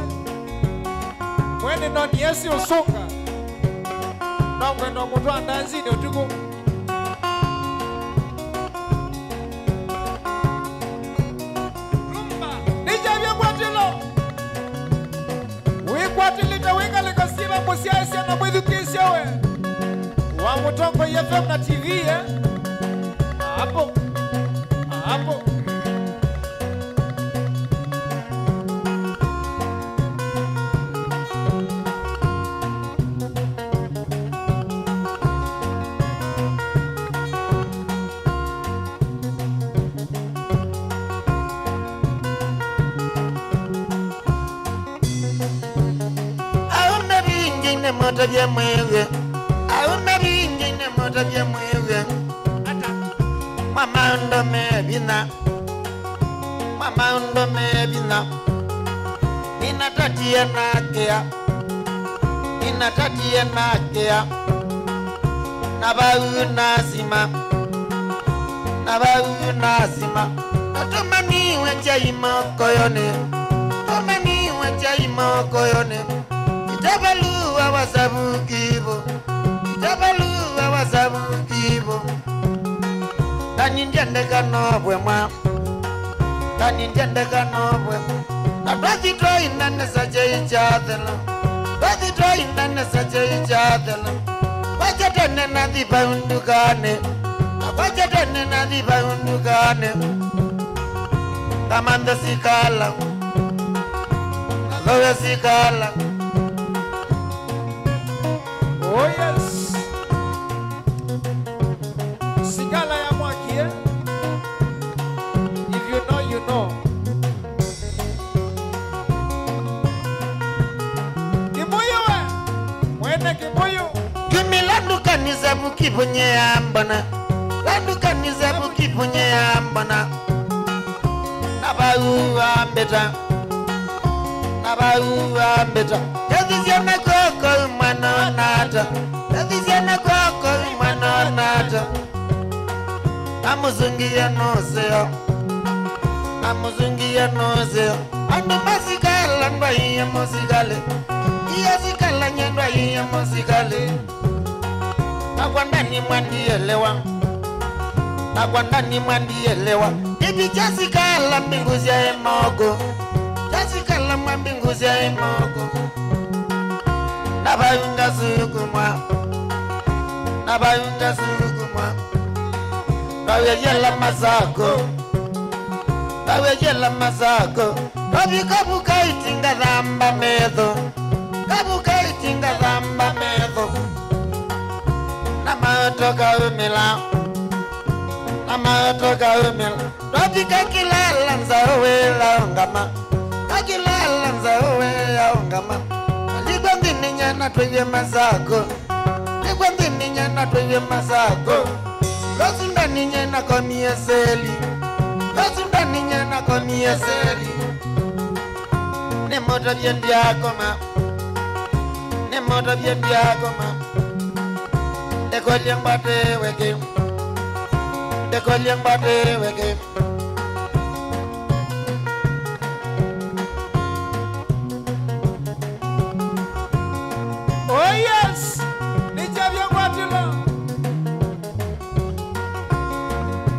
Speaker 1: mwene noni yesi usunga nongwe no mutu andanzini utuku Kwatilita winga likasiba musia isia na mwithu kisio we wa Mutongo FM na TV hapo
Speaker 12: moto bya mwewe auna bingine moto bya mwewe mama ndo mebina ninatatia nakea nabau nasima natomaniwe chaima koyone Itabaluwa wasabu kibo Taninjende kanobwe mwa Natwazi toi nane sache ichadela Wachatene nadhipa undukane Kamanda sikala Nalowe sikala.
Speaker 1: Oh yes. Sigala ya mwaki If you know, you know. Kibuyu we. Mwene kibuyu.
Speaker 12: Gumi landu kanisa bukipunye ambana. Nabau ambeta. Tazisiana koko manonata. Amuzungia noseo. Ando masikala ndwa iya musikale. Iya sikala nyendwa iya musikale. Nakwandani mwandielewa. Ibi jasikala mbinguzi ya emogo. Nabayunga sukumwa. Kawejela masako. Kabika itinga dhamba medho. Namaotoka umila. ama toka umel Topika kilala nzawe la ongama Kakilala nzawe ya ongama Ligwandi ninyana tuye mazako Ligwandi ninyana tuye mazako Losunda ninyana komi eseli Losunda ninyana komi eseli Ne moto bien diakoma Ne moto bien diakoma Ekoliang bate weke Ekoliang bate weke
Speaker 1: Oh yes, ni Javia Kwatilo.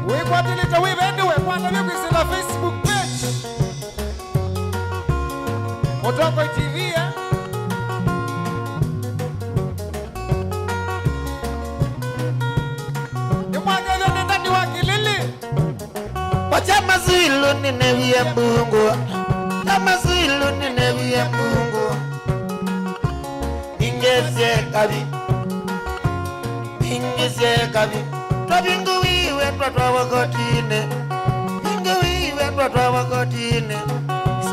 Speaker 1: We Kwatilo to we anyway. Kwanda yuko sila Facebook page. Motoko TV ya. Ni mwanga yone ndani wa Kilili.
Speaker 12: Wachama zilu ninewie mbungu Chama zilu ninewie mbungu Ingezie kabi Ingezie kabi Tobingu wiwe twatwa wakotine Inge wiwe twatwa wakotine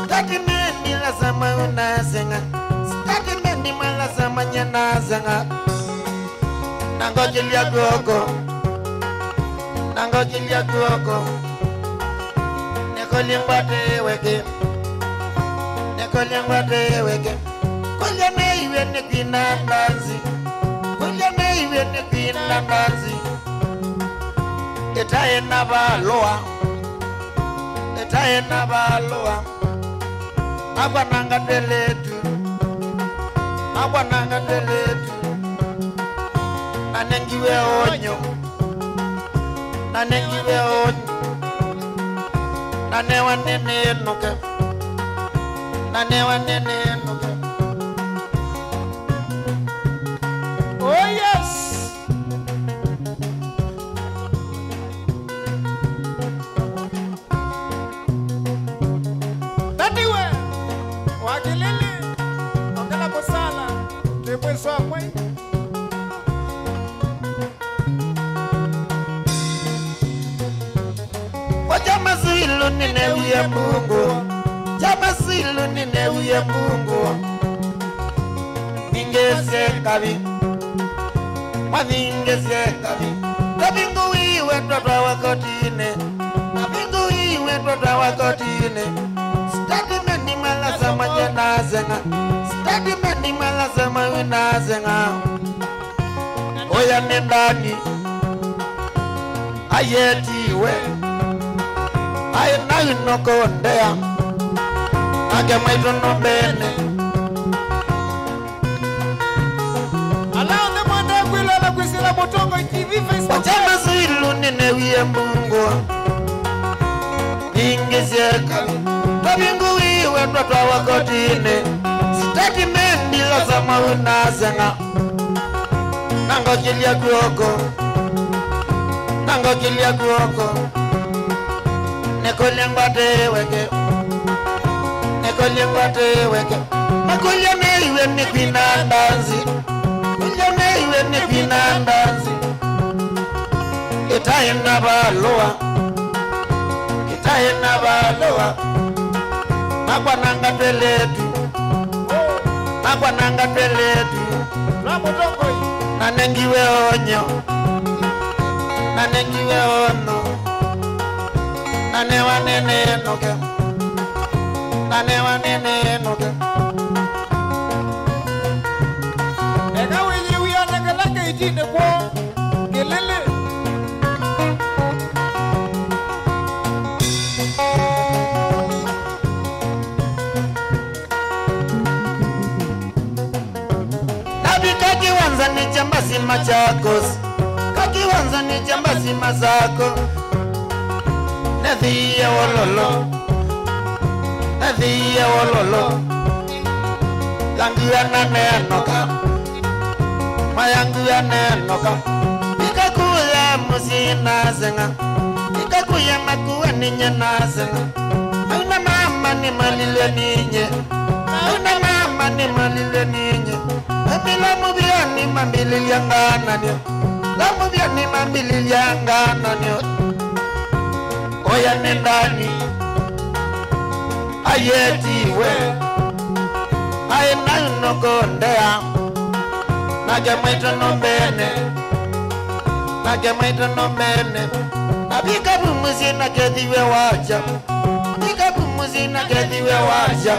Speaker 12: Statemendi la sama unazenga Statemendi mala sama nyanazenga Nangojilia guoko Nangojilia guoko Nekoliang bate weke Nekoliang bate weke Kulya meiwe ne kwina nanzi Kulya meiwe ne kwina nanzi Etaye na baloa Etaye na baloa Agwa nanga teletu Agwa nanga teletu Nanengiwe onyo Nanengiwe onyo Nanewa nene noke Nanewa nene noke
Speaker 1: Oh yes. Nadiwe Wakilili Ongela posala Tepwe sokwe
Speaker 12: Wachama zilu ninewie mbungu Chama zilu ninewie mbungu Ningezie kabi Mwaningezie kabi Tabingu iwe twatwa wakotine Tabingu iwe twatwa wakotine Statemendi mala sama nyanazenga Statemendi mala sama winazenga Oya nendani Ayetiwe Aye na inoko ndea Ake maito no bene
Speaker 1: Alao de mwanda kwila la kwisila Motongo TV Facebook.
Speaker 12: Wachama zilu ninewie mbungu Ingezie kabi Tabingu iwe twatwa wakotine Statemendi la sama winazenga Nangojilia guoko Nangojilia guoko Nekoliang bate weke Nekoliang bate weke Makulia meiwe ni kwina ndanzi Kulia meiwe ni kwina ndanzi Itaye na baloa Itaye na baloa Magwa nanga teletu Magwa nanga teletu Nanengiwe onyo Nanengiwe ono Nanewa nene noke Nanewa nene noke
Speaker 1: Ega wili wia nakalaka itine kwa Kilili.
Speaker 12: Nabi kakiwanza ni jambasi machakos Kakiwanza ni jambasi mazako Nethiye wololo Nethiye wololo Yangu ya nanenoka Mayangu ya nenoka Ikakuya musina zenga Ikakuya makuwa ninye na zenga Auna mama ni malile ninye Auna mama ni malile ninye Amila mubiani mambili liangana nyo La mubiani mambili liangana nyo oya nendani ayetiwe aina nokondea nagemwita nombene abika bumuzi nakethiwe waja bika bumuzi nakethiwe waja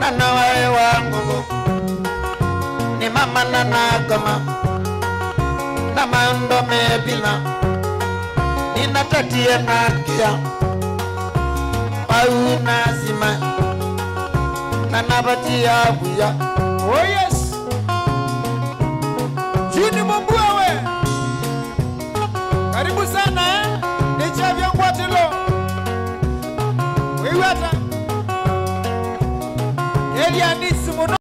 Speaker 12: nana wae wangu ni mama nanakoma na mando mebila ninatatie nakia au nazima nanabatia buya.
Speaker 1: Oh yes. Jini Mbuawe. Karibu sana Nicha vya Ngwatilo. Wewe hata Elia Nisi Muno.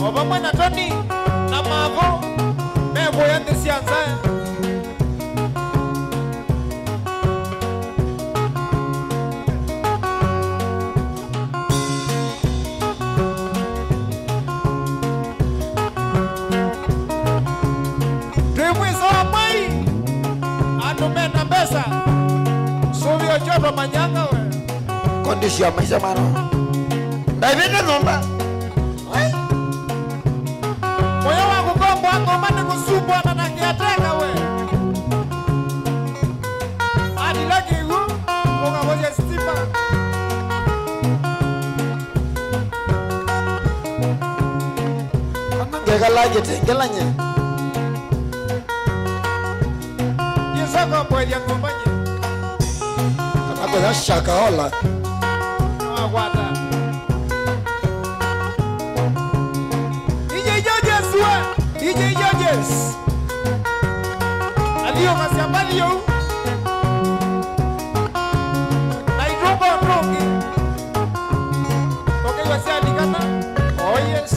Speaker 1: Obama na Tony na Mavo. Mebo yande sianza. Joto manyanga we
Speaker 12: kondisi ya maisha mano ndaivete nomba
Speaker 1: moyo wangu kombo wangu mani kusubwa na nakiateka we adi laki hu konga moja stipa
Speaker 12: ngeka lage tengela nye
Speaker 1: yesaka mwelia ngombanye
Speaker 12: Akoza shaka hola.
Speaker 1: Wata. DJ Judges we. DJ Judges. Aliyo masiambali yo. Na idrobo rongi. Okay, wasi alikana. Oh yes.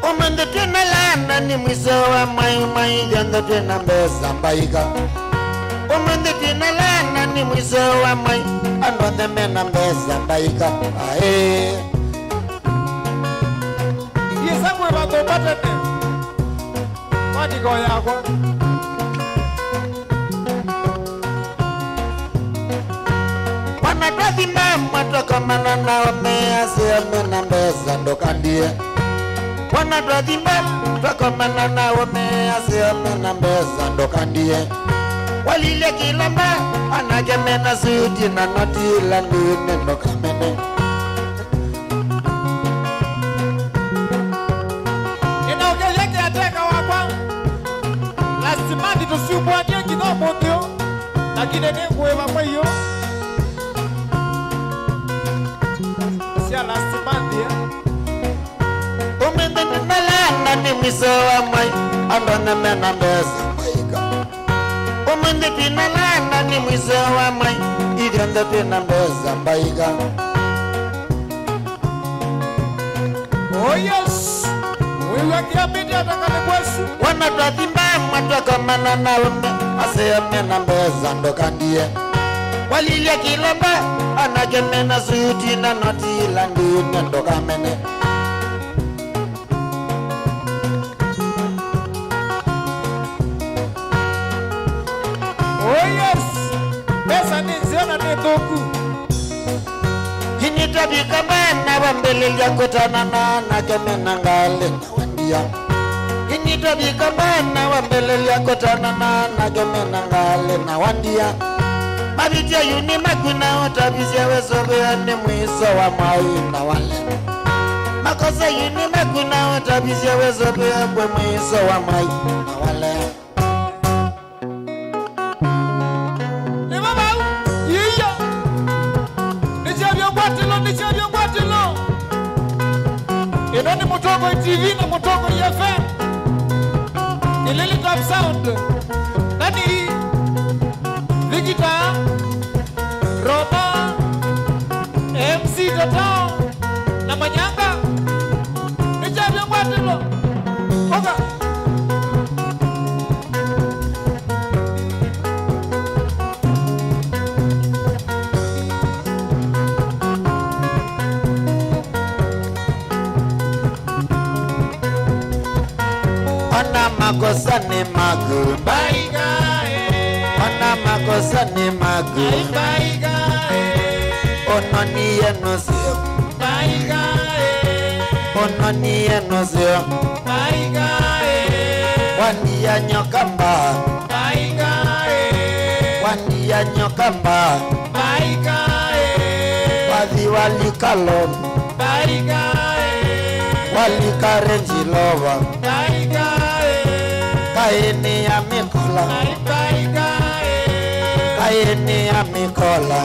Speaker 12: Omende tena lana ni mwiso wa mai janda tena mbesa mbaika. Omende tena lana ni mwiso wa mai anwande mena mbesa mbaika. Ae
Speaker 1: Yesa kwe bato patete Wadi kwa yakwa
Speaker 12: Wanadwathi mama toka manana wamease amena mbesa ndokandie. Wanadwathi mama toka manana wamease amena mbesa ndokandie. Walile kilamba anagemena suti na noti la nune ndokamene.
Speaker 1: Inaogeleke ateka wakwa Lastimandi tusubwa nyengi no motio Nakine nengwe wakwa iyo Sia lastimandi
Speaker 12: Umende nimelana ni mwiso wa mai Andone mena mbesa mbaika. Umende pinalana ni mwiso wa mai Idionde pina mbesa mbaika.
Speaker 1: Oh yes. Wewe kiamini atakale kwesu.
Speaker 12: Wanadwathi mama toka manana ume ase mena mbesa ndokandie. Walile kilamba anagemena suti na noti la ndune ndokamene.
Speaker 1: Oh yes. Pesa ni ziona ni doku.
Speaker 12: Hinita bikabana wambele yakotana na gemena ngale na wandia. Hinita bikabana wambele yakotana na gemena ngale na wandia. Mabitia yuni makuna otabizia wesobe ane mwiso wa mai na wale. Makosa yuni makuna otabizia wesobe ane mwiso wa mai na wale.
Speaker 1: Ni mama yiyo. Nichavyo Ngwatilo. Ino ni Mutogo TV na Mutogo FM. Ilili Top Sound. Nani Vigita Roma MC Toto na Manyanga Nichavyo Ngwatilo.
Speaker 12: makosa ni magu. Ona makosa ni magu. Ono ni yenuzio. Ono ni yenuzio. Wani ya nyokamba. Wani ya nyokamba. Wadhi walikalon. Walikarenji lova. Kaini ya mikola. Kaini ya mikola.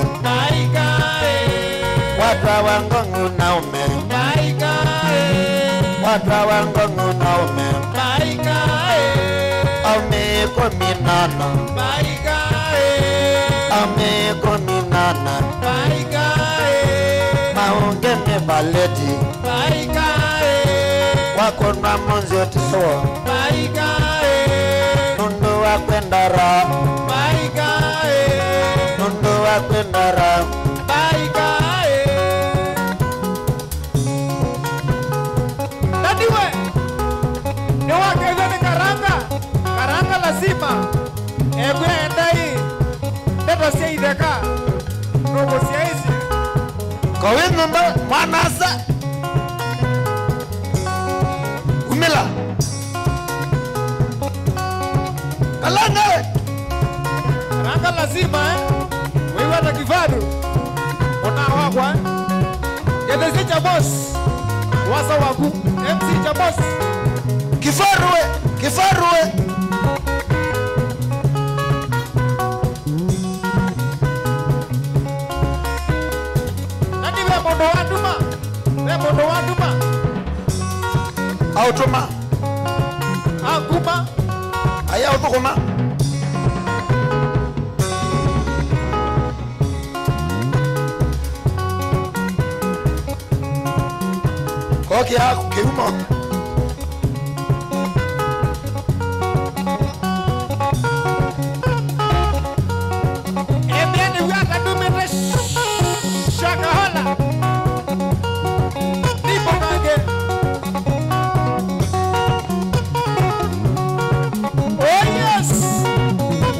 Speaker 12: Wadwa wangongu na ume. Wadwa wangongu na ume. Ame kominana. Ame kominana. Maunge me baleti. Wakona monzi otiso. Nundu wakwendara. Nundu wakwendara.
Speaker 1: Nadiwe ni wakeza ni karanga. Karanga lazima egwe endai ndeto siya ideka robo siya isi
Speaker 12: Kawin mba manasa. Umila. Kalanga.
Speaker 1: karanga lazima wewe na kifadu ona wakwa gedezi cha boss wasa waku MC cha boss
Speaker 12: Kifarwe. Kifarwe.
Speaker 1: mondo waduma. Mondo waduma.
Speaker 12: Automa.
Speaker 1: Akuma.
Speaker 12: Aya utokoma. Koki haku keuma.
Speaker 1: Ebiani waka dumete shakahola. Oh yes!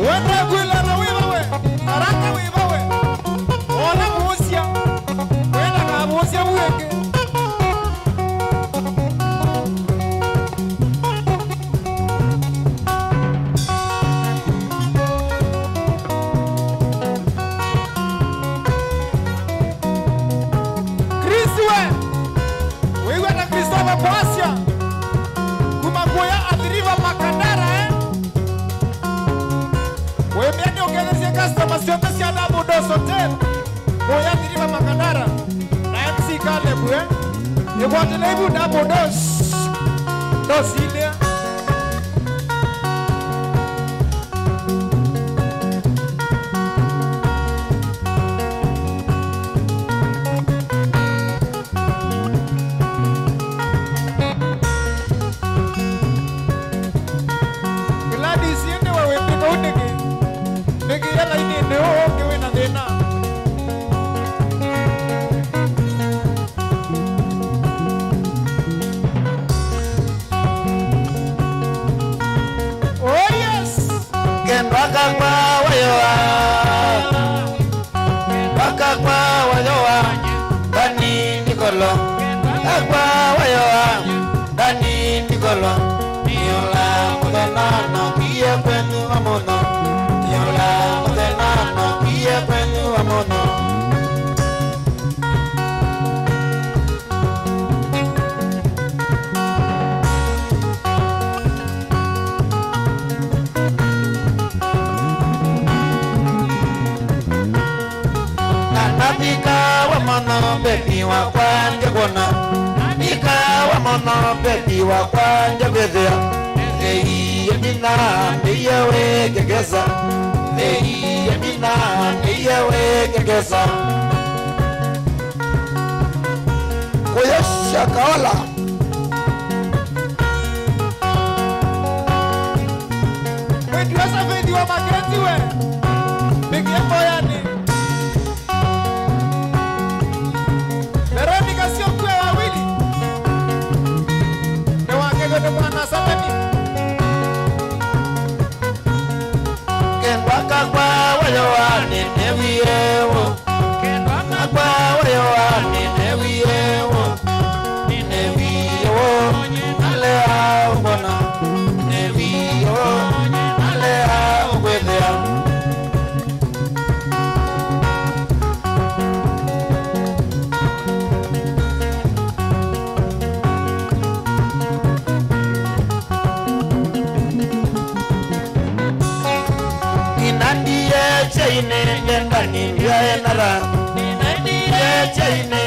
Speaker 1: Wenda gwila na wibawe, araka wibawe. Ona musia, wenda ka musia mweke. Kriswe, wewe na Kristofa Pasia. Kumagoya adriva makandara Wemiani ogelezia customer siote si adabu doso ten Moya adriva makandara Na MC Caleb Ekwate leibu dabu dos ile
Speaker 12: wa kwanja kona ikawa mono beti wa kwanja bedea ei yemina niyewe gegeza ei yemina niyewe gegeza koyesha kaola
Speaker 1: wetu asa vedi wa mageti we bigie moyani Veronica sio kwe wawili. Ne wangego de mwana satani.
Speaker 12: ninandie chaine ndani vya nara ninandie chaine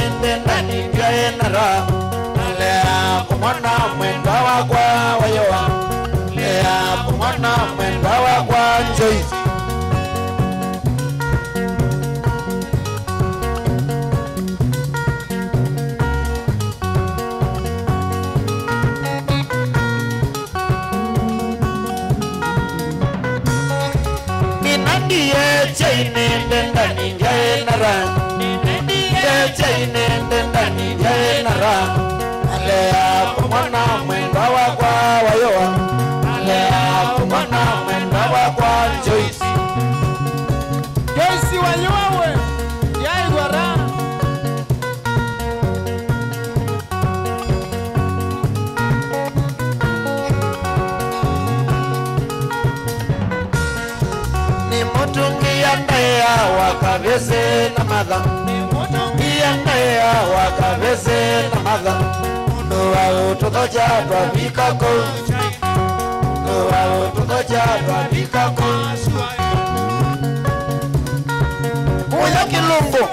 Speaker 12: ndani vya nara lea kumwana mwenda wakwa wayoa lea kumwana mwenda wakwa Joyce ninandie chaine ndani vya nara ninandie chaine ndani vya nara lea kumwana mwenda wakwa wayoa lea kumwana mwenda wakwa Joyce
Speaker 1: Joyce wayoa we yaigwara
Speaker 12: ni mutungi yandaya wakavese na madha ni mutungi yandaya wakavese na madha Noa utotocha twavika ko Noa utotocha twavika ko Kuya Kilumbu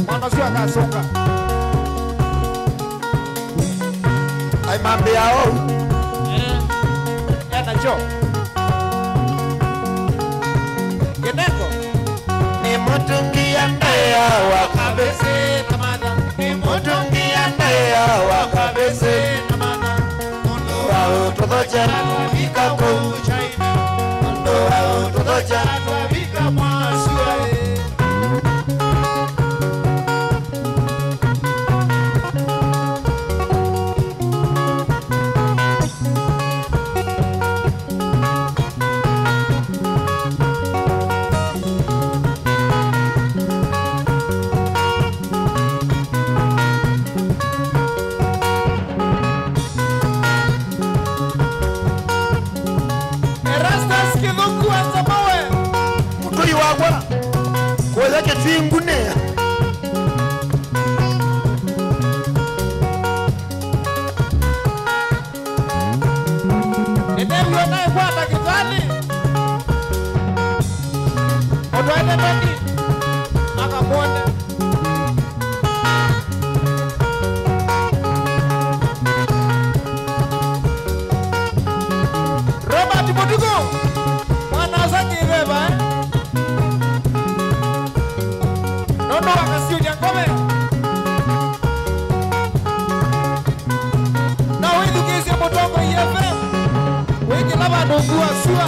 Speaker 1: Mwanasua kasonga
Speaker 12: Ay mambi yao
Speaker 1: Yana jo Geneko
Speaker 12: ni mutungi yandaya wakavese na madha ni mutungi yandaya wakavese na madha Noa utotocha twavika ko Noa utotocha twavika mwasua
Speaker 1: Erastus Kithuku Anzamawe
Speaker 12: Mutoi wagwa Kuweza ketwingune
Speaker 1: Enelio nae kwa dakitani Otwaende bendi Akamwone Robert Mutuku Mwana Zaki Reba Nono wakasiu nyangome Na widu kisi motoko IFM Wiki laba nungu asua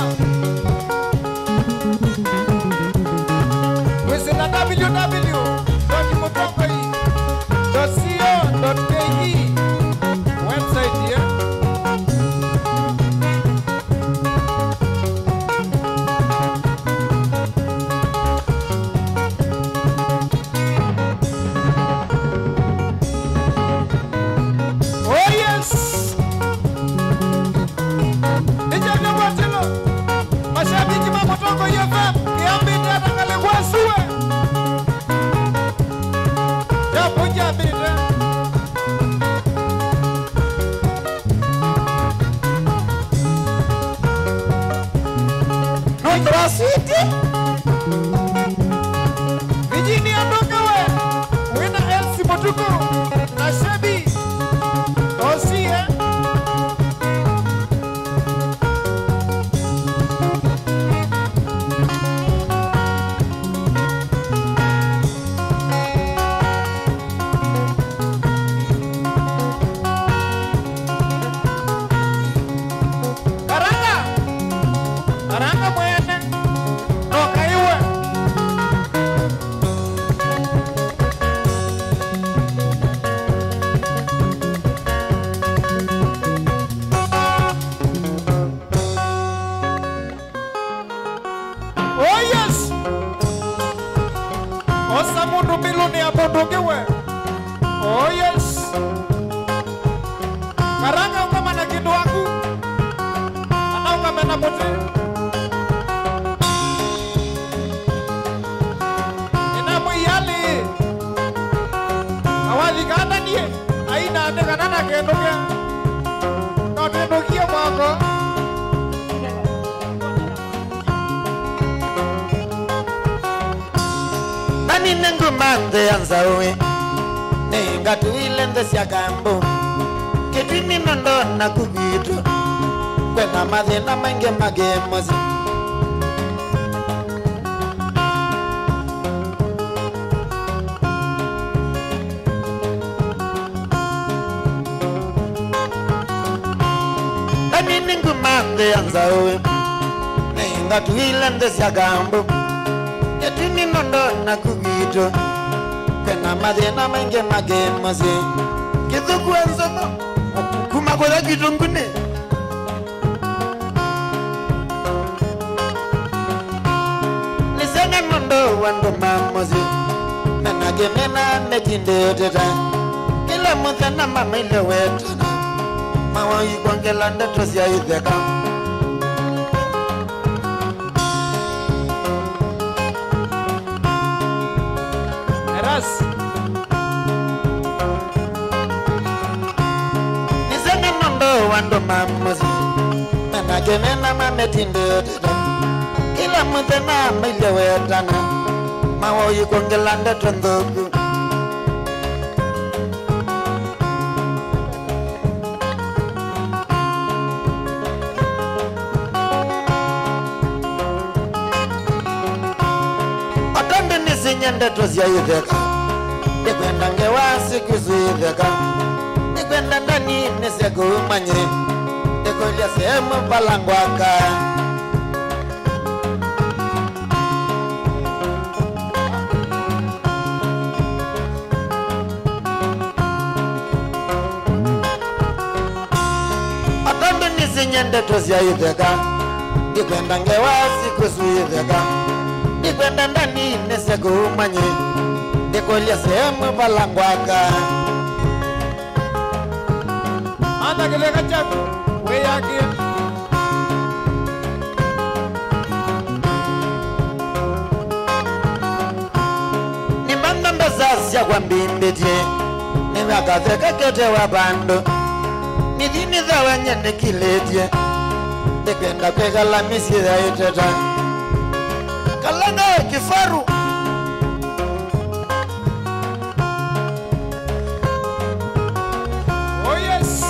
Speaker 1: Wisi na www.motokoi.co.ke Website here Oh yes! Nijana watilo mashabiki wa Motoko FM kiambi tena kale kwa suwe ya punja mbili Nondra City Virginia Ndokawe Wina Elsie Mutuku na Shebi Osie Karanga mwene Nokaiwe Oh yes! Osa mundu miluni abundukiwe Oh yes! Karanga ukama na kindu waku Ana ukame na muti Ina mwiyali Awali kanda nie Aina ande kanana kendu kia
Speaker 12: Dani nengu mande anzawe Nenga tuile ndesi ya gambo Ketini nondo na kubitu Kwena madhe na mange magemozi Dani nengu mande anzawe Nenga tuile ndesi ya gambo Ketini nondo na kubitu Kwena madhe na mange magemozi Kithuku enzono Kumakoda kitungune Nisenge mondo wando mamozi Menage mena metinde oteta Kila muthe na mama ile wetana Mawa yikongela ndetos ya itheka
Speaker 1: Eras
Speaker 12: Nisenge mondo wando mamozi Menage mena mametinde oteta Kila muthe na mama ile wetana Mawa yikongela ndetos ndogo Ndetos ya itheka Nikwenda ngewasi kuzu itheka Nikwenda ndani nisego umanye Nikolia sehemu balangwaka Otondo nisinye ndetos ya itheka Nikwenda ngewasi kuzu itheka Nikwenda ndani nisego umanye Nikolia sehemu balangwaka
Speaker 1: Anda keleka chaku Weyakia
Speaker 12: Nimanda mbezasya kwa mbimbetie Nimakatheka kete wa bando Nidhini za wenye nikiletie Nikwenda kwegala misi za iteta Kalanga kifaru
Speaker 1: Oh yes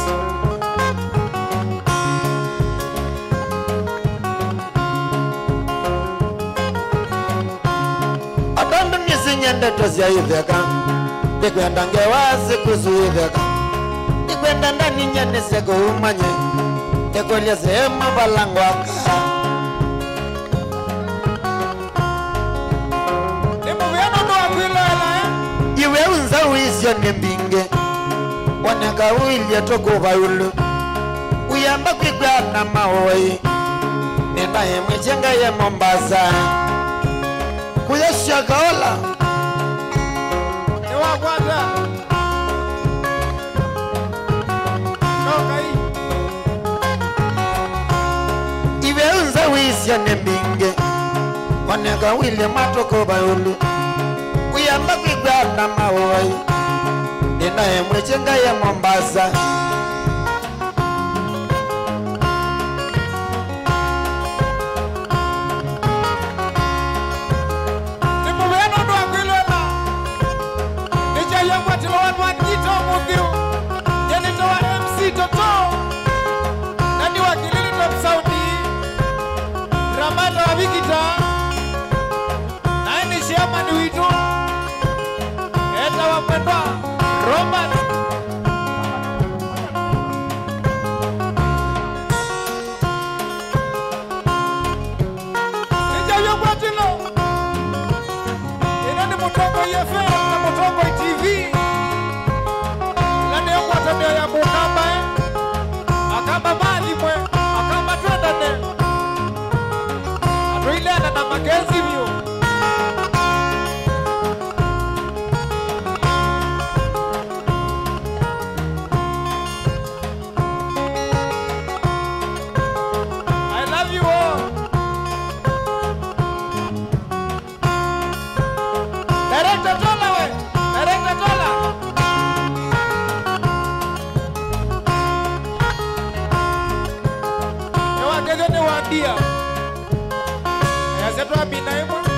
Speaker 12: Adondo nisinye ndetos ya itheka Nikwenda ngewasi kuzu itheka Nikwenda ndani nye nisego umanye Nikolia sehemu balangwaka Iwe unza uisyo nimbinge Waneka uilye toko bayulu Uyamba kwigwa na maoi Nenda ye mchenga ye Mombasa Kuyasha kaola
Speaker 1: Ewa kwata Noka hii
Speaker 12: Iwe unza uisyo nimbinge Waneka uilye matoko bayulu Uyamba kwigwa na maoi Nenda ye mchenga ye Mombasa
Speaker 1: Dia. Ya setu abina imu.